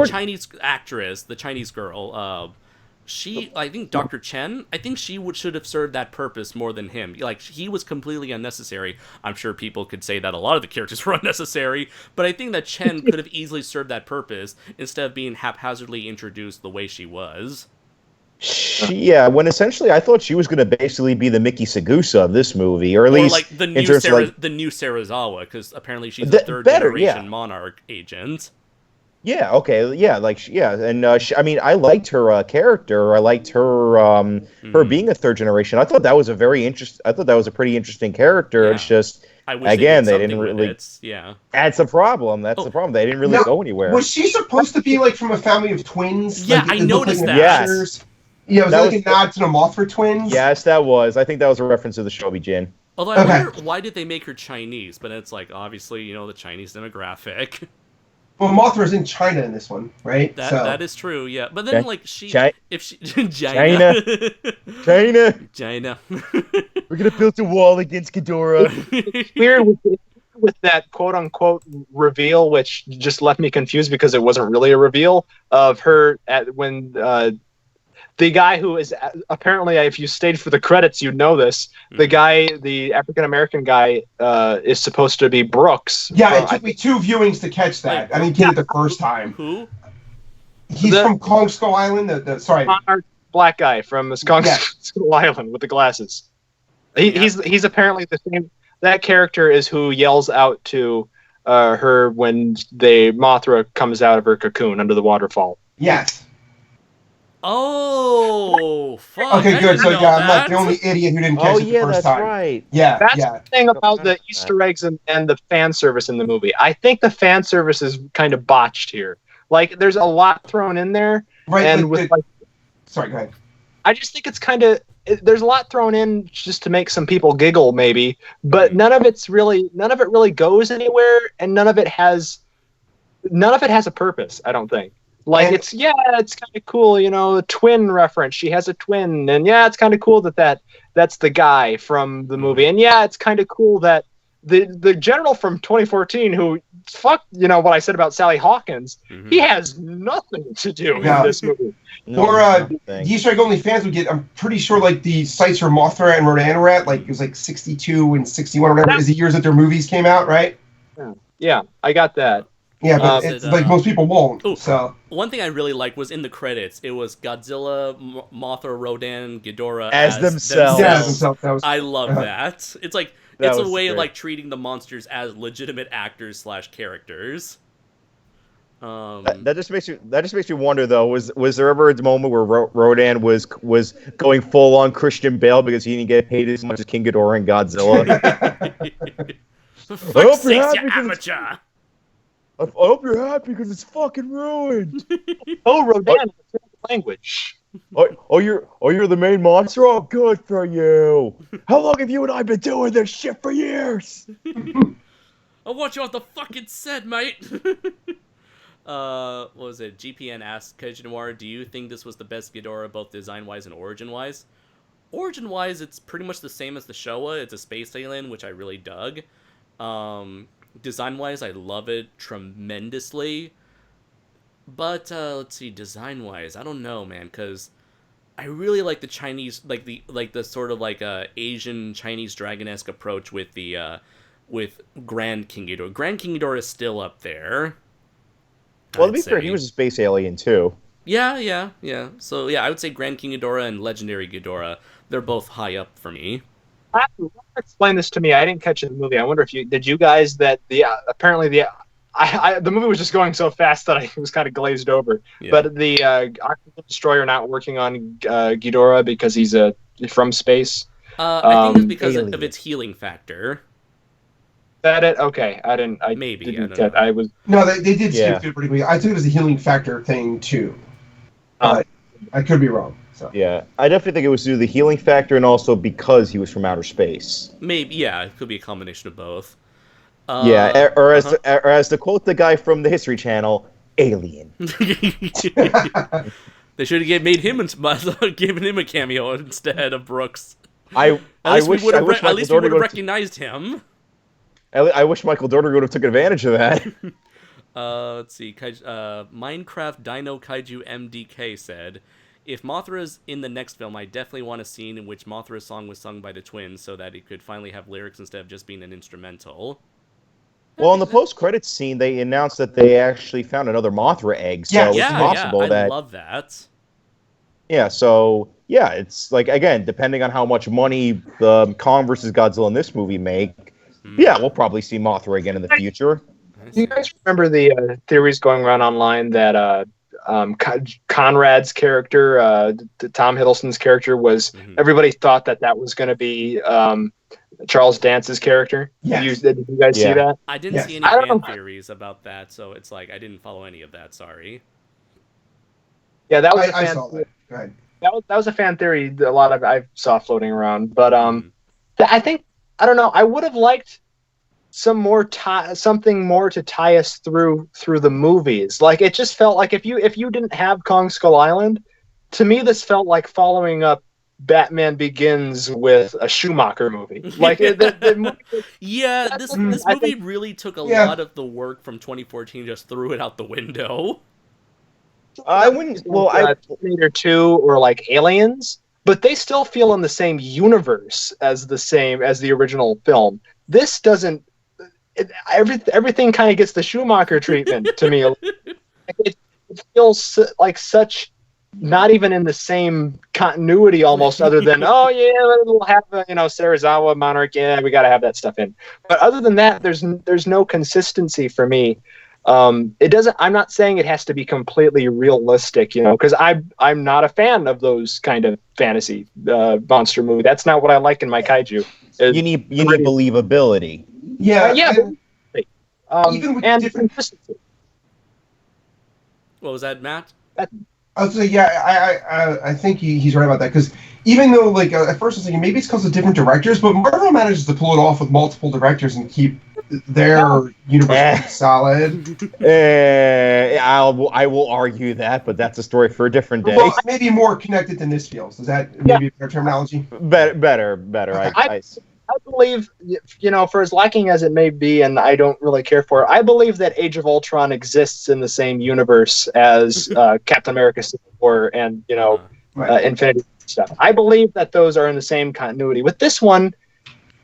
Chinese actress, the Chinese girl, she, I think Dr. Chen, I think she should have served that purpose more than him. Like, he was completely unnecessary. I'm sure people could say that a lot of the characters were unnecessary, but I think that Chen could have easily served that purpose instead of being haphazardly introduced the way she was. When essentially I thought she was going to basically be the Mickey Sagusa of this movie, or at least like the new the new Serizawa, because apparently she's a third generation monarch agent. Yeah. Okay. Yeah. And I mean, I liked her character. I liked her her being a third generation. I thought that was a pretty interesting character. Yeah. It's just I wish again they didn't really. Yeah. That's the problem. That's the problem. They didn't really go anywhere. Was she supposed to be like from a family of twins? Yeah, like, I noticed that. Yes. Yeah, was that like a nod to the Mothra twins? Yes, that was. I think that was a reference to the Shobi Jin. Although I wonder, why did they make her Chinese? But it's like, obviously, you know, the Chinese demographic. Well, Mothra's in China in this one, right? That is true, yeah. But then, like, China. China. We're gonna build a wall against Ghidorah. It's weird with that quote unquote reveal, which just left me confused because it wasn't really a reveal of her when the guy who is apparently, if you stayed for the credits, you'd know this. The guy, the African American guy, is supposed to be Brooks. Yeah, it took me 2 viewings to catch that. I didn't get it the first time. Who? He's from Kong Skull Island. Sorry, black guy from Skull Island with the glasses. He's apparently the same. That character is who yells out to her when Mothra comes out of her cocoon under the waterfall. Yes. Oh, fuck. Okay, good. So I'm not the only idiot who didn't catch it the first time. Right. Yeah, that's the thing about the Easter eggs and the fan service in the movie. I think the fan service is kind of botched here. Like, there's a lot thrown in there, right? And sorry, go ahead. I just think it's kind of there's a lot thrown in just to make some people giggle, maybe, but none of it really goes anywhere, and none of it has a purpose. I don't think. Like, it's kind of cool, you know, a twin reference. She has a twin, and it's kind of cool that's the guy from the movie, and it's kind of cool that the general from 2014 who you know what I said about Sally Hawkins, he has nothing to do in this movie. The Easter egg only fans would get. I'm pretty sure like the sites where Mothra and Rodan were at, like it was like 62 and 61 or whatever is the years that their movies came out, right? Yeah, I got that. Yeah, but it's like most people won't. Ooh, so one thing I really liked was in the credits. It was Godzilla, Mothra, Rodan, Ghidorah as themselves. Yeah, as themselves. I love that. It's like it's a way of like treating the monsters as legitimate actors / characters. That just makes me wonder though. Was there ever a moment where Rodan was going full on Christian Bale because he didn't get paid as much as King Ghidorah and Godzilla? For fuck's sake, you amateur! I hope you're happy because it's fucking ruined. Rodan, language. You're the main monster. Oh, good for you. How long have you and I been doing this shit for years? I'll watch you off the fucking set, mate. What was it? GPN asked KaijuNoir, do you think this was the best Ghidorah, both design-wise and origin-wise? Origin-wise, it's pretty much the same as the Showa. It's a space alien, which I really dug. Design-wise, I love it tremendously. But let's see, design-wise, I don't know, man, because I really like the Chinese, like the sort of like Asian Chinese dragon-esque approach with the with Grand King Ghidorah. Grand King Ghidorah is still up there. Well, to be fair, he was a space alien too. Yeah. So yeah, I would say Grand King Ghidorah and Legendary Ghidorah, they're both high up for me. Explain this to me. I didn't catch the movie. I wonder if you guys that apparently the movie was just going so fast that I was kind of glazed over. Yeah. But the Octopus Destroyer not working on Ghidorah because he's from space. I think it's because of its healing factor. That it? Okay, I didn't. I was. No, they did skip through pretty quickly. I took it as a healing factor thing too. I could be wrong. So. Yeah, I definitely think it was due to the healing factor and also because he was from outer space. Maybe, yeah, it could be a combination of both. Or as to quote the guy from the History Channel, alien. They should have given him a cameo instead of Brooks. At least we would have recognized him. I wish Michael Dorter would have took advantage of that. Let's see. Minecraft Dino Kaiju MDK said, if Mothra is in the next film, I definitely want a scene in which Mothra's song was sung by the twins so that it could finally have lyrics instead of just being an instrumental. Well, in the post-credits scene, they announced that they actually found another Mothra egg, so it's possible that... I love that. Yeah, so, yeah, it's like, again, depending on how much money the Kong vs. Godzilla in this movie make, yeah, we'll probably see Mothra again in the future. Do you guys remember the theories going around online that Conrad's character, Tom Hiddleston's character, was everybody thought that was going to be Charles Dance's character? Yes. Did you guys see that? I didn't see any fan theories about that, so it's like I didn't follow any of that. Sorry. Yeah, that was I saw that. Go ahead. That was a fan theory. A lot of I saw floating around, but I think I don't know. I would have liked something more to tie us through the movies. Like it just felt like if you didn't have Kong Skull Island, to me this felt like following up Batman Begins with a Schumacher movie. Like the movie, this movie really took a lot of the work from 2014, just threw it out the window. I wouldn't. Well, Terminator 2 or like Aliens, but they still feel in the same universe as the original film. This doesn't. Everything kind of gets the Schumacher treatment to me. It feels like such. Not even in the same continuity, almost. Other than we'll have Serizawa Monarch. Yeah, we got to have that stuff in. But other than that, there's no consistency for me. It doesn't. I'm not saying it has to be completely realistic, because I'm not a fan of those kind of fantasy monster movie. That's not what I like in my kaiju. You need believability. Yeah, even with different consistency. What was that, Matt? I was saying, I think he's right about that, because even though, like, at first I was thinking maybe it's because of different directors, but Marvel manages to pull it off with multiple directors and keep their universe solid. I will argue that, but that's a story for a different day. Well, maybe more connected than this feels. Is that maybe a better terminology? Better. Okay. I believe, for as lacking as it may be, and I don't really care for it, I believe that Age of Ultron exists in the same universe as Captain America Civil War and, Infinity stuff. I believe that those are in the same continuity. With this one,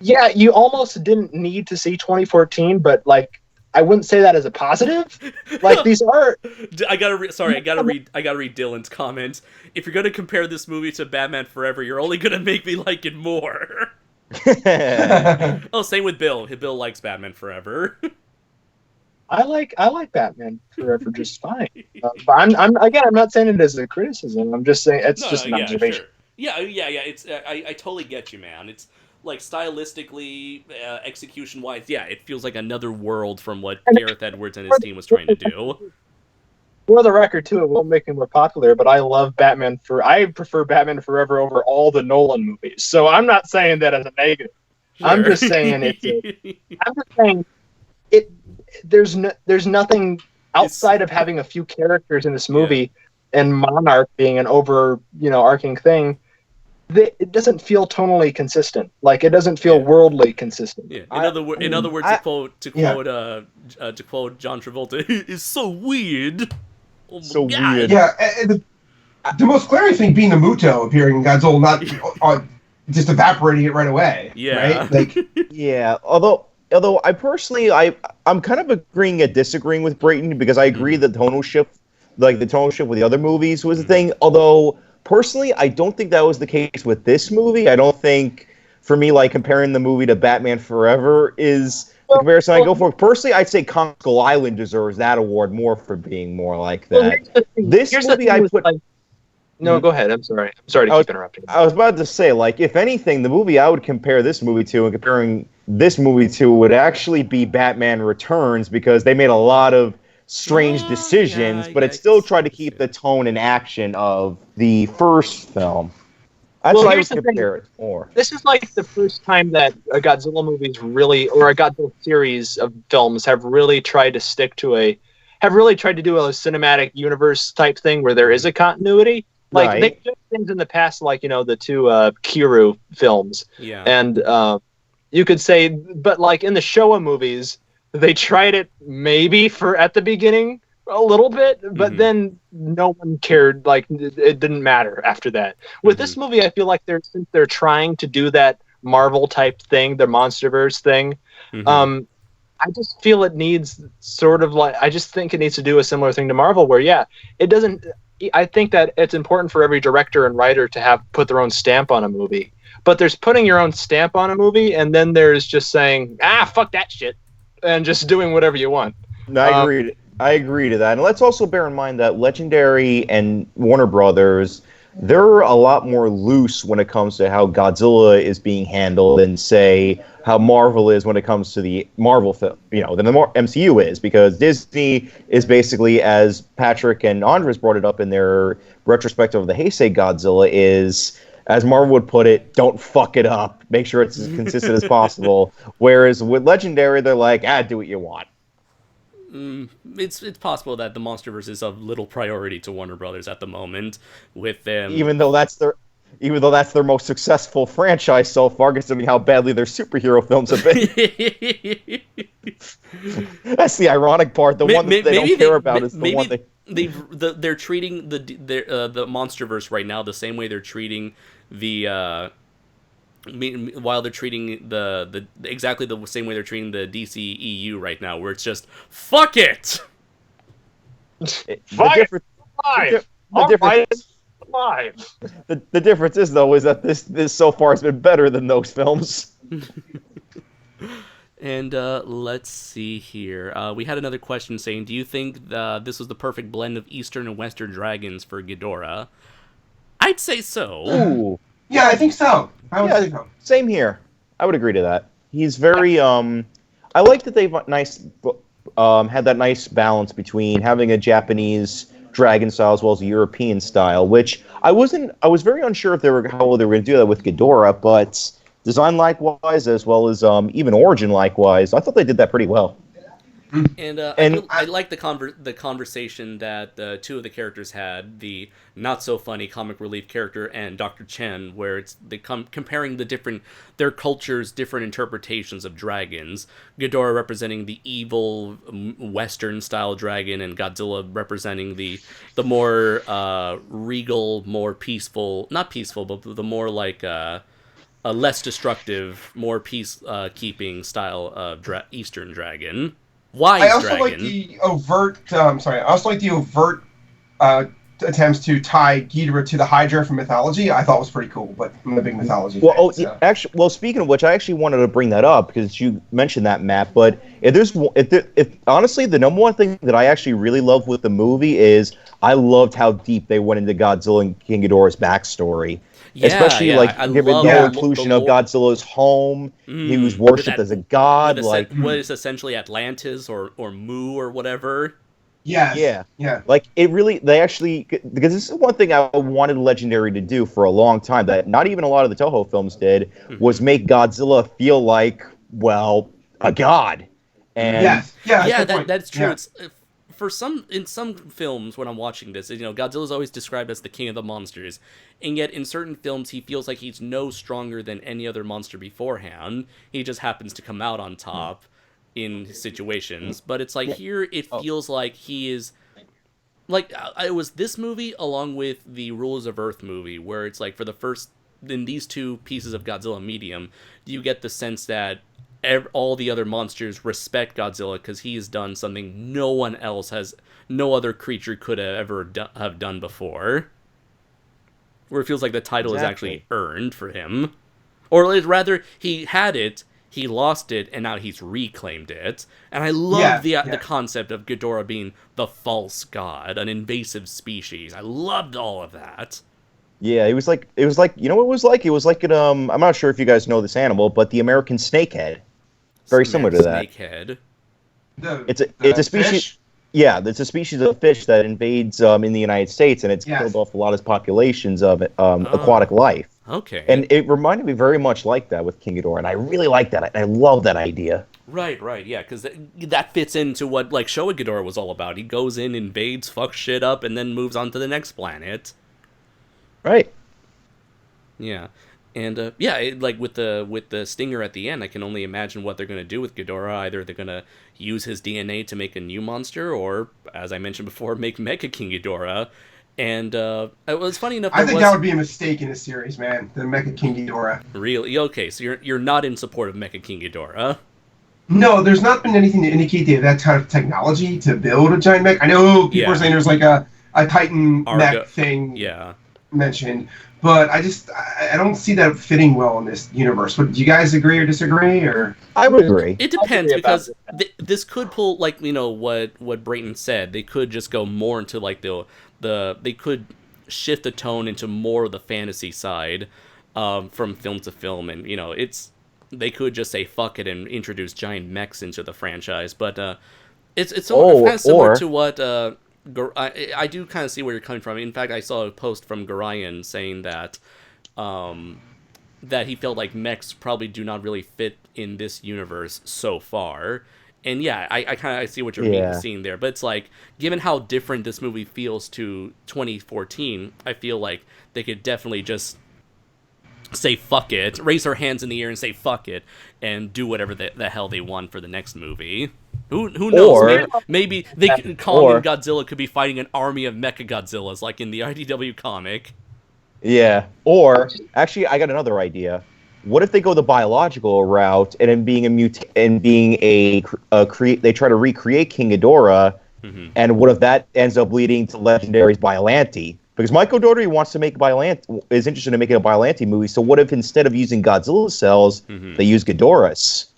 you almost didn't need to see 2014, but, like, I wouldn't say that as a positive. Like, these are... I gotta read Dylan's comments. If you're gonna compare this movie to Batman Forever, you're only gonna make me like it more. Same with Bill. Bill likes Batman Forever. I like Batman Forever just fine. But I'm not saying it as a criticism. I'm just saying it's just an observation. Sure. Yeah. It's I totally get you, man. It's like stylistically, execution-wise, it feels like another world from what Gareth Edwards and his team was trying to do. For the record, too, it won't make him more popular, but I love Batman. I prefer Batman Forever over all the Nolan movies. So I'm not saying that as a negative. Sure. I'm just saying There's nothing outside of having a few characters in this movie and Monarch being an arcing thing. It doesn't feel tonally consistent. Like it doesn't feel worldly consistent. Yeah. In other words, to quote John Travolta, it's so weird. Oh, So God. weird. Yeah, and the most glaring thing being the Muto appearing in Godzilla, not just evaporating it right away. Yeah. Right? Like, Yeah, although I personally I'm kind of agreeing and disagreeing with Brayton because I agree that tonal shift, like the tonal shift with the other movies was the thing. Although personally, I don't think that was the case with this movie. I don't think for me like comparing the movie to Batman Forever is the comparison I go for. Personally, I'd say Kong Skull Island deserves that award more for being more like that. This movie I put. No, go ahead. I'm sorry. I'm sorry to keep interrupting. I was about to say, like, if anything, the movie I would compare this movie to and comparing this movie to would actually be Batman Returns because they made a lot of strange decisions, but it still tried to keep the tone and action of the first film. That's what I would compare it more. This is like the first time that a Godzilla movie's really, or a Godzilla series of films have really tried to do a cinematic universe type thing where there is a continuity. Like, Right. they've done things in the past, like, the two Kiru films. Yeah. And you could say, but like in the Showa movies, they tried it maybe at the beginning a little bit, but then no one cared. Like, it didn't matter after that. With this movie, I feel like since they're trying to do that Marvel type thing, the MonsterVerse thing, I just feel it needs I just think it needs to do a similar thing to Marvel where, it doesn't. I think that it's important for every director and writer to put their own stamp on a movie. But there's putting your own stamp on a movie, and then there's just saying, fuck that shit, and just doing whatever you want. No, I agree to that. And let's also bear in mind that Legendary and Warner Brothers, they're a lot more loose when it comes to how Godzilla is being handled than, say, how Marvel is when it comes to the Marvel film, than the MCU is, because Disney is basically, as Patrick and Andres brought it up in their retrospective of the Heisei Godzilla, is, as Marvel would put it, don't fuck it up. Make sure it's as consistent as possible. Whereas with Legendary, they're like, do what you want. It's possible that the MonsterVerse is of little priority to Warner Brothers at the moment, with them. Even though that's their most successful franchise so far, considering how badly their superhero films have been. That's the ironic part. The one that they don't care about is the one they're treating the MonsterVerse right now the same way they're treating while they're treating the exactly the same way they're treating the DC EU right now, where it's just fuck it. The difference is, though, is that this so far has been better than those films. And let's see here. We had another question saying, do you think this was the perfect blend of Eastern and Western dragons for Ghidorah? I'd say so. Ooh. yeah, I think so. I would say so. Same here. I would agree to that. He's very I like that they've had that nice balance between having a Japanese dragon style as well as a European style, which I was very unsure if how they were going to do that with Ghidorah, but design likewise as well as even origin likewise, I thought they did that pretty well. And I like the conversation that two of the characters had, the not so funny comic relief character and Dr. Chen, where it's comparing their cultures' different interpretations of dragons. Ghidorah representing the evil Western style dragon, and Godzilla representing the more regal, more peaceful, not peaceful, but the more like a less destructive, more peace keeping style of Eastern dragon. I also like the overt. I also like the overt attempts to tie Ghidorah to the Hydra from mythology. I thought was pretty cool, but I'm a big mythology fan. Actually, speaking of which, I actually wanted to bring that up because you mentioned that, Matt. But honestly, the number one thing that I actually really love with the movie is I loved how deep they went into Godzilla and King Ghidorah's backstory. Especially given the inclusion of Godzilla's home, he was worshipped as a god. What is essentially Atlantis or Mu or whatever. Yeah. Like because this is one thing I wanted Legendary to do for a long time that not even a lot of the Toho films did, was make Godzilla feel like, well, a god. And that's true. Yeah. It's in some films when I'm watching this, Godzilla's always described as the king of the monsters, and yet in certain films he feels like he's no stronger than any other monster beforehand. He just happens to come out on top in situations. But it's like here it feels like he is like it was this movie along with the Rulers of Earth movie, where it's like for the first in these two pieces of Godzilla medium, you get the sense that all the other monsters respect Godzilla because he has done something no other creature could have ever have done before. Where it feels like the title is actually earned for him, or rather, he had it. He lost it, and now he's reclaimed it. And I love the concept of Ghidorah being the false god, an invasive species. I loved all of that. Yeah, it was like you know what it was like? It was like I'm not sure if you guys know this animal, but the American snakehead. Very similar to that. Snakehead. It's a species. Fish? Yeah, it's a species of fish that invades in the United States, and it's killed off a lot of populations of aquatic life. Okay. And it reminded me very much like that with King Ghidorah, and I really like that. I love that idea. Right, yeah, because that fits into what like Showa Ghidorah was all about. He goes in, invades, fucks shit up, and then moves on to the next planet. Right. Yeah, and like with the stinger at the end, I can only imagine what they're gonna do with Ghidorah. Either they're gonna use his DNA to make a new monster, or, as I mentioned before, make Mecha King Ghidorah. And it was funny enough. I think that would be a mistake in the series, man. The Mecha King Ghidorah. Really? Okay, so you're not in support of Mecha King Ghidorah? No, there's not been anything to indicate they have that kind of technology to build a giant mech. I know people are saying there's like a Titan mech thing mentioned, but I don't see that fitting well in this universe. But do you guys agree or disagree? Or I would agree. It depends, because this could pull, like, you know, what Brayton said. They could just go more into like they could shift the tone into more of the fantasy side from film to film, and you know they could just say fuck it and introduce giant mechs into the franchise. But it's kind of similar to what I do kind of see where you're coming from. In fact, I saw a post from Garayan saying that that he felt like mechs probably do not really fit in this universe so far. And yeah, I kind of see what you're seeing there. But it's like, given how different this movie feels to 2014, I feel like they could definitely just say fuck it, raise their hands in the air and say fuck it, and do whatever the hell they want for the next movie. Who knows? Maybe Kong and Godzilla could be fighting an army of Mecha Godzillas, like in the IDW comic. Yeah. Or actually, I got another idea. What if they go the biological route and in being they try to recreate King Ghidorah, and what if that ends up leading to Legendary's Biollante? Because Michael Dougherty wants to make is interested in making a Biollante movie. So what if instead of using Godzilla cells, they use Ghidorah's?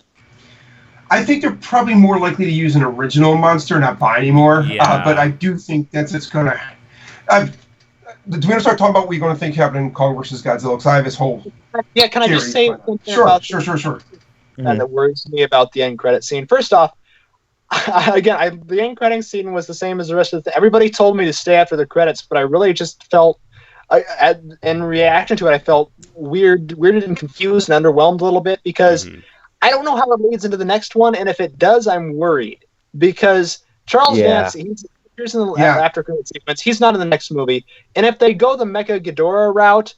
I think they're probably more likely to use an original monster, not buy anymore. Yeah. But I do think that's just gonna. Do we want to start talking about what we're going to think happened in Kong versus Godzilla? Because I have this whole can I just say something Sure. That worries me about the end credit scene? First off, the end credit scene was the same as the rest of the. Everybody told me to stay after the credits, but I really just felt, in reaction to it, I felt weirded and confused and underwhelmed a little bit because I don't know how it leads into the next one, and if it does, I'm worried because Charles Dance, here's in the after credit sequence. He's not in the next movie, and if they go the Mecha Ghidorah route,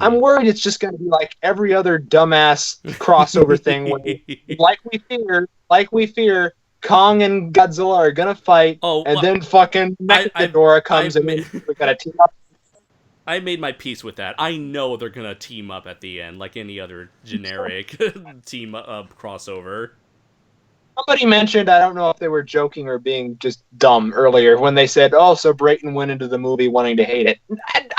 I'm worried it's just going to be like every other dumbass crossover thing. When, like we fear, Kong and Godzilla are going to fight, and then fucking Mecha Ghidorah comes and we got to team up. I made my peace with that. I know they're going to team up at the end, like any other generic team up crossover. Somebody mentioned, I don't know if they were joking or being just dumb earlier, when they said, so Brayton went into the movie wanting to hate it.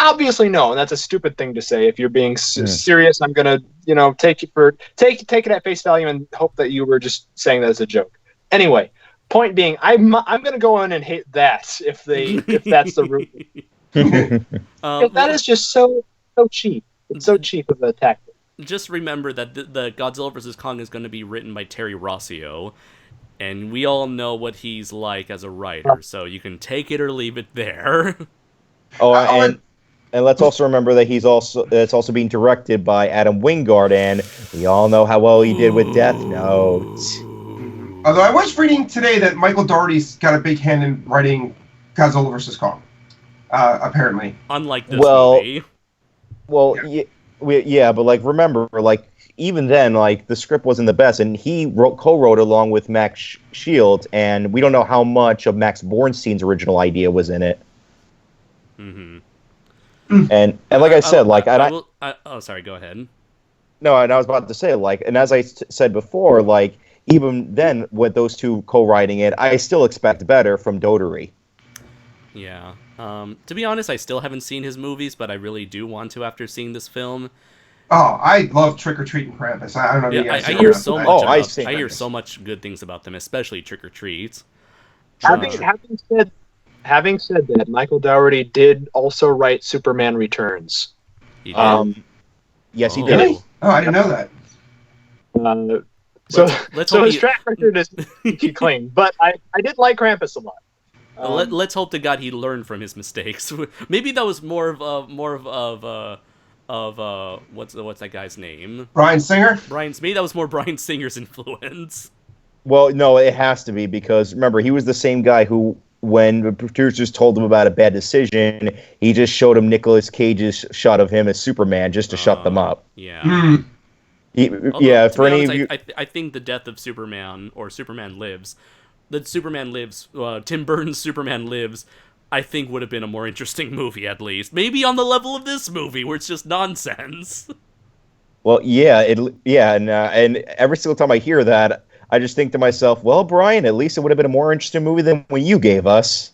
Obviously, no, and that's a stupid thing to say. If you're being serious, I'm going to take it at face value and hope that you were just saying that as a joke. Anyway, point being, I'm going to go in and hate that if that's the route. That is just so cheap. It's so cheap of a tactic. Just remember that the Godzilla vs. Kong is going to be written by Terry Rossio, and we all know what he's like as a writer, so you can take it or leave it there. And let's also remember that it's also being directed by Adam Wingard, and we all know how well he did with Death Note. Although I was reading today that Michael Dougherty's got a big hand in writing Godzilla vs. Kong, apparently. Unlike this movie. But like remember, like even then, like the script wasn't the best, and he co-wrote along with Max Shields, and we don't know how much of Max Bornstein's original idea was in it. Mm-hmm. And like I said, oh, sorry. Go ahead. No, and I was about to say, like, and as I said before, like, even then, with those two co-writing it, I still expect better from Dotery. Yeah. To be honest, I still haven't seen his movies, but I really do want to after seeing this film. Oh, I love Trick or Treat and Krampus. I don't know. Yeah, You guys I know hear that. so much Oh, about. I I hear so much good things about them, especially Trick or Treat. Having said that, Michael Dougherty did also write Superman Returns. He did. Yes, he Oh. did. Really? Oh, I didn't know that. Let's so hope his track record is he claimed, but I did like Krampus a lot. Let's hope to God he learned from his mistakes. Maybe that was more of what's that guy's name? Bryan Singer? Maybe that was more Bryan Singer's influence. Well, no, it has to be, because remember, he was the same guy who, when the producers told him about a bad decision, he just showed him Nicolas Cage's shot of him as Superman just to shut them up. Yeah. Mm. Although, For any honest, of you, I think the death of Superman, or Superman Lives, Tim Burton's Superman Lives, I think would have been a more interesting movie, at least. Maybe on the level of this movie, where it's just nonsense. well, and every single time I hear that, I just think to myself, well, Brian, at least it would have been a more interesting movie than what you gave us.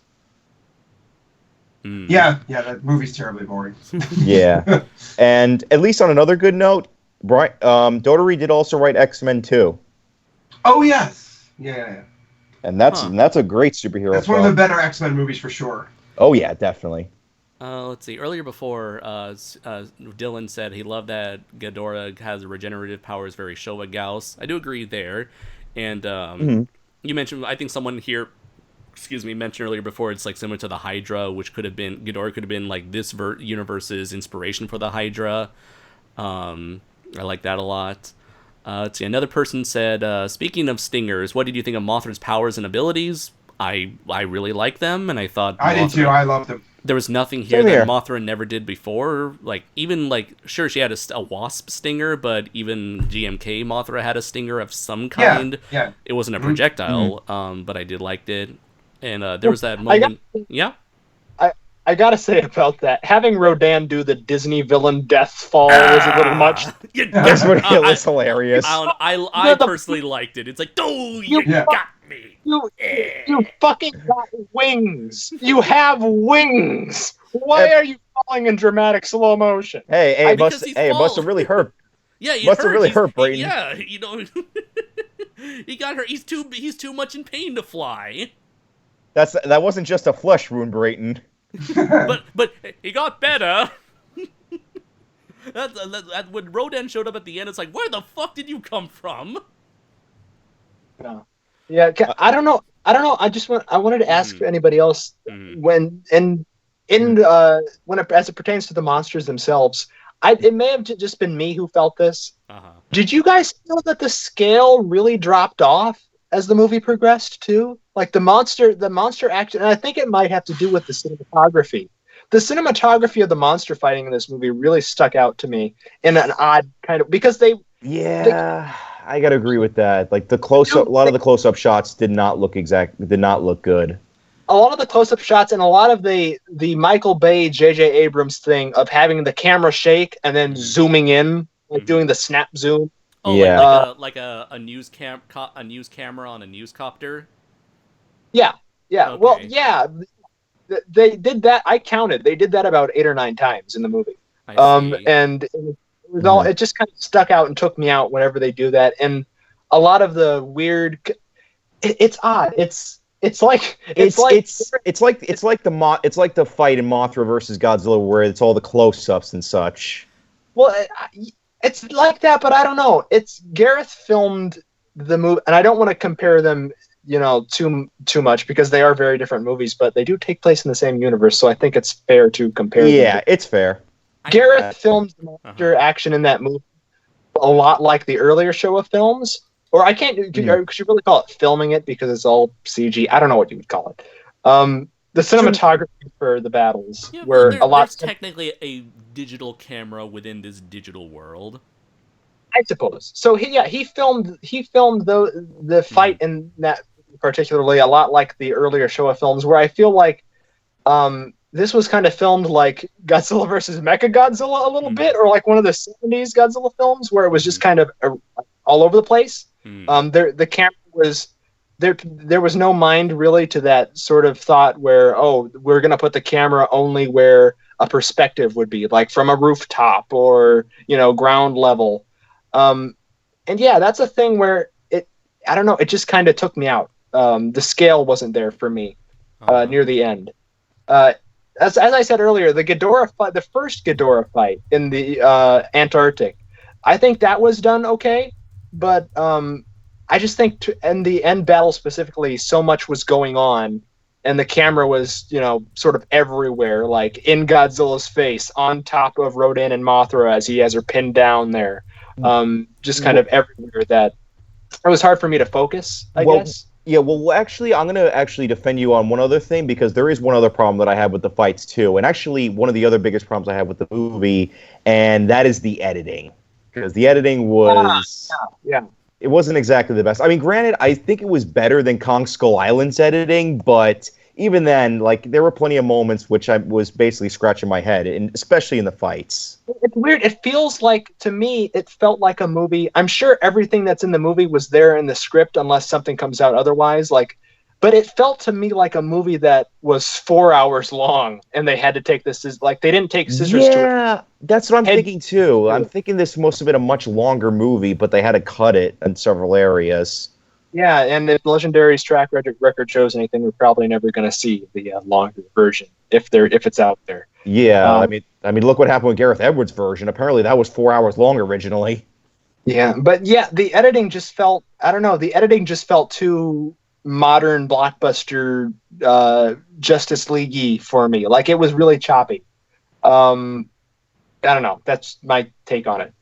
Yeah, that movie's terribly boring. Yeah. And at least on another good note, Dotery did also write X-Men 2. Oh, yes. Yeah. And that's a great superhero That's film. one of the better X-Men movies for sure. Oh, yeah, definitely. Let's see. Earlier before, Dylan said he loved that Ghidorah has regenerative powers, very Showa Gauss. I do agree there. And you mentioned, I think someone here, mentioned earlier before, it's like similar to the Hydra, which Ghidorah could have been like this universe's inspiration for the Hydra. I like that a lot. Let's see. Another person said, speaking of stingers, what did you think of Mothra's powers and abilities? I really like them, and I thought I did too. I loved them. There was nothing here that Mothra never did before. Sure, she had a wasp stinger, but even GMK Mothra had a stinger of some kind. Yeah. It wasn't a projectile, but I did liked it. And there was that moment. I gotta say about that, having Rodan do the Disney villain death fall was a little much. It was hilarious. I personally liked it. It's like, oh, you got me. You fucking got wings. You have wings. Why are you falling in dramatic slow motion? It must have really hurt. Yeah, it must have really hurt Brayton. Yeah, he got hurt. He's too much in pain to fly. That wasn't just a flesh wound, Brayton. but he got better. When Rodan showed up at the end, it's like, where the fuck did you come from? No. Yeah, I don't know. I wanted to ask anybody else when as it pertains to the monsters themselves. It may have just been me who felt this. Did you guys feel that the scale really dropped off as the movie progressed too? Like the monster action, and I think it might have to do with the cinematography. The cinematography of the monster fighting in this movie really stuck out to me in an odd kind of, because I gotta agree with that. Like a lot of the close-up shots did not look good. A lot of the close-up shots and a lot of the Michael Bay, J.J. Abrams thing of having the camera shake and then zooming in, like doing the snap zoom. Oh, yeah, like a news camera on a newscopter. Yeah. Okay. Well, yeah, they did that. I counted. They did that about 8 or 9 times in the movie. And it was all. It just kind of stuck out and took me out whenever they do that. And a lot of the weird. It's odd. It's like the fight in Mothra versus Godzilla where it's all the close-ups and such. Well, it's like that, but I don't know. It's Gareth filmed the movie, and I don't want to compare them, too much because they are very different movies, but they do take place in the same universe, so I think it's fair to compare. Yeah, it's fair. Gareth filmed the monster action in that movie a lot like the earlier Showa films. Or I can't. Could you really call it filming it because it's all CG? I don't know what you would call it. The cinematography for the battles were a lot. There's technically a digital camera within this digital world, I suppose. So he filmed the fight in that particularly a lot like the earlier Showa films, where I feel like this was kind of filmed like Godzilla versus Mechagodzilla a little bit, or like one of the 70s Godzilla films where it was just kind of all over the place. The camera was there was no mind really to that sort of thought where, oh, we're going to put the camera only where a perspective would be, like from a rooftop or, ground level. And yeah, that's a thing where I don't know, it just kind of took me out. The scale wasn't there for me near the end. As I said earlier, the Ghidorah fight, the first Ghidorah fight in the Antarctic, I think that was done okay, but I just think in the end battle specifically, so much was going on, and the camera was, sort of everywhere, like in Godzilla's face, on top of Rodan and Mothra as he has her pinned down there, just kind of everywhere, that it was hard for me to focus, I guess. Yeah, well, actually, I'm going to actually defend you on one other thing, because there is one other problem that I had with the fights, too. And actually, one of the other biggest problems I had with the movie, and that is the editing. Because the editing was... Yeah. It wasn't exactly the best. I mean, granted, I think it was better than Kong Skull Island's editing, but even then, like, there were plenty of moments which I was basically scratching my head, and especially in the fights. It's weird. It feels like, to me, it felt like a movie. I'm sure everything that's in the movie was there in the script, unless something comes out otherwise. But it felt to me like a movie that was 4 hours long, and they had to take this as, like, they didn't take scissors to it. Yeah, that's what I'm thinking too. I'm thinking this must have been a much longer movie, but they had to cut it in several areas. Yeah, and if Legendary's track record shows anything, we're probably never going to see the longer version if it's out there. Yeah, I mean, look what happened with Gareth Edwards' version. Apparently, that was 4 hours long originally. Yeah, but yeah, the editing just felt, I don't know, the editing just felt too modern blockbuster Justice League-y for me. Like, it was really choppy. I don't know. That's my take on it.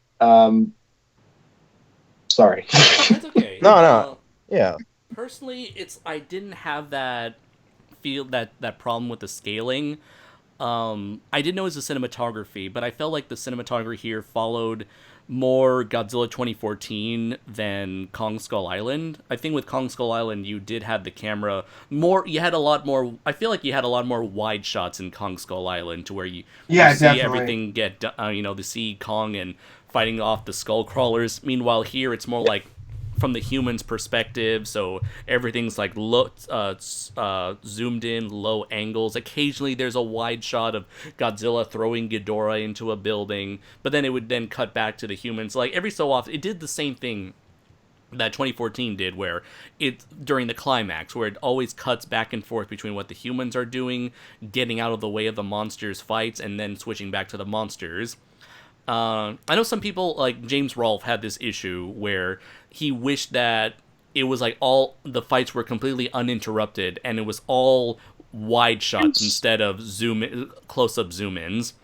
Sorry. That's okay. No. Yeah. Personally, I didn't have that problem with the scaling. I did notice the cinematography, but I felt like the cinematography here followed more Godzilla 2014 than Kong Skull Island. I think with Kong Skull Island, you did have the camera more. You had a lot more. I feel like you had a lot more wide shots in Kong Skull Island, to where you see definitely. everything get, to see Kong and fighting off the skull crawlers. Meanwhile, here it's more like from the human's perspective, so everything's like zoomed in, low angles. Occasionally there's a wide shot of Godzilla throwing Ghidorah into a building, but then it would then cut back to the humans. Like, every so often, it did the same thing that 2014 did, where it, during the climax, where it always cuts back and forth between what the humans are doing, getting out of the way of the monsters' fights, and then switching back to the monsters. I know some people, like James Rolfe, had this issue where he wished that it was like all the fights were completely uninterrupted and it was all wide shots instead of close-up zoom-ins.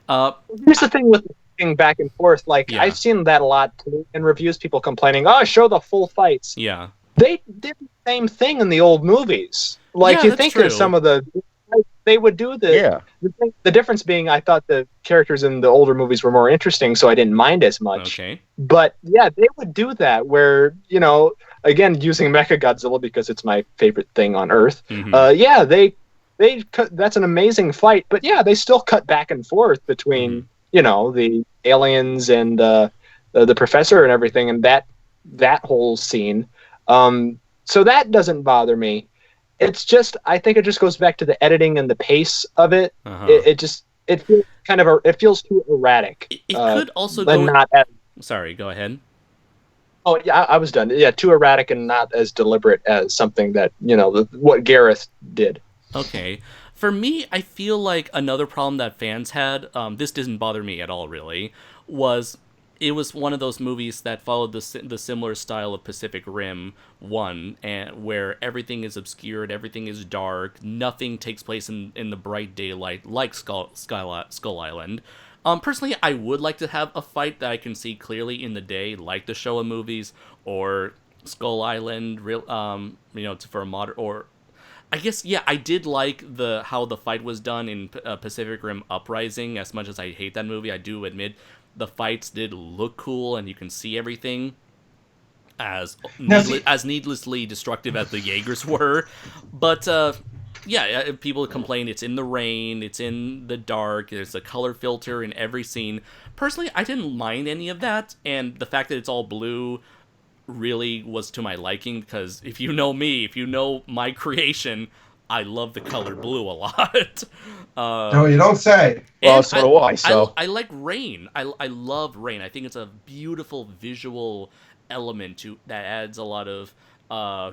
Here's the thing with the back and forth. Like, I've seen that a lot too in reviews, people complaining, "Oh, show the full fights." Yeah. They did the same thing in the old movies. Like, you think of some of the... They would do the difference being, I thought the characters in the older movies were more interesting, so I didn't mind as much. Okay. But yeah, they would do that where, again, using Mechagodzilla because it's my favorite thing on Earth. They cut, that's an amazing fight, but yeah, they still cut back and forth between, the aliens and the professor and everything, and that whole scene. So that doesn't bother me. It's just, I think it just goes back to the editing and the pace of it. It feels it feels too erratic. It could also go... Sorry, go ahead. Oh, yeah, I was done. Yeah, too erratic and not as deliberate as something that, what Gareth did. Okay. For me, I feel like another problem that fans had, this didn't bother me at all, really, was... It was one of those movies that followed the similar style of Pacific Rim 1, and where everything is obscured, everything is dark, nothing takes place in the bright daylight, like Skull Island. Personally, I would like to have a fight that I can see clearly in the day, like the Showa movies, or Skull Island, for a modern... Or, I guess, yeah, I did like how the fight was done in Pacific Rim Uprising. As much as I hate that movie, I do admit the fights did look cool, and you can see everything. As needlessly destructive as the Jaegers were. But Yeah, people complain it's in the rain, it's in the dark, there's a color filter in every scene. Personally, I didn't mind any of that, and the fact that it's all blue really was to my liking, because if you know me, if you know my creation, I love the color blue a lot. No, you don't say. Well, And so do I, so. I like rain. I love rain. I think it's a beautiful visual element that adds a lot of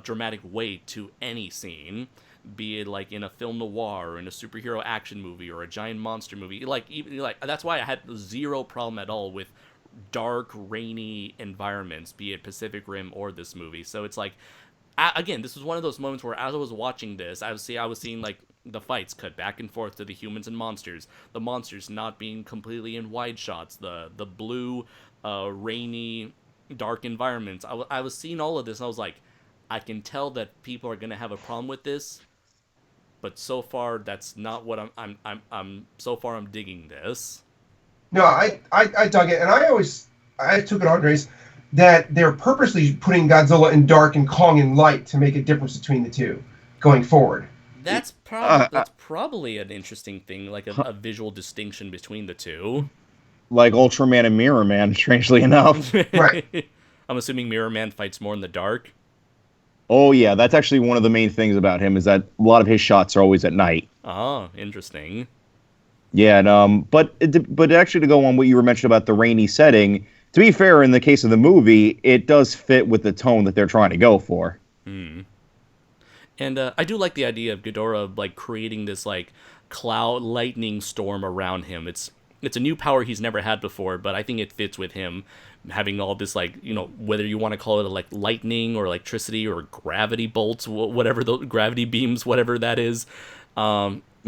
dramatic weight to any scene, be it like in a film noir or in a superhero action movie or a giant monster movie. Like that's why I had zero problem at all with dark, rainy environments, be it Pacific Rim or this movie. So it's like, again, this was one of those moments where as I was watching this, I was seeing like the fights cut back and forth to the humans and monsters, the monsters not being completely in wide shots, the blue, rainy, dark environments. I was seeing all of this, and I was like, I can tell that people are gonna have a problem with this, but so far that's not what I'm so far I'm digging this. No, I dug it, and I took it, Andres, that they're purposely putting Godzilla in dark and Kong in light to make a difference between the two going forward. That's probably an interesting thing, like a visual distinction between the two. Like Ultraman and Mirror Man, strangely enough. Right. I'm assuming Mirror Man fights more in the dark. Oh, yeah, that's actually one of the main things about him, is that a lot of his shots are always at night. Oh, interesting. Yeah, and, but actually to go on what you were mentioning about the rainy setting, to be fair, in the case of the movie, it does fit with the tone that they're trying to go for. Hmm. And I do like the idea of Ghidorah like creating this like cloud lightning storm around him. It's a new power he's never had before, but I think it fits with him having all this, like, you know, whether you want to call it like lightning or electricity or gravity bolts, whatever, the gravity beams, whatever that is.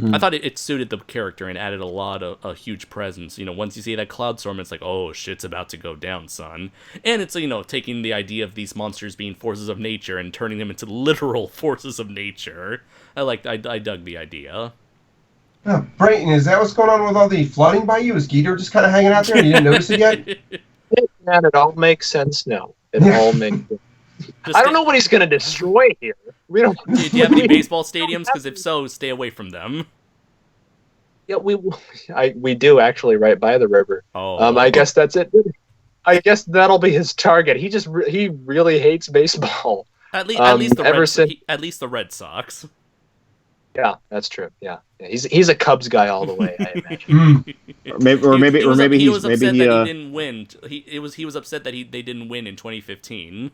I thought it suited the character and added a lot of a huge presence. You know, once you see that cloud storm, it's like, oh, shit's about to go down, son. And it's, you know, taking the idea of these monsters being forces of nature and turning them into literal forces of nature. I dug the idea. Brayton, is that what's going on with all the flooding by you? Is Geeter just kind of hanging out there and you didn't notice it yet? Man, it all makes sense now. It all makes sense. I don't know what he's going to destroy here. We don't. Do you have any baseball stadiums? Because if so, stay away from them. Yeah, we do actually, right by the river. Oh. I guess that's it. I guess that'll be his target. He really hates baseball. At least the Red Sox. Yeah, that's true. Yeah. He's a Cubs guy all the way, I imagine. maybe he was upset that he he didn't win. He was upset that they didn't win in 2015.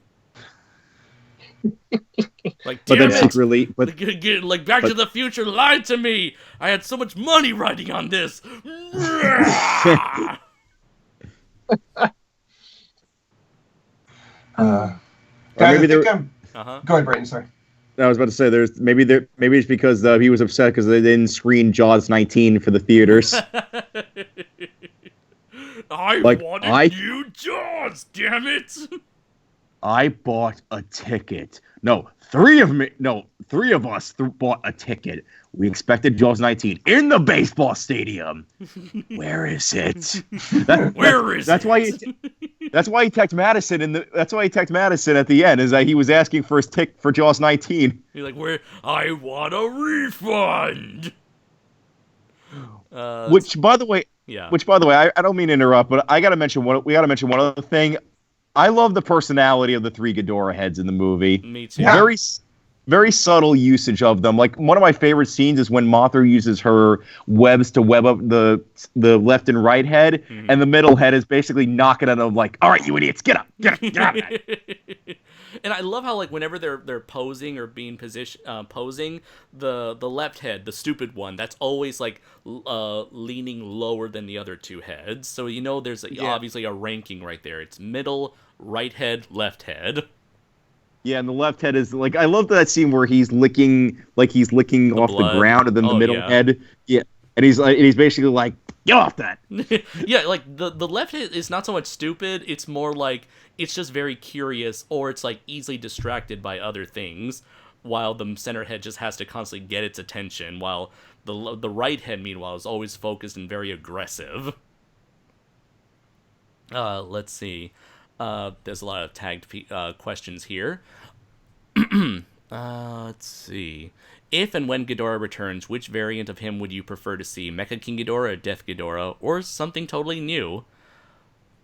Like, damn but that's it! secretly, Like Back to the Future lied to me. I had so much money riding on this. maybe there. Go ahead, Brayton. Sorry. I was about to say maybe it's because he was upset because they didn't screen Jaws 19 for the theaters. I wanted new Jaws, damn it! I bought a ticket. No, three of us bought a ticket. We expected Jaws 19 in the baseball stadium. Where is it? That's why he texted Madison that's why he texted Madison at the end, is that he was asking for his ticket for Jaws 19. He's like, I want a refund. Which by the way, I don't mean to interrupt, but we gotta mention one other thing. I love the personality of the three Ghidorah heads in the movie. Me too. Very, very subtle usage of them. Like, one of my favorite scenes is when Mothra uses her webs to web up the left and right head, and the middle head is basically knocking at them like, "All right, you idiots, get up, get out of that." And I love how, like, whenever they're posing or being posing, the left head, the stupid one, that's always like leaning lower than the other two heads. So you know there's obviously a ranking right there. It's middle, right head, left head. Yeah, and the left head is like, I love that scene where he's licking off the ground, and then the middle head, and he's basically like, get off that. Yeah, like the left head is not so much stupid. It's more like it's just very curious, or it's like easily distracted by other things, while the center head just has to constantly get its attention, while the right head, meanwhile, is always focused and very aggressive. Let's see. There's a lot of tagged questions here. Let's see. If and when Ghidorah returns, which variant of him would you prefer to see? Mecha King Ghidorah, Death Ghidorah, or something totally new?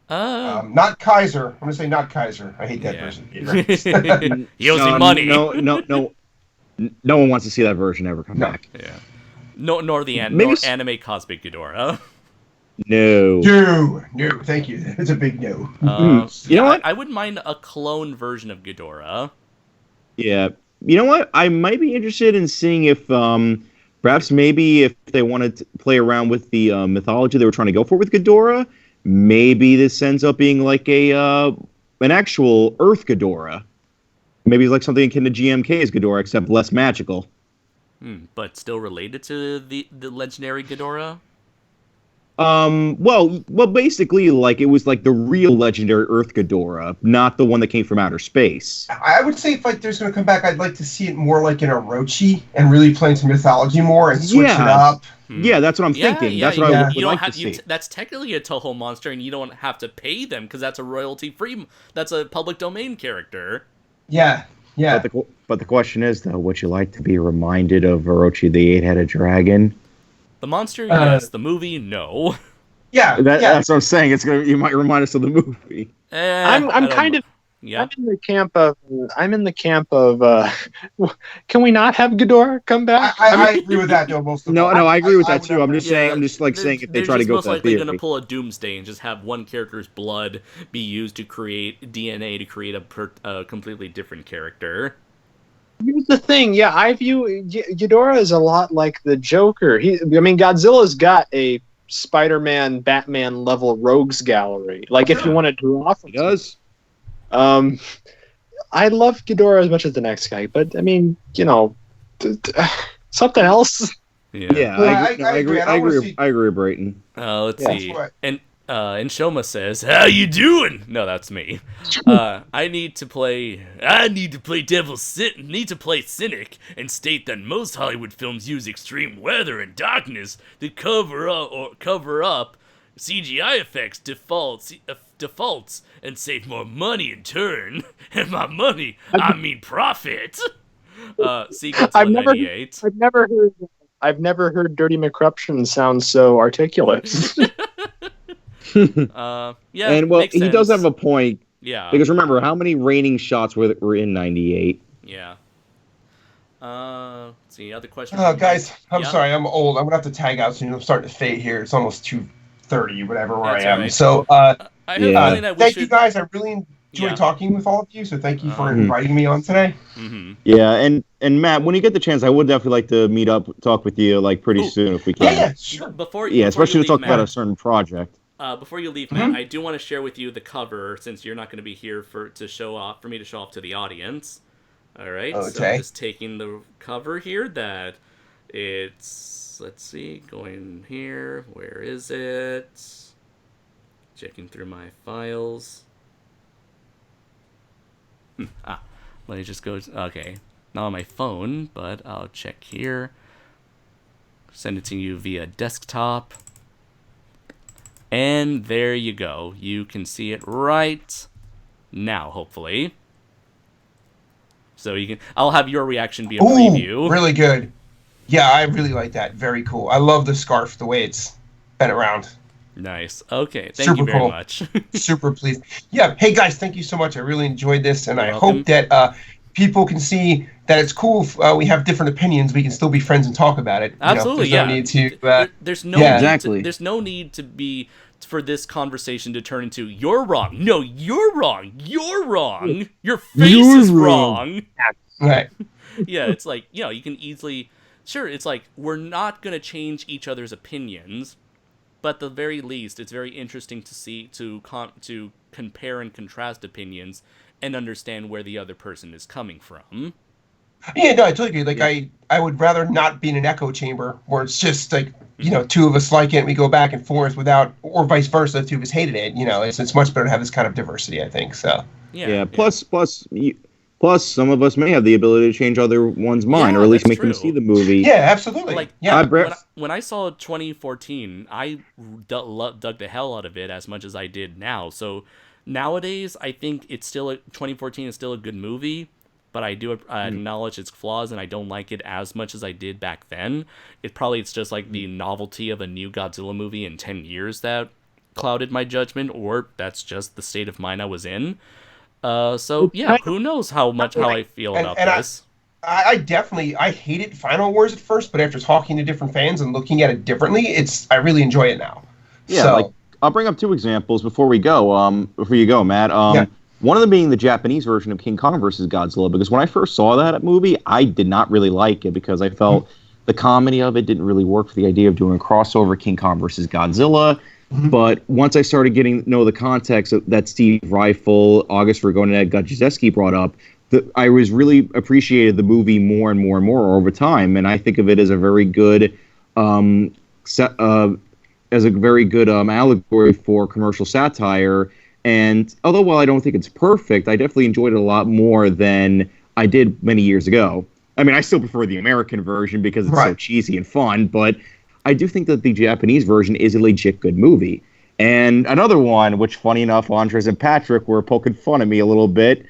Not Kaiser. I'm gonna say not Kaiser. I hate that version. He owes me money. No one wants to see that version ever come back. Yeah. Nor Maybe anime Cosmic Ghidorah. No. No. Thank you. It's a big no. You know what? I wouldn't mind a clone version of Ghidorah. Yeah. You know what? I might be interested in seeing if perhaps maybe if they wanted to play around with the mythology they were trying to go for with Ghidorah, maybe this ends up being like an actual Earth Ghidorah. Maybe it's like something akin to GMK's Ghidorah, except less magical. But still related to the legendary Ghidorah? Well, basically, like, it was like the real legendary Earth Ghidorah, not the one that came from outer space. I would say if like there's going to come back, I'd like to see it more like in Orochi and really play into mythology more and switch it up. Yeah, that's what I'm thinking. That's what I would like to see. That's technically a Toho monster, and you don't have to pay them because that's a royalty-free. That's a public domain character. Yeah. But the question is, though, would you like to be reminded of Orochi the Eight-Headed Dragon? The monster, yes. The movie, no. Yeah, that's what I'm saying. You might remind us of the movie. I'm in the camp of. Can we not have Ghidorah come back? I agree with that, though. No, I agree with that too. I'm just saying if they try to go for that theory. They're most likely going to pull a Doomsday and just have one character's blood be used to create DNA to create a completely different character. Here's the thing, I view Ghidorah as a lot like the Joker. Godzilla's got a Spider-Man, Batman level rogues gallery. Like, if you want to draw from, he does. I love Ghidorah as much as the next guy, but something else. I agree with Brayton. Let's see. And Shoma says, "How you doing?" No, that's me. I need to play cynic and state that most Hollywood films use extreme weather and darkness to cover up CGI effects defaults and save more money in turn. And by money, I mean profit. See Godzilla 98. I've never heard Dirty McCruption sound so articulate. And he does have a point. Yeah. Because remember, how many raining shots were in 98? Yeah. Let's see, other questions? Guys, I'm sorry, I'm old. I'm going to have to tag out soon. I'm starting to fade here. It's almost 2:30, whatever, where That's I am. Right. So, thank you guys. I really enjoyed talking with all of you, so thank you for inviting me on today. Mm-hmm. Yeah, and Matt, when you get the chance, I would definitely like to meet up, talk with you, like, pretty soon if we can. Yeah, sure. Especially to talk about a certain project. Before you leave, Matt, I do want to share with you the cover, since you're not going to be here for me to show off to the audience. All right. Okay. So I'm just taking the cover here. That it's going here. Where is it? Checking through my files. Let me just go. Okay, not on my phone, but I'll check here. Send it to you via desktop. And there you go. You can see it right now, hopefully. So I'll have your reaction be a preview. Really good. Yeah, I really like that. Very cool. I love the scarf, the way it's been around. Nice. Okay. Thank you very much. Super pleased. Yeah. Hey, guys, thank you so much. I really enjoyed this, and I hope that people can see that it's cool if we have different opinions. We can still be friends and talk about it. Absolutely, there's no need to... there's no need to be... for this conversation to turn into "you're wrong." No, you're wrong. You're wrong. Your face is wrong. Right. Yeah, it's like, you can easily... Sure, it's like, we're not going to change each other's opinions, but at the very least, it's very interesting to see, to compare and contrast opinions and understand where the other person is coming from. Yeah, no, I totally agree. Like, I would rather not be in an echo chamber where it's just like, two of us like it and we go back and forth without, or vice versa, if two of us hated it. It's much better to have this kind of diversity, I think. So. Yeah. Plus, some of us may have the ability to change other one's mind, or at least make them see the movie. Yeah, absolutely. Like, when I saw 2014, I dug the hell out of it as much as I did now. So nowadays, I think 2014 is still a good movie. but I do acknowledge its flaws, and I don't like it as much as I did back then. It's just like the novelty of a new Godzilla movie in 10 years that clouded my judgment, or that's just the state of mind I was in. So yeah, who knows how I feel about this. I definitely hated Final Wars at first, but after talking to different fans and looking at it differently, I really enjoy it now. Yeah, so, like I'll bring up 2 examples before you go, Matt. Yeah. One of them being the Japanese version of King Kong versus Godzilla, because when I first saw that movie, I did not really like it because I felt the comedy of it didn't really work for the idea of doing a crossover King Kong versus Godzilla. But once I started getting to know the context that Steve Reifel, August Vergone, and Ed Godziszewski brought up, I was really appreciated the movie more and more and more over time, and I think of it as a very good allegory for commercial satire. And although while I don't think it's perfect, I definitely enjoyed it a lot more than I did many years ago. I mean, I still prefer the American version because it's so cheesy and fun, but I do think that the Japanese version is a legit good movie. And another one, which funny enough, Andres and Patrick were poking fun at me a little bit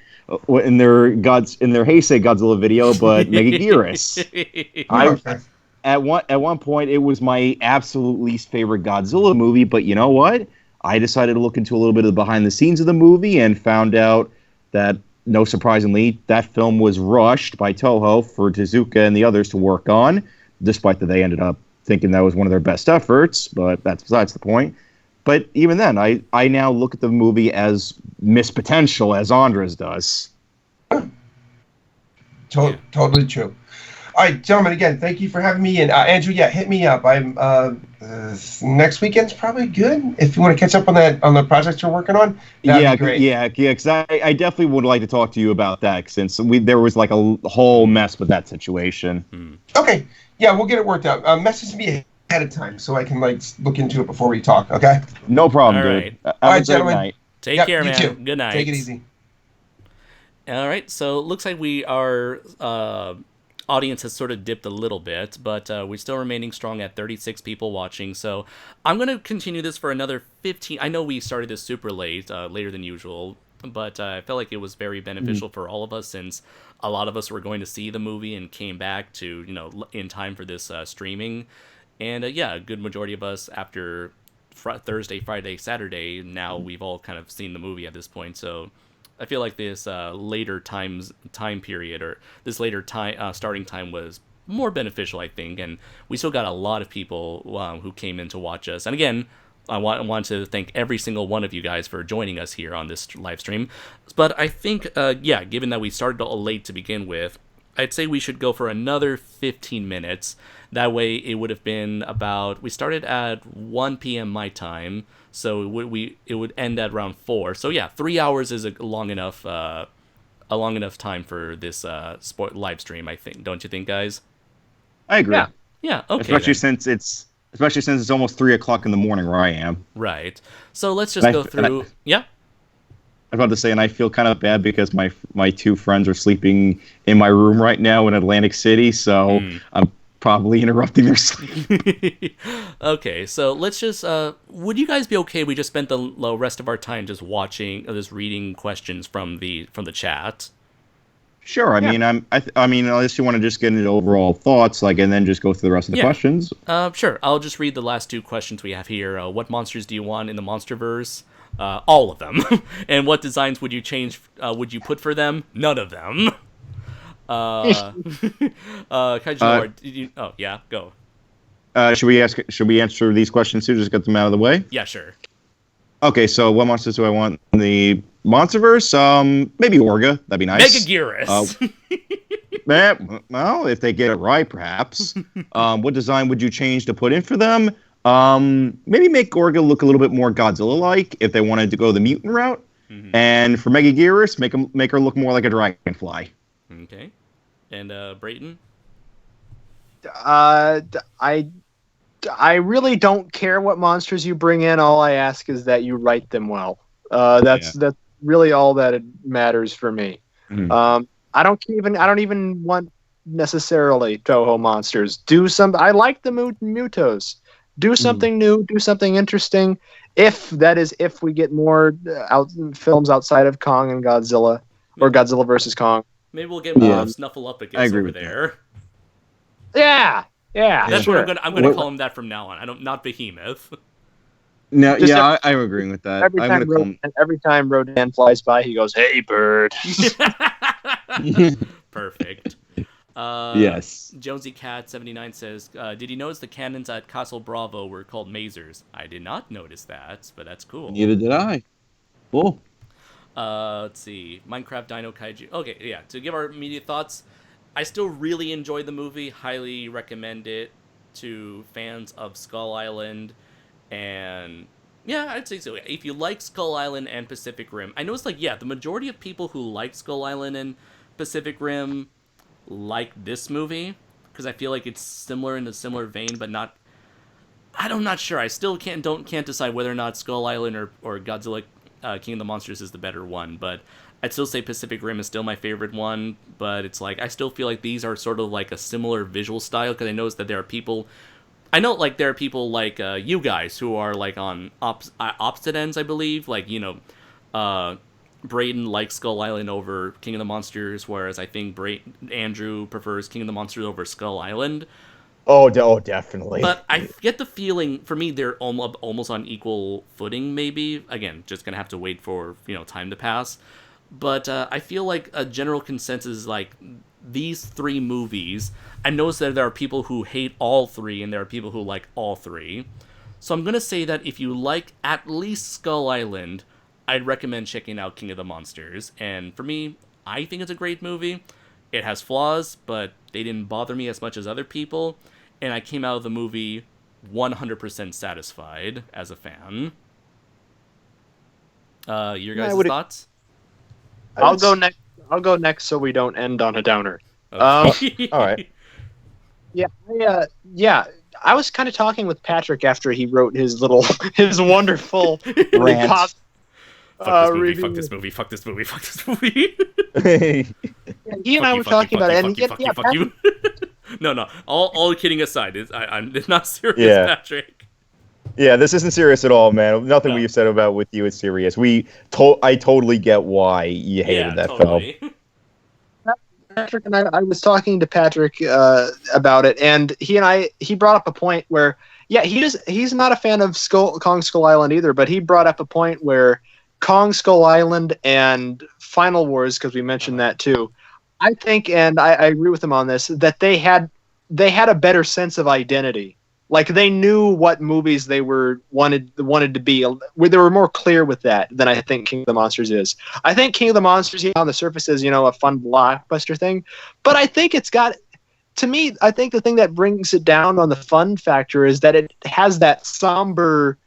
in their Heisei Godzilla video, but Megaguirus. At one point, it was my absolute least favorite Godzilla movie, but you know what? I decided to look into a little bit of the behind the scenes of the movie and found out that, no surprisingly, that film was rushed by Toho for Tezuka and the others to work on, despite that they ended up thinking that was one of their best efforts, but that's besides the point. But even then, I now look at the movie as missed potential, as Andres does. Totally true. All right, gentlemen, again, thank you for having me. And Andrew, hit me up. I'm next weekend's probably good if you want to catch up on the project you're working on. That'd be great. Yeah. Because I definitely would like to talk to you about that since there was like a whole mess with that situation. Okay, yeah, we'll get it worked out. Message me ahead of time so I can look into it before we talk. Okay. No problem, All dude. right. All right, gentlemen. Night. Take care, you man. too. Good night. Take it easy. All right, so it looks like our audience has sort of dipped a little bit, but we're still remaining strong at 36 people watching. So I'm going to continue this for another 15. I know we started this super late, later than usual, but I felt like it was very beneficial for all of us since a lot of us were going to see the movie and came back to, in time for this streaming. And a good majority of us after Thursday, Friday, Saturday, now we've all kind of seen the movie at this point. So I feel like this later time period, or this later time starting time, was more beneficial, I think. And we still got a lot of people who came in to watch us. And again, I want to thank every single one of you guys for joining us here on this live stream. But I think, given that we started a little late to begin with, I'd say we should go for another 15 minutes. That way it would have been we started at 1 p.m. my time, so it would end at around 4. So yeah, 3 hours is a long enough time for this live stream, I think. Don't you think, guys? I agree. Yeah. Okay. Especially since it's almost 3 o'clock in the morning where I am. Right. So let's just go through. Yeah. I was about to say, and I feel kind of bad because my 2 friends are sleeping in my room right now in Atlantic City, so I'm probably interrupting their sleep. Okay, so let's just. Would you guys be okay? We just spent the rest of our time just reading questions from the chat. Sure. I mean, unless you want to just get into overall thoughts, and then just go through the rest of the questions. Sure. I'll just read the last 2 questions we have here. What monsters do you want in the MonsterVerse? All of them. And what designs would you change? Would you put for them? None of them. KaijuNoir, yeah, go. Should we answer these questions too? Just get them out of the way. Yeah, sure. Okay, so what monsters do I want in the MonsterVerse? Maybe Orga. That'd be nice. Megaguirus. Well, if they get it right, perhaps. What design would you change to put in for them? Maybe make Orga look a little bit more Godzilla-like if they wanted to go the mutant route. Mm-hmm. And for Megaguirus, make her look more like a dragonfly. Okay. And Brayton? I really don't care what monsters you bring in. All I ask is that you write them well. That's really all that it matters for me. Mm-hmm. I don't even want necessarily Toho monsters. I like the Mutos. Do something new. Do something interesting. If we get more films outside of Kong and Godzilla, or Godzilla versus Kong, Maybe we'll get more Yeah. of I Snuffleupagus agree over with that. there. Yeah. That's Sure. what I'm gonna What- call him that from now on. Not Behemoth. No, Just yeah, I'm agreeing with that. Every time Rodan flies by, he goes, "Hey, bird." Perfect. Yes. Jonesy Cat 79 says, "Did you notice the cannons at Castle Bravo were called masers? I did not notice that, but that's cool." Neither did I. Cool. Let's see. Minecraft Dino Kaiju. Okay, yeah. To give our immediate thoughts, I still really enjoyed the movie. Highly recommend it to fans of Skull Island. And yeah, I'd say so. If you like Skull Island and Pacific Rim, I noticed the majority of people who like Skull Island and Pacific Rim like this movie because I feel like it's similar in a similar vein, but not. I'm not sure. I still can't decide whether or not Skull Island or Godzilla King of the Monsters is the better one, but I'd still say Pacific Rim is still my favorite one. But it's like I still feel like these are sort of like a similar visual style because I noticed that there are people. I know, there are people like you guys who are, on opposite ends, I believe. Braden likes Skull Island over King of the Monsters, whereas I think Andrew prefers King of the Monsters over Skull Island. Oh, definitely. But I get the feeling, for me, they're almost on equal footing, maybe. Again, just going to have to wait for, time to pass. But I feel like a general consensus is, these three movies, I noticed that there are people who hate all three, and there are people who like all three. So I'm going to say that if you like at least Skull Island, I'd recommend checking out King of the Monsters. And for me, I think it's a great movie. It has flaws, but they didn't bother me as much as other people. And I came out of the movie 100% satisfied as a fan. Your guys' thoughts? I'll go next. I'll go next, so we don't end on a downer. Okay. All right. Yeah. I was kind of talking with Patrick after he wrote his wonderful Rant. Fuck this movie. Fuck this movie. Fuck this movie. He and I were talking about it, and fuck you. No. All kidding aside, it's not serious, Yeah. Patrick. Yeah, this isn't serious at all, man. Nothing No. we've said about with you is serious. I totally get why you hated that totally. film. Patrick and I was talking to Patrick about it, and he brought up a point where, he's not a fan of Kong Skull Island either, but he brought up a point where Kong Skull Island and Final Wars, because we mentioned that too, I think, and I agree with him on this, that they had a better sense of identity. Like, they knew what movies they wanted to be. They were more clear with that than I think King of the Monsters is. I think King of the Monsters, on the surface, is a fun blockbuster thing, but I think it's got. To me, I think the thing that brings it down on the fun factor is that it has that somber,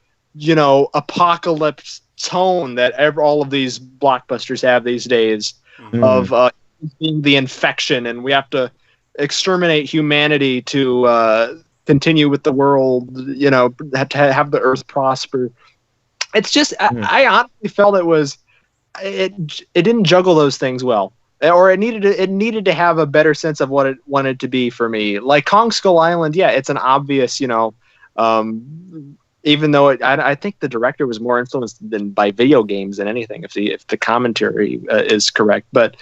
apocalypse tone that all of these blockbusters have these days, of being the infection, and we have to exterminate humanity to continue with the world, have to have the earth prosper. It's just, I honestly felt it didn't juggle those things well, or it needed to have a better sense of what it wanted to be for me. Like Kong Skull Island, it's an obvious, even though I think the director was more influenced by video games than anything, if the commentary is correct, but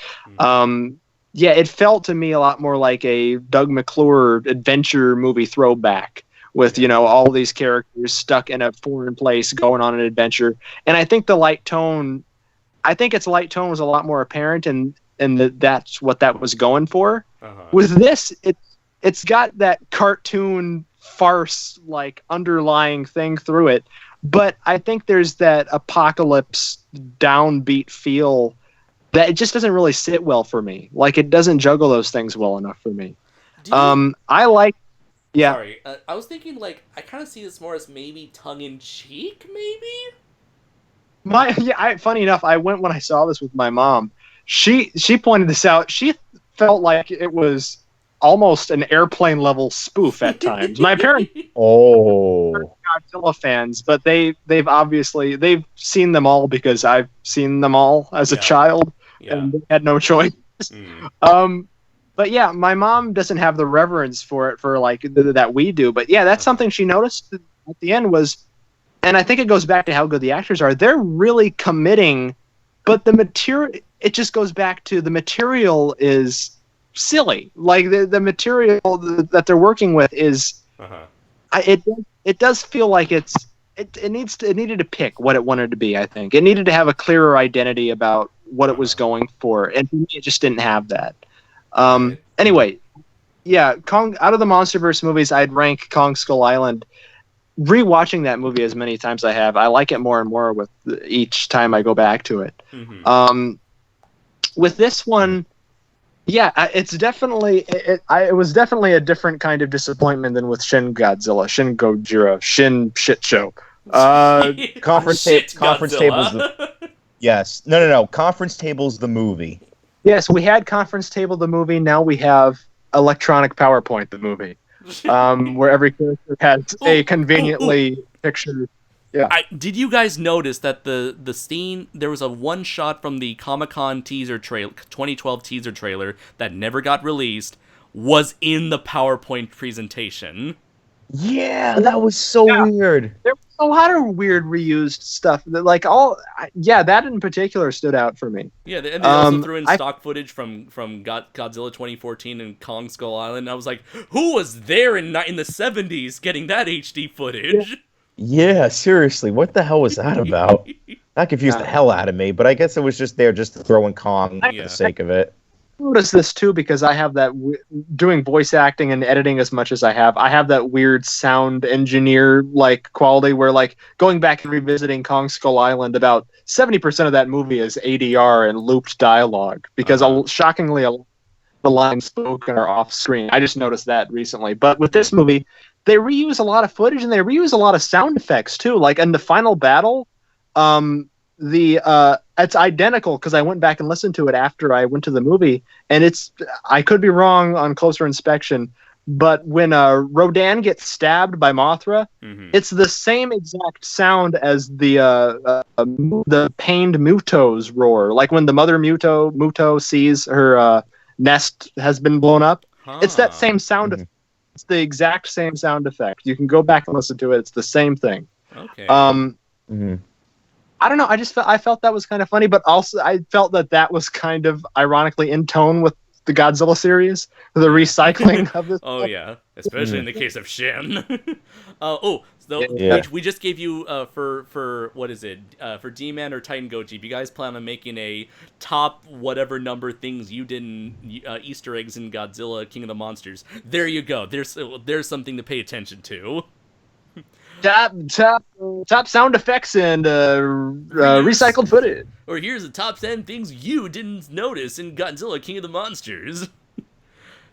it felt to me a lot more like a Doug McClure adventure movie throwback with, all these characters stuck in a foreign place going on an adventure. And I think its light tone was a lot more apparent, and that's what that was going for. With this, it's got that cartoon farce underlying thing through it, but I think there's that apocalypse downbeat feel that it just doesn't really sit well for me. Like, it doesn't juggle those things well enough for me. I like. Yeah. Sorry, I was thinking I kind of see this more as maybe tongue in cheek, maybe. Funny enough, I went when I saw this with my mom. She pointed this out. She felt like it was almost an airplane level spoof at times. My parents are Godzilla fans, but they've seen them all because I've seen them all as a child, and they had no choice. But yeah, my mom doesn't have the reverence for it that we do. But yeah, that's something she noticed at the end was, and I think it goes back to how good the actors are. They're really committing, but the material, it just goes back to the material is silly. Like the material that they're working with is, it does feel like it needed to pick what it wanted to be. I think it needed to have a clearer identity about what it was going for, and for me, it just didn't have that. Anyway, yeah, Kong, out of the MonsterVerse movies, I'd rank Kong Skull Island. Rewatching that movie as many times as I have, I like it more and more with each time I go back to it. With this one, yeah, it's definitely it was definitely a different kind of disappointment than with Shin Godzilla, Shin Gojira, Shin Shit Show. Conference tables. Yes, no. Conference tables the movie. Yes, we had Conference Table the movie. Now we have Electronic PowerPoint the movie, where every character has a conveniently pictured. Yeah. Did you guys notice that the scene, there was a one shot from the Comic-Con teaser trailer, 2012 teaser trailer that never got released, was in the PowerPoint presentation? Yeah, that was so weird. There was a lot of weird reused stuff. That in particular stood out for me. Yeah, and they also threw in stock footage from Godzilla 2014 and Kong Skull Island. I was like, who was there in the 70s getting that HD footage? Yeah, seriously, what the hell was that about? That confused the hell out of me, but I guess it was just there just to throw in Kong for the sake of it. I noticed this too because I have that doing voice acting and editing as much as I have that weird sound engineer like quality where like going back and revisiting Kong Skull Island, about 70% of that movie is ADR and looped dialogue because shockingly the lines spoken are off screen. I just noticed that recently, but with this movie, they reuse a lot of footage and they reuse a lot of sound effects too. Like in the final battle, it's identical because I went back and listened to it after I went to the movie, and I could be wrong on closer inspection, but when Rodan gets stabbed by Mothra, it's the same exact sound as the pained Muto's roar. Like when the mother Muto sees her nest has been blown up, it's that same sound effect. It's the exact same sound effect. You can go back and listen to it. It's the same thing. Okay. I don't know. I felt that was kind of funny, but also I felt that was kind of ironically in tone with the Godzilla series, the recycling of this. Oh yeah, especially in the case of Shin. We just gave you for what is it for D-Man or TitanGoji? If you guys plan on making a top whatever number things you didn't Easter eggs in Godzilla King of the Monsters, there you go. There's something to pay attention to. Top sound effects and recycled footage. Or here's the top 10 things you didn't notice in Godzilla King of the Monsters.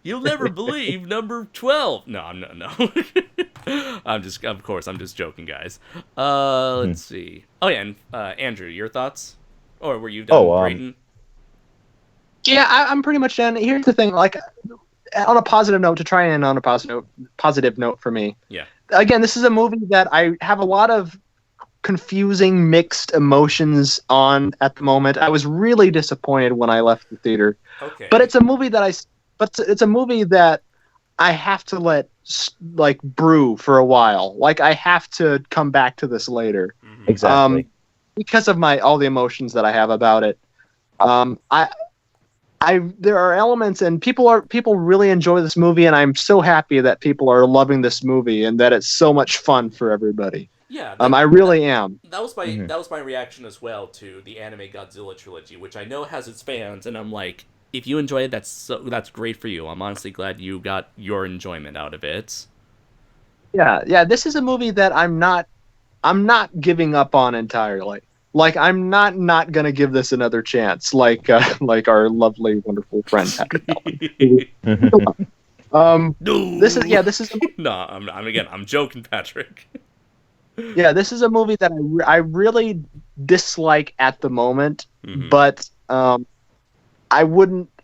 You'll never believe number 12. No. I'm just joking, guys. Let's see. Oh yeah, and Andrew, your thoughts? Or were you done, Brayden? Yeah, I'm pretty much done. Here's the thing, like on a positive note, to try and end on a positive note for me. Yeah. Again, this is a movie that I have a lot of confusing, mixed emotions on at the moment. I was really disappointed when I left the theater. Okay. But it's a movie that I have to let brew for a while. Like I have to come back to this later. Exactly. Because of all the emotions that I have about it. There are elements, and people really enjoy this movie, and I'm so happy that people are loving this movie and that it's so much fun for everybody. Yeah, I really am. That was my reaction as well to the anime Godzilla trilogy, which I know has its fans, and I'm like, if you enjoy it, that's great for you. I'm honestly glad you got your enjoyment out of it. Yeah. This is a movie that I'm not giving up on entirely. Like I'm not gonna give this another chance. Like our lovely, wonderful friend Patrick. No. This is. No, I'm joking, Patrick. Yeah, this is a movie that I really dislike at the moment, but I'm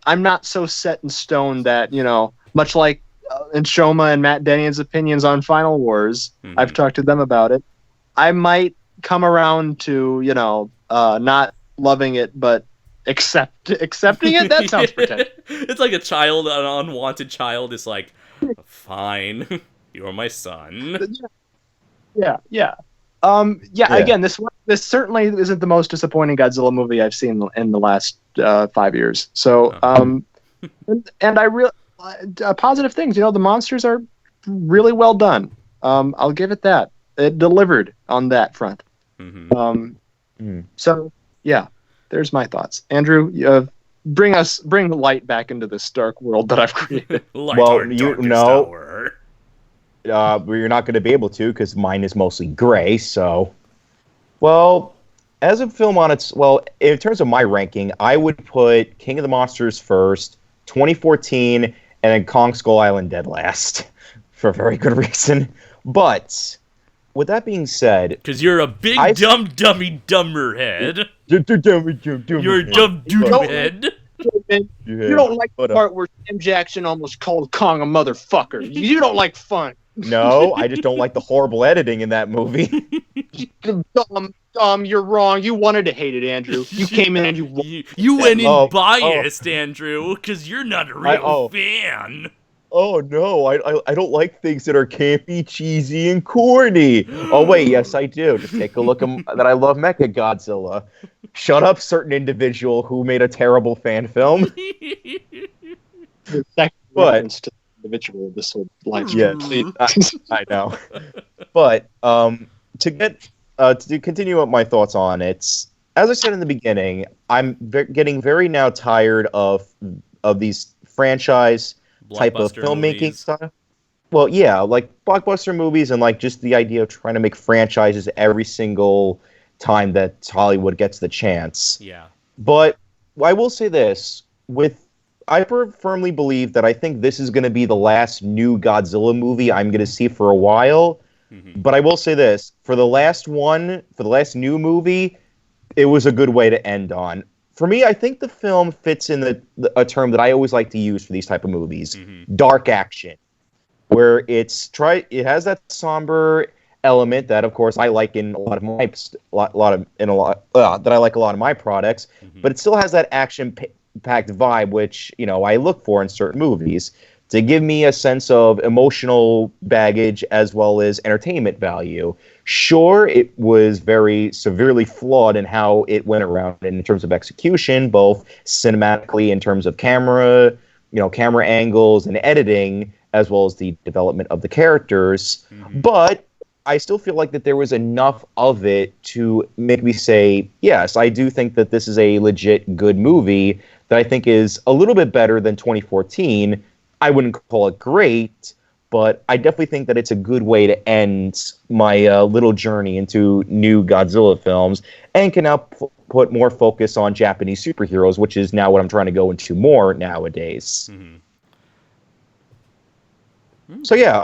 not so set in stone that, much like in Shoma and Matt Denian's opinions on Final Wars, I've talked to them about it. I might come around to, not loving it, but accepting it. That sounds pretentious. It's like an unwanted child is like, fine, you're my son. Yeah. Again, this this certainly isn't the most disappointing Godzilla movie I've seen in the last 5 years. So, and I really positive things. You know, the monsters are really well done. I'll give it that. It delivered on that front. So, yeah, there's my thoughts. Andrew, bring the light back into this dark world that I've created. Well, you're not going to be able to because mine is mostly gray. So, well, as a film on its, well, in terms of my ranking, I would put King of the Monsters first, 2014, and then Kong Skull Island dead last, for a very good reason. But with that being said, because you're a big dumb dumberhead. You're a dumb head. You don't like the part where Sam Jackson almost called Kong a motherfucker. You don't like fun. No, I just don't like the horrible editing in that movie. You're wrong. You wanted to hate it, Andrew. You came in and you went in biased, Andrew, because you're not a real fan. Oh no, I don't like things that are campy, cheesy, and corny. Oh wait, yes I do. Just take a look at that. I love Mecha Godzilla. Shut up, certain individual who made a terrible fan film. But to the individual of this whole live stream. Yes, I know. But to continue up my thoughts on it, as I said in the beginning, I'm getting very now tired of these franchise type of filmmaking style. Well, yeah, like blockbuster movies and like just the idea of trying to make franchises every single time that Hollywood gets the chance. Yeah. But I will say this, I firmly believe that I think this is going to be the last new Godzilla movie I'm going to see for a while. But I will say this, for the last new movie, it was a good way to end on. For me, I think the film fits in a term that I always like to use for these type of movies: dark action, where it has that somber element that, of course, I like in a lot of my that I like a lot of my products, but it still has that action-packed vibe, which I look for in certain movies to give me a sense of emotional baggage as well as entertainment value. Sure, it was very severely flawed in how it went around in terms of execution, both cinematically in terms of camera angles and editing, as well as the development of the characters. But I still feel like that there was enough of it to make me say, yes, I do think that this is a legit good movie that I think is a little bit better than 2014. I wouldn't call it great, but I definitely think that it's a good way to end my little journey into new Godzilla films, and can now put more focus on Japanese superheroes, which is now what I'm trying to go into more nowadays. So yeah,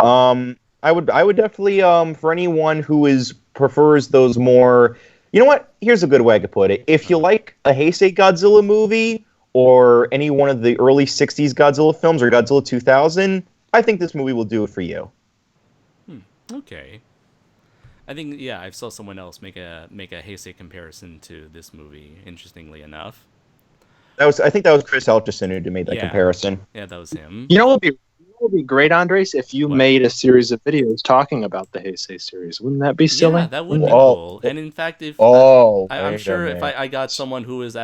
I would definitely for anyone who prefers those more, you know what? Here's a good way I could put it. If you like a Heisei Godzilla movie, or any one of the early 60s Godzilla films, or Godzilla 2000, I think this movie will do it for you. Okay. I think, yeah, I saw someone else make a Heisei comparison to this movie, interestingly enough. I think that was Chris Elcherson who made that comparison. Yeah, that was him. You know what would be great, Andres, if you made a series of videos talking about the Heisei series. Wouldn't that be silly? Yeah, that would be cool. And in fact, I'm sure if I got someone who is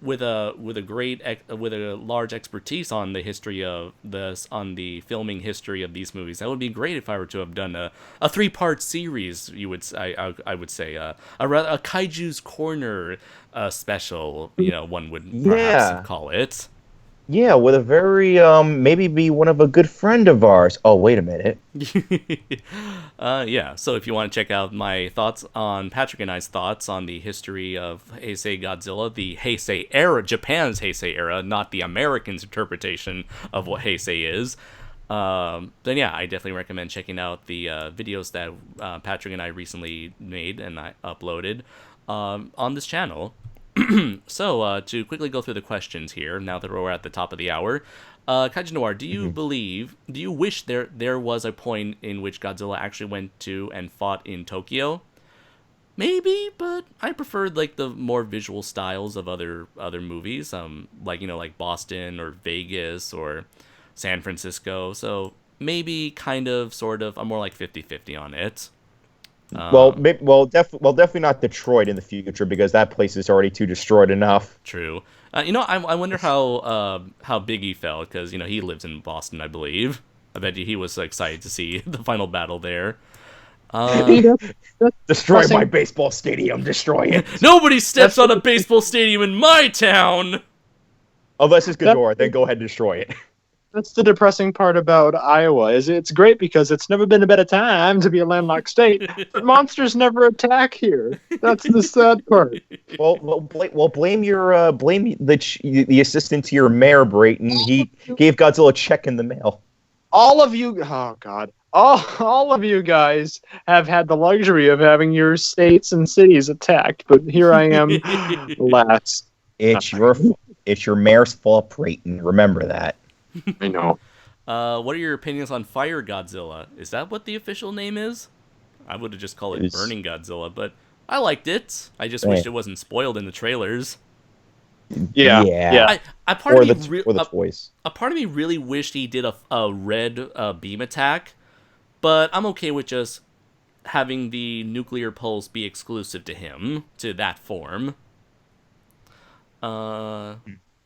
with a large expertise on the history of on the filming history of these movies, that would be great if I were to have done a 3-part series. I would say a Kaiju's Corner special. One would perhaps call it. Yeah, with a very maybe be one of a good friend of ours. Oh, wait a minute. Yeah. So if you want to check out my thoughts on Patrick and I's thoughts on the history of Heisei Godzilla, the Heisei era, Japan's Heisei era, not the Americans' interpretation of what Heisei is, then yeah, I definitely recommend checking out the videos that Patrick and I recently made and I uploaded on this channel. So, to quickly go through the questions here, now that we're at the top of the hour, KaijuNoir, do you wish there was a point in which Godzilla actually went to and fought in Tokyo? Maybe, but I preferred like the more visual styles of other movies, like Boston or Vegas or San Francisco. So maybe kind of, sort of, I'm more like 50-50 on it. Definitely not Detroit in the future because that place is already too destroyed enough. True. I wonder how Biggie felt because he lives in Boston, I believe. I bet he was so excited to see the final battle there. Destroy my baseball stadium. Destroy it. Nobody steps on a baseball stadium in my town. Unless it's Ghidorah, then go ahead and destroy it. That's the depressing part about Iowa. Is it's great because it's never been a better time to be a landlocked state, but monsters never attack here. That's the sad part. Blame the assistant to your mayor, Brayton. He gave Godzilla a check in the mail. All of you, oh God, all of you guys have had the luxury of having your states and cities attacked, but here I am, last. It's your mayor's fault, Brayton. Remember that. I know. What are your opinions on Fire Godzilla? Is that what the official name is? I would have just called it Burning Godzilla, but I liked it. I just wished it wasn't spoiled in the trailers. Yeah. A part of me really wished he did a red beam attack, but I'm okay with just having the nuclear pulse be exclusive to him, to that form.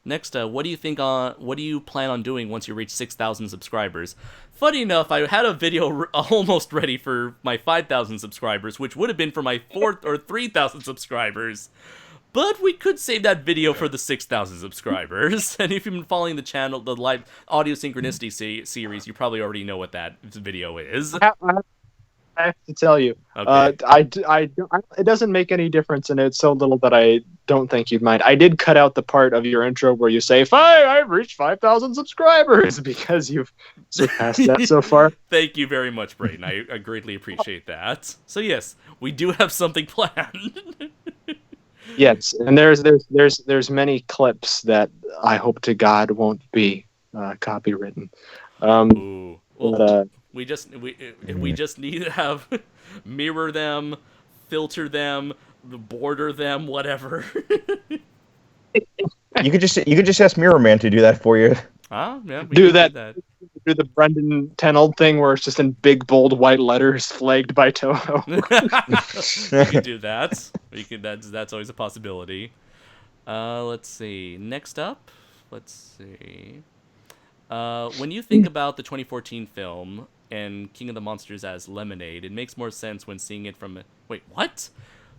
Next, what do you think? What do you plan on doing once you reach 6,000 subscribers? Funny enough, I had a video almost ready for my 5,000 subscribers, which would have been for my 4,000 or 3,000 subscribers. But we could save that video for the 6,000 subscribers. And if you've been following the channel, the live audio synchronicity series, you probably already know what that video is. I have to tell you, okay. It doesn't make any difference, and it's so little that I don't think you'd mind. I did cut out the part of your intro where you say, I've reached 5,000 subscribers, because you've surpassed that so far. Thank you very much, Brayden. I greatly appreciate that. So yes, we do have something planned. Yes, and there's many clips that I hope to God won't be copywritten. Ooh. Well, we just need to have mirror them, filter them, border them, whatever. You could just ask Mirror Man to do that for you. Yeah, do the Brendan Tenold thing where it's just in big bold white letters flagged by Toho. We can do that. That's always a possibility. Let's see. Next up, let's see. When you think about the 2014 film and King of the Monsters as Lemonade, it makes more sense when seeing it from... Wait, what?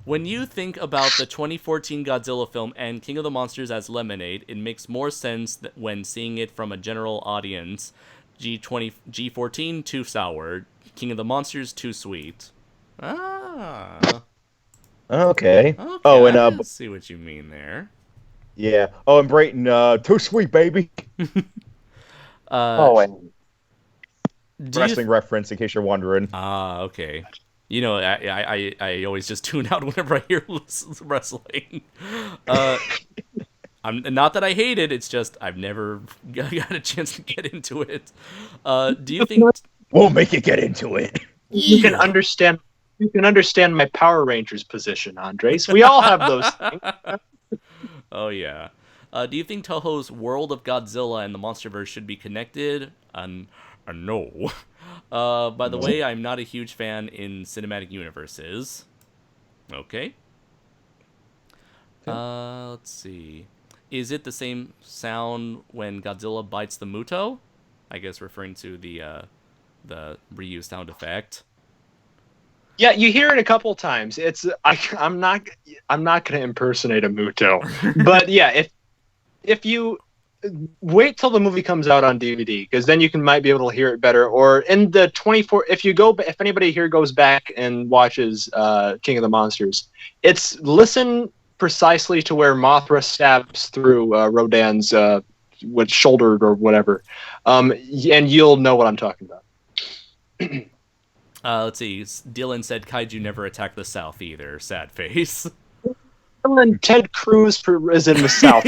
When you think about the 2014 Godzilla film and King of the Monsters as Lemonade, it makes more sense when seeing it from a general audience. G14, too sour. King of the Monsters, too sweet. Okay. Oh, and I see what you mean there. Yeah. Oh, and Brayton, too sweet, baby. Wrestling reference, in case you're wondering. Okay. I always just tune out whenever I hear wrestling. I'm not that I hate it. It's just I've never got a chance to get into it. Do you think we'll make you get into it? You can understand. You can understand my Power Rangers position, Andres. We all have those things. Oh yeah. Do you think Toho's World of Godzilla and the MonsterVerse should be connected? No. By the way, I'm not a huge fan in cinematic universes. Okay. Let's see. Is it the same sound when Godzilla bites the Muto? I guess referring to the Ryu sound effect. Yeah, you hear it a couple times. I'm not going to impersonate a Muto, but yeah, if you wait till the movie comes out on DVD, because then you might be able to hear it better. Or in the 24, if anybody here goes back and watches King of the Monsters, listen precisely to where Mothra stabs through Rodan's shoulder or whatever, and you'll know what I'm talking about. Let's see. Dylan said Kaiju never attacked the South either. Sad face. Dylan, Ted Cruz is in the South.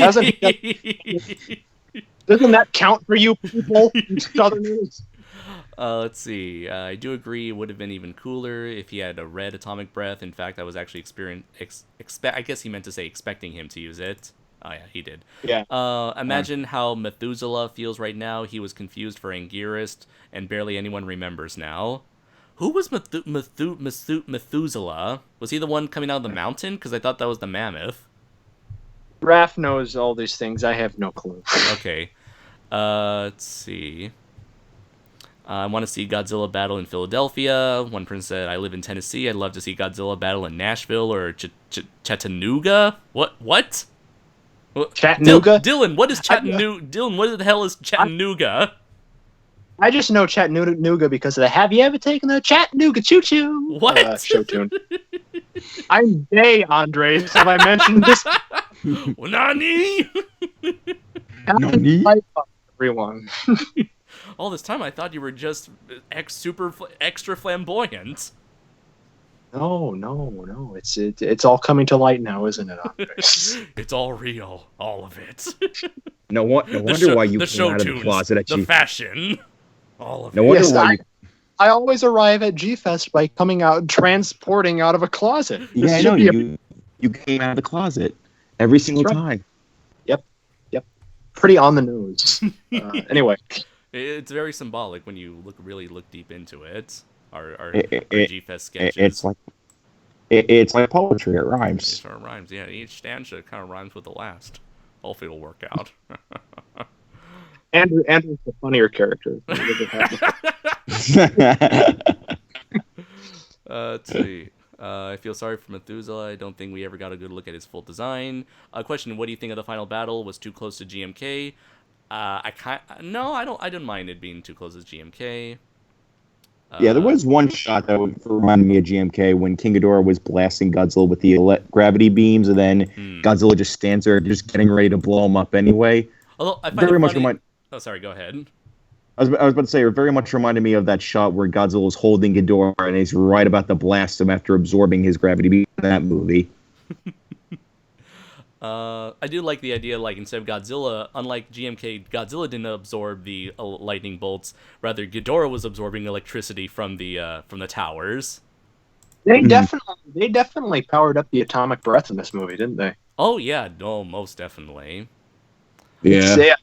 Doesn't that count for you people, you Southerners? Let's see. I do agree it would have been even cooler if he had a red atomic breath. In fact, I was actually I guess he meant to say expecting him to use it. Oh yeah, he did. Yeah. Imagine how Methuselah feels right now. He was confused for Anguirus, and barely anyone remembers now. Who was Methuselah? Was he the one coming out of the mountain? Because I thought that was the mammoth. Raph knows all these things. I have no clue. Okay. Let's see. I want to see Godzilla battle in Philadelphia. One person said, I live in Tennessee. I'd love to see Godzilla battle in Nashville or Chattanooga. What? Chattanooga? Dylan, what is Chattanooga? Dylan, what the hell is Chattanooga? I just know Chattanooga because of the Have You Ever Taken a Chattanooga Choo Choo show tune. I'm gay, Andres. Have I mentioned this? Nani? Nani? Everyone. All this time I thought you were just extra flamboyant. No. It's all coming to light now, isn't it, Andres? It's all real, all of it. No wonder why you came out of the closet at the fashion, all of No it. wonder Yes, why I always arrive at G-Fest by transporting out of a closet. Yeah, I know. You came out of the closet every single time. Yep. Pretty on the nose. Anyway. It's very symbolic when you really look deep into it. Our G-Fest It's sketches. like poetry. It rhymes. It sort of rhymes. Yeah, each stanza kind of rhymes with the last. Hopefully it'll work out. Andrew's the funnier character. Let's see. I feel sorry for Methuselah. I don't think we ever got a good look at his full design. Question: what do you think of the final battle? Was too close to GMK? I didn't mind it being too close to GMK. Yeah, there was one shot that reminded me of GMK when King Ghidorah was blasting Godzilla with the gravity beams, and then Godzilla just stands there, just getting ready to blow him up anyway. Although I find very it much funny... Oh, sorry. Go ahead. I was about to say, it very much reminded me of that shot where Godzilla is holding Ghidorah, and he's right about to blast him after absorbing his gravity beam in that movie. I do like the idea, like, instead of Godzilla, unlike GMK, Godzilla didn't absorb the lightning bolts. Rather, Ghidorah was absorbing electricity from the towers. They definitely powered up the atomic breath in this movie, didn't they? Oh, yeah. No, most definitely. Yeah.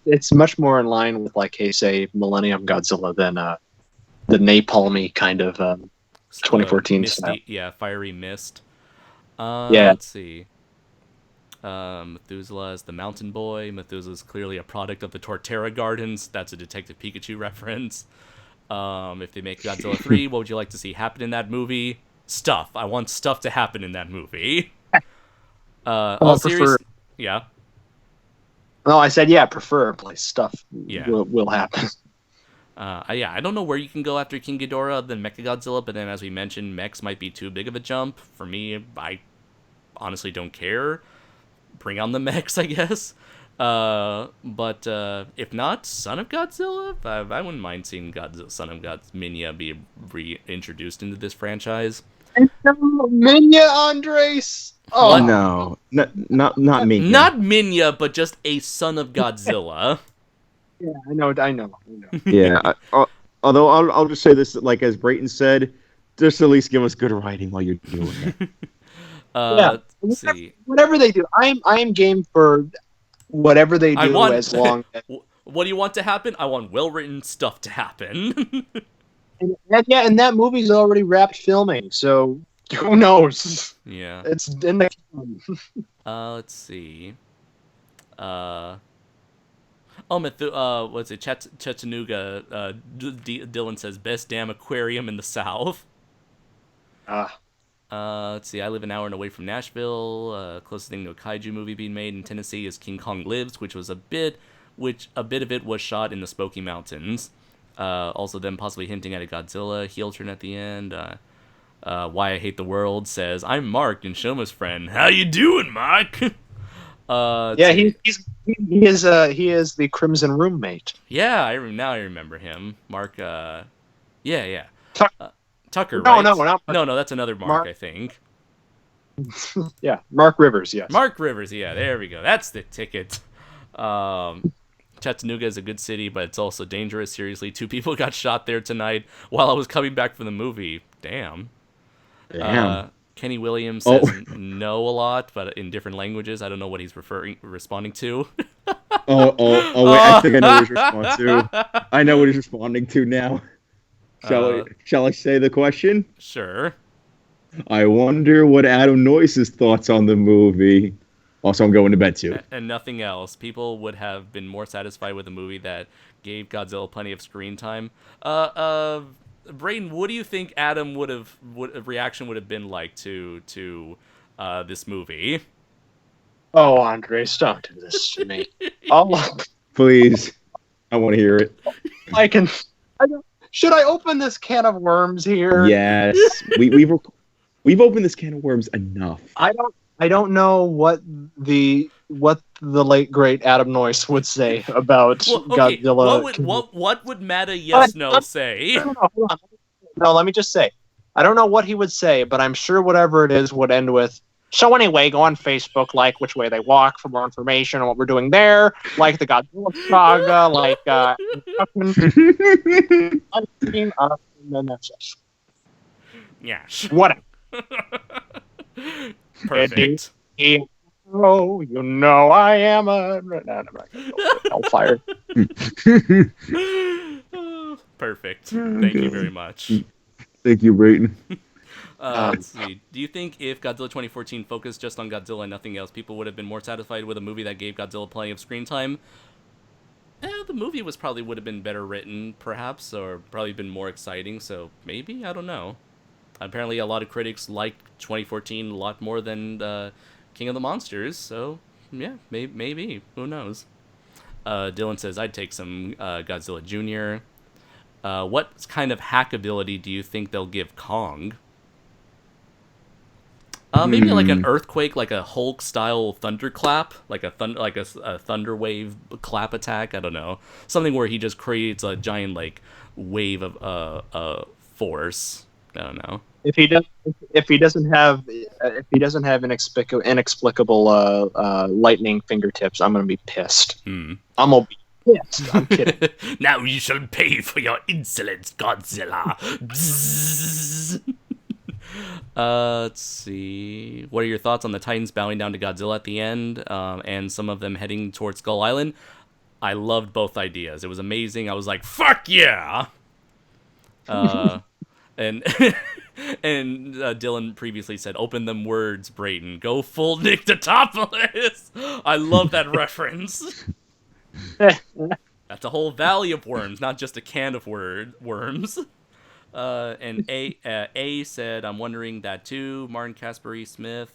It's much more in line with, like, say, Millennium Godzilla than the napalmy kind of 2014 style. Yeah, fiery mist. Yeah. Let's see. Methuselah is the mountain boy. Methuselah is clearly a product of the Torterra Gardens. That's a Detective Pikachu reference. If they make Godzilla 3, what would you like to see happen in that movie? Stuff. I want stuff to happen in that movie. Yeah. No, I said, yeah, preferably stuff Yeah. will happen. I don't know where you can go after King Ghidorah other than Mechagodzilla, but then as we mentioned, mechs might be too big of a jump. For me, I honestly don't care. Bring on the mechs, I guess. But if not, Son of Godzilla, I wouldn't mind seeing Son of Godzilla Minya be reintroduced into this franchise. Minya, Andres! Oh, What? No, not Minya. Not Minya, but just a Son of Godzilla. Yeah, I know. Yeah. Although I'll just say this, like as Brayton said, just at least give us good writing while you're doing it. Let's see. Whatever they do, I am game for whatever they do as long as... What do you want to happen? I want well-written stuff to happen. and that movie's already wrapped filming, so who knows? Yeah. It's in the... Let's see. What's it? Chattanooga. Dylan says best damn aquarium in the South. Let's see. I live an hour and away from Nashville. Closest thing to a kaiju movie being made in Tennessee is King Kong Lives, which a bit of it was shot in the Smoky Mountains. Also, them possibly hinting at a Godzilla heel turn at the end. Why I Hate the World says, I'm Mark and Shoma's friend. How you doing, Mark? he is the Crimson roommate. Yeah, now I remember him. Mark. Yeah. Tucker, no, right? No, not Mark. No, that's another Mark, I think. Yeah, Mark Rivers, yes. Mark Rivers, yeah, there we go. That's the ticket. Chattanooga is a good city, but it's also dangerous. Seriously, 2 people got shot there tonight while I was coming back from the movie. Damn. Kenny Williams says no a lot, but in different languages. I don't know what he's responding to. Wait, I think I know what he's responding to. I know what he's responding to now. Shall I say the question? Sure. I wonder what Adam Noyce's thoughts on the movie. Also, I'm going to bed too. And nothing else. People would have been more satisfied with a movie that gave Godzilla plenty of screen time. Brayden, what do you think Adam reaction would have been like to this movie? Oh, Andres, don't do this to me. Please, I want to hear it. Should I open this can of worms here? Yes, we've opened this can of worms enough. I don't know what the late great Adam Noyce would say about Godzilla. What would Mata Yes No say? No, hold on. No, let me just say. I don't know what he would say, but I'm sure whatever it is would end with, so anyway, go on Facebook, like Which Way They Walk for more information on what we're doing there, like the Godzilla saga, like and then that's it. Yeah. Whatever. Perfect. Oh, you know I am a... No, I'm not gonna go hellfire. Perfect. Thank you very much. Thank you, Brayton. Let's see. Do you think if Godzilla 2014 focused just on Godzilla and nothing else, people would have been more satisfied with a movie that gave Godzilla plenty of screen time? The movie would have been better written, perhaps, or probably been more exciting, so maybe? I don't know. Apparently a lot of critics liked 2014 a lot more than King of the Monsters, so yeah, maybe. Who knows? Dylan says, I'd take some Godzilla Jr. What kind of hack ability do you think they'll give Kong? Maybe like an earthquake, like a Hulk-style thunderclap, like a thunder wave clap attack. I don't know, something where he just creates a giant like wave of force. I don't know. If he doesn't have inexplicable lightning fingertips, I'm gonna be pissed. I'm gonna be pissed. I'm kidding. Now you shall pay for your insolence, Godzilla. Let's see. What are your thoughts on the Titans bowing down to Godzilla at the end, and some of them heading towards Skull Island? I loved both ideas. It was amazing. I was like, "Fuck yeah!" And and Dylan previously said, "Open them words, Brayden. Go full Nick Totopoulos." I love that reference. That's a whole valley of worms, not just a can of worms. And A said, "I'm wondering that too." Martin Caspary Smith.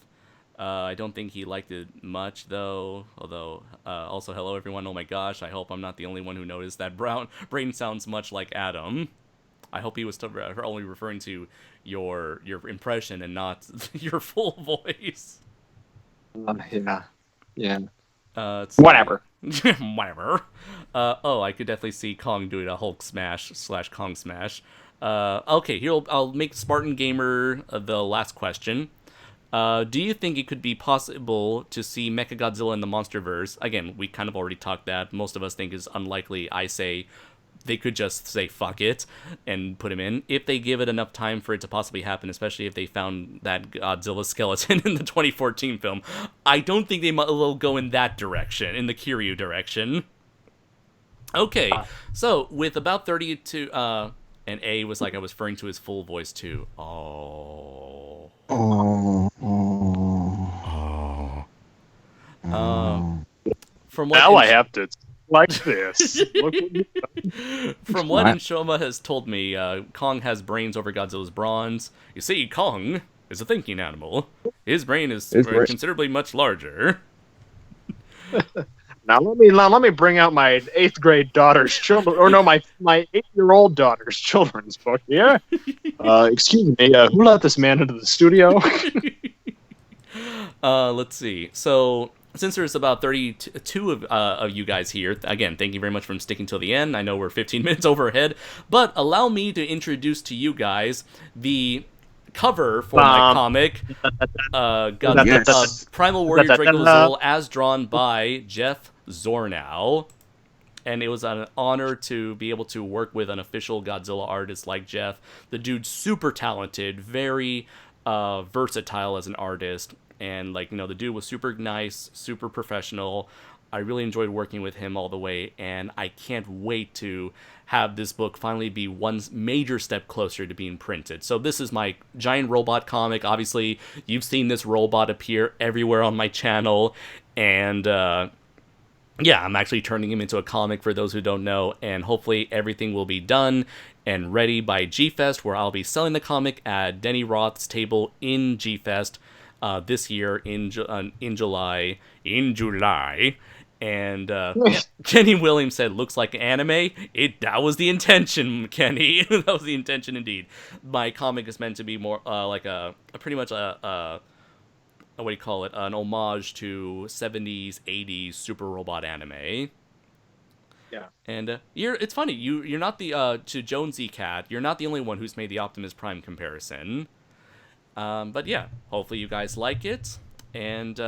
I don't think he liked it much though. Although, also hello everyone. Oh my gosh, I hope I'm not the only one who noticed that Brayden sounds much like Adam. I hope he was only referring to your impression and not your full voice. Yeah. Whatever. Whatever. I could definitely see Kong doing a Hulk smash / Kong smash. Okay, here I'll make Spartan Gamer the last question. Do you think it could be possible to see Mechagodzilla in the Monsterverse? Again, we kind of already talked that. Most of us think is unlikely. I say they could just say fuck it and put him in if they give it enough time for it to possibly happen, especially if they found that Godzilla skeleton in the 2014 film. I don't think they will go in that direction, in the Kiryu direction. Okay, so with about 32, and A was like I was referring to his full voice too. From what now I have to like this. From what Inshoma has told me, Kong has brains over Godzilla's bronze. You see, Kong is a thinking animal. His brain is considerably much larger. Now let me bring out my 8th grade daughter's children, or no, my 8-year-old daughter's children's book here. Excuse me, who let this man into the studio? Let's see. So since there's about 32 of you guys here, again, thank you very much for sticking till the end. I know we're 15 minutes overhead, but allow me to introduce to you guys the cover for my comic, Primal Warrior Dragoazul, as drawn by Jeff Zornow. And it was an honor to be able to work with an official Godzilla artist like Jeff. The dude's super talented, very versatile as an artist. And, the dude was super nice, super professional. I really enjoyed working with him all the way, and I can't wait to have this book finally be one major step closer to being printed. So this is my giant robot comic. Obviously, you've seen this robot appear everywhere on my channel, and yeah, I'm actually turning him into a comic for those who don't know, and hopefully everything will be done and ready by G-Fest, where I'll be selling the comic at Denny Roth's table in G-Fest this year in July. And yeah, Kenny Williams said, "Looks like anime." That was the intention, Kenny. That was the intention indeed. My comic is meant to be more like a pretty much a what do you call it? An homage to 70s, 80s super robot anime. Yeah. And it's funny. You're not the to Jonesy Cat. You're not the only one who's made the Optimus Prime comparison. But yeah, hopefully you guys like it. And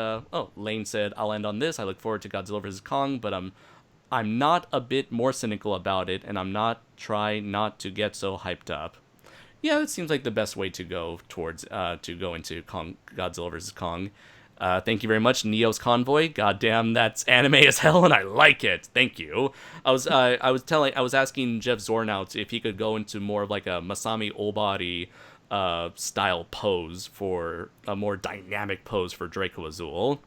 Lane said, "I'll end on this. I look forward to Godzilla vs. Kong, but I'm not a bit more cynical about it, and I'm try not to get so hyped up." Yeah, it seems like the best way to go towards to go into Godzilla vs. Kong. Thank you very much, Neo's Convoy. Goddamn, that's anime as hell, and I like it. Thank you. I was asking Jeff Zornout if he could go into more of like a Masami Obari style pose for a more dynamic pose for Draco Azul.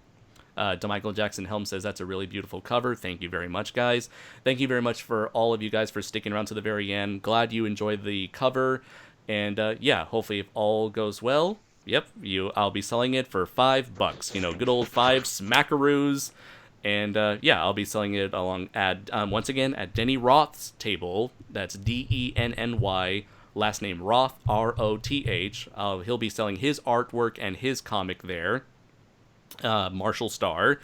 DeMichael Jackson Helm says that's a really beautiful cover. Thank you very much, guys. Thank you very much for all of you guys for sticking around to the very end. Glad you enjoyed the cover. And yeah, hopefully if all goes well, yep, I'll be selling it for $5. You know, good old 5 smackaroos. And yeah, I'll be selling it along at once again at Denny Roth's table. That's Denny, last name Roth, Roth. He'll be selling his artwork and his comic there, Marshall Starr,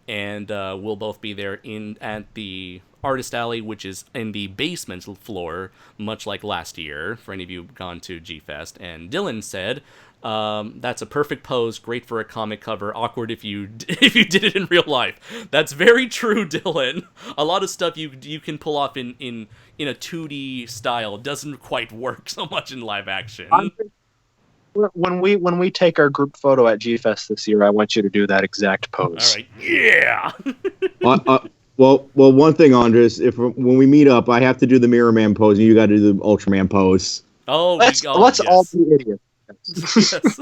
and we'll both be there at the Artist Alley, which is in the basement floor, much like last year, for any of you who've gone to G-Fest. And Dylan said, that's a perfect pose, great for a comic cover, awkward if you did it in real life. That's very true, Dylan. A lot of stuff you can pull off in a 2D style doesn't quite work so much in live action. When we take our group photo at G-Fest this year, I want you to do that exact pose. All right, yeah. Well, one thing, Andres, when we meet up, I have to do the Mirror Man pose, and you got to do the Ultraman pose. Oh, let's yes. all be idiots. Yes.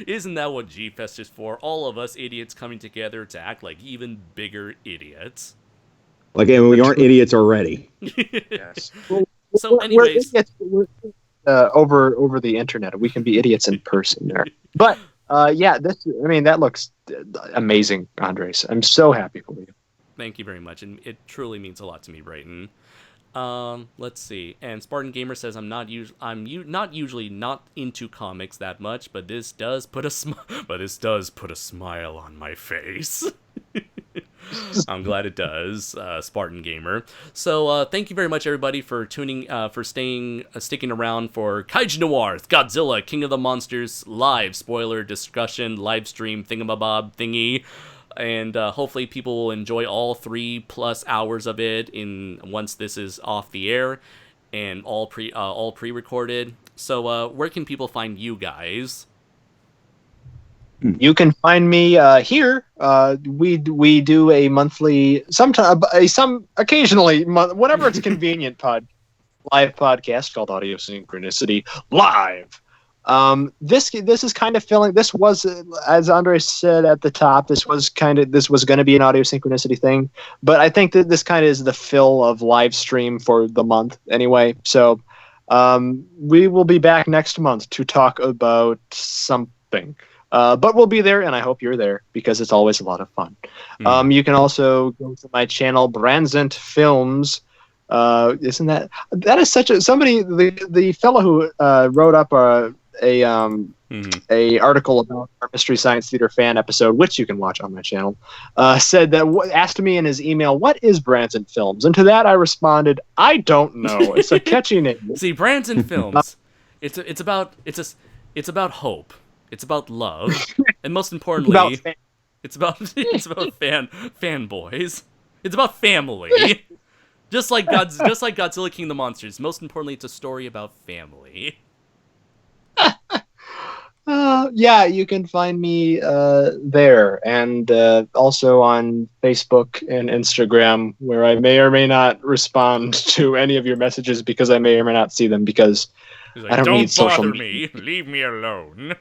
Isn't that what G-Fest is for? All of us idiots coming together to act like even bigger idiots. Like, and we aren't idiots already. Yes. So, anyways, we're over the internet. We can be idiots in person there. But yeah, that looks amazing, Andres. I'm so happy for you. Thank you very much, and it truly means a lot to me, Brayton. Let's see. And Spartan Gamer says I'm not usually not into comics that much, but this does put a smile on my face. I'm glad it does, Spartan Gamer. So thank you very much, everybody, for sticking around for KaijuNoir's Godzilla, King of the Monsters live spoiler discussion live stream thingamabob thingy. And hopefully people will enjoy all 3+ hours of it once this is off the air and all pre-recorded. So where can people find you guys? You can find me here. We do a monthly, occasionally, whenever it's convenient, live podcast called Audio Synchronicity Live. This is kind of filling. This was, as Andre said at the top, this was going to be an Audio Synchronicity thing, but I think that this kind of is the fill of live stream for the month anyway. So we will be back next month to talk about something. But we'll be there, and I hope you're there because it's always a lot of fun. You can also go to my channel, Branzent Films. Isn't that is such a somebody the fellow who wrote up a article about our Mystery Science Theater fan episode, which you can watch on my channel, said that asked me in his email, "What is Branson Films?" And to that I responded, "I don't know. It's a catchy name." See, Branson Films, it's about hope. It's about love, and most importantly, it's about fanboys. It's about family. Just like Godzilla King of the Monsters. Most importantly, it's a story about family. Yeah, you can find me there, and also on Facebook and Instagram, where I may or may not respond to any of your messages because I may or may not see them because He's I like, don't need don't social bother media. me. Leave me alone.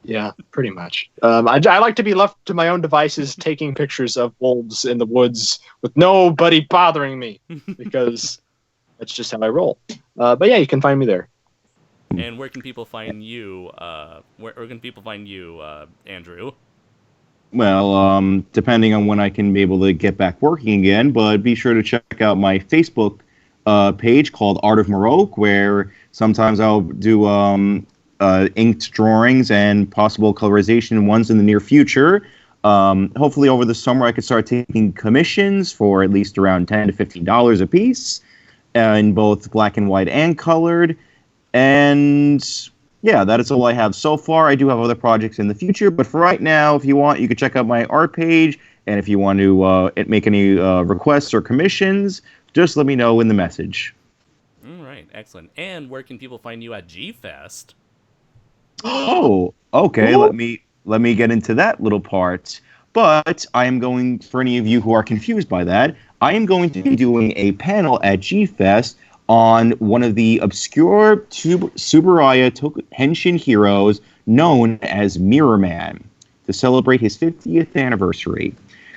Yeah, pretty much. I like to be left to my own devices, taking pictures of wolves in the woods with nobody bothering me because that's just how I roll. But yeah, you can find me there. And where can people find you? Where can people find you, Andrew? Well, depending on when I can be able to get back working again, but be sure to check out my Facebook page called Art of Morocco, where sometimes I'll do inked drawings and possible colorization ones in the near future. Hopefully, over the summer, I could start taking commissions for at least around $10 to $15 a piece, in both black and white and colored. And yeah, that is all I have so far. I do have other projects in the future, but for right now, if you want, you can check out my art page. And if you want to make any requests or commissions, just let me know in the message. All right, excellent. And where can people find you at G-Fest? Oh, okay. Let me get into that little part. But I am going, for any of you who are confused by that, I am going to be doing a panel at G-Fest on one of the obscure Tsuburaya Henshin heroes known as Mirror Man to celebrate his 50th anniversary.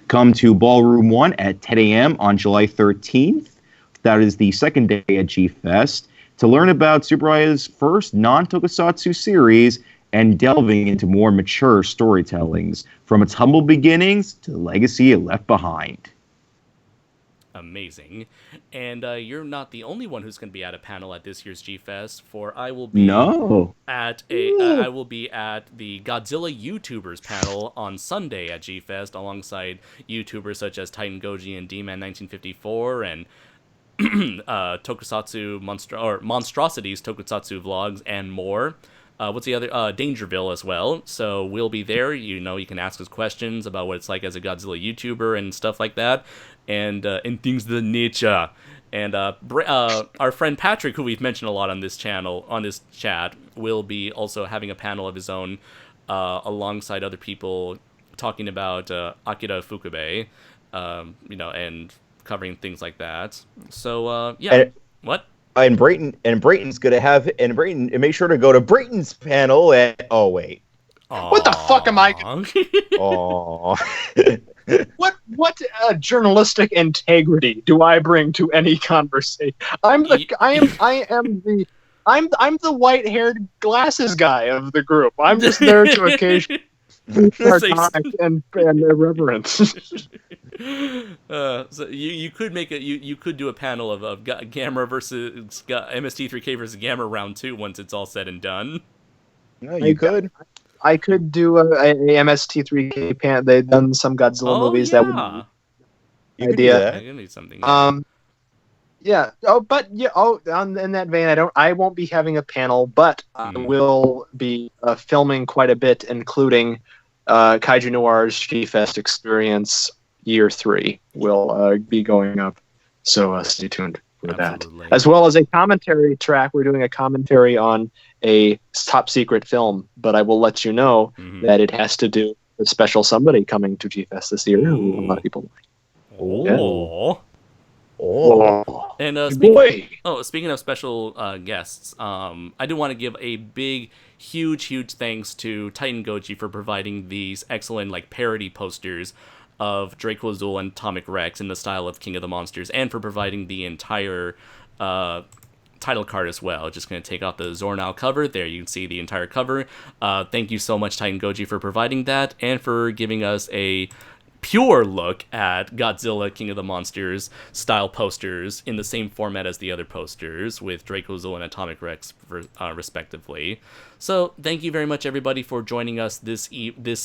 Come to Ballroom 1 at 10 a.m. on July 13th. That is the second day at G-Fest, to learn about Tsuburaya's first non-tokusatsu series and delving into more mature storytellings, from its humble beginnings to the legacy it left behind. Amazing. And you're not the only one who's going to be at a panel at this year's G-Fest, for I will be at I will be at the Godzilla YouTubers panel on Sunday at G-Fest, alongside YouTubers such as TitanGoji and D-Man 1954 and Tokusatsu Monstrosities Tokusatsu vlogs and more. What's the other? Dangerville as well. So we'll be there. You know, you can ask us questions about what it's like as a Godzilla YouTuber and stuff like that, and things of the nature. And our friend Patrick, who we've mentioned a lot on this channel, on this chat, will be also having a panel of his own alongside other people talking about Akira Ifukube, and covering things like that. So yeah, what? And Brayton's gonna have, and Brayton, make sure to go to Brayton's panel. Oh wait, what the fuck am I? Oh, what journalistic integrity do I bring to any conversation? I'm the white-haired glasses guy of the group. I'm just there to occasionally sardonic and irreverent. So you could make you could do a panel of Gamma versus MST3K versus Gamma round 2 once it's all said and done. No, you could. I could do a MST3K panel. They've done some Godzilla movies that would be idea. I could do something. Yeah. Yeah. Oh, but yeah. Oh, in that vein, I won't be having a panel, but I will be filming quite a bit, including KaijuNoir's G-Fest Experience Year 3 will be going up. So stay tuned for Absolutely. that, as well as a commentary track. We're doing a commentary on a top secret film, but I will let you know that it has to do with special somebody coming to G-Fest this year. Who a lot of people like. Oh. Yeah. Oh, and speaking of special guests, I do want to give a big, huge thanks to TitanGoji for providing these excellent parody posters of Draco Azul and Atomic Rex in the style of King of the Monsters, and for providing the entire title card as well. Just going to take off the Zornal cover. There you can see the entire cover. Thank you so much, TitanGoji, for providing that, and for giving us a pure look at Godzilla King of the Monsters style posters in the same format as the other posters, with Draco Azul and Atomic Rex respectively. So thank you very much, everybody, for joining us this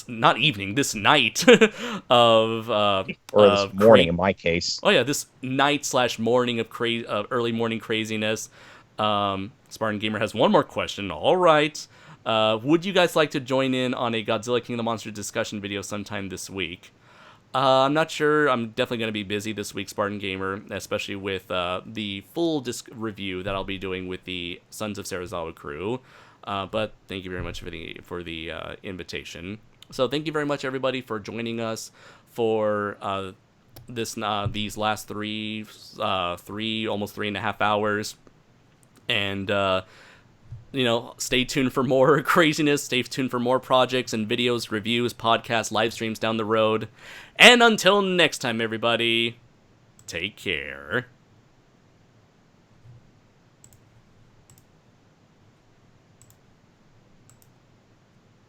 night of this morning in my case. Oh yeah, this night/morning of early morning craziness. Spartan Gamer has one more question. All right. Would you guys like to join in on a Godzilla King of the Monsters discussion video sometime this week? I'm not sure. I'm definitely going to be busy this week, Spartan Gamer, especially with the full disc review that I'll be doing with the Sons of Sarazawa crew. But thank you very much for the invitation. So thank you very much, everybody, for joining us for these last almost 3.5 hours. And stay tuned for more craziness. Stay tuned for more projects and videos, reviews, podcasts, live streams down the road. And until next time, everybody, take care.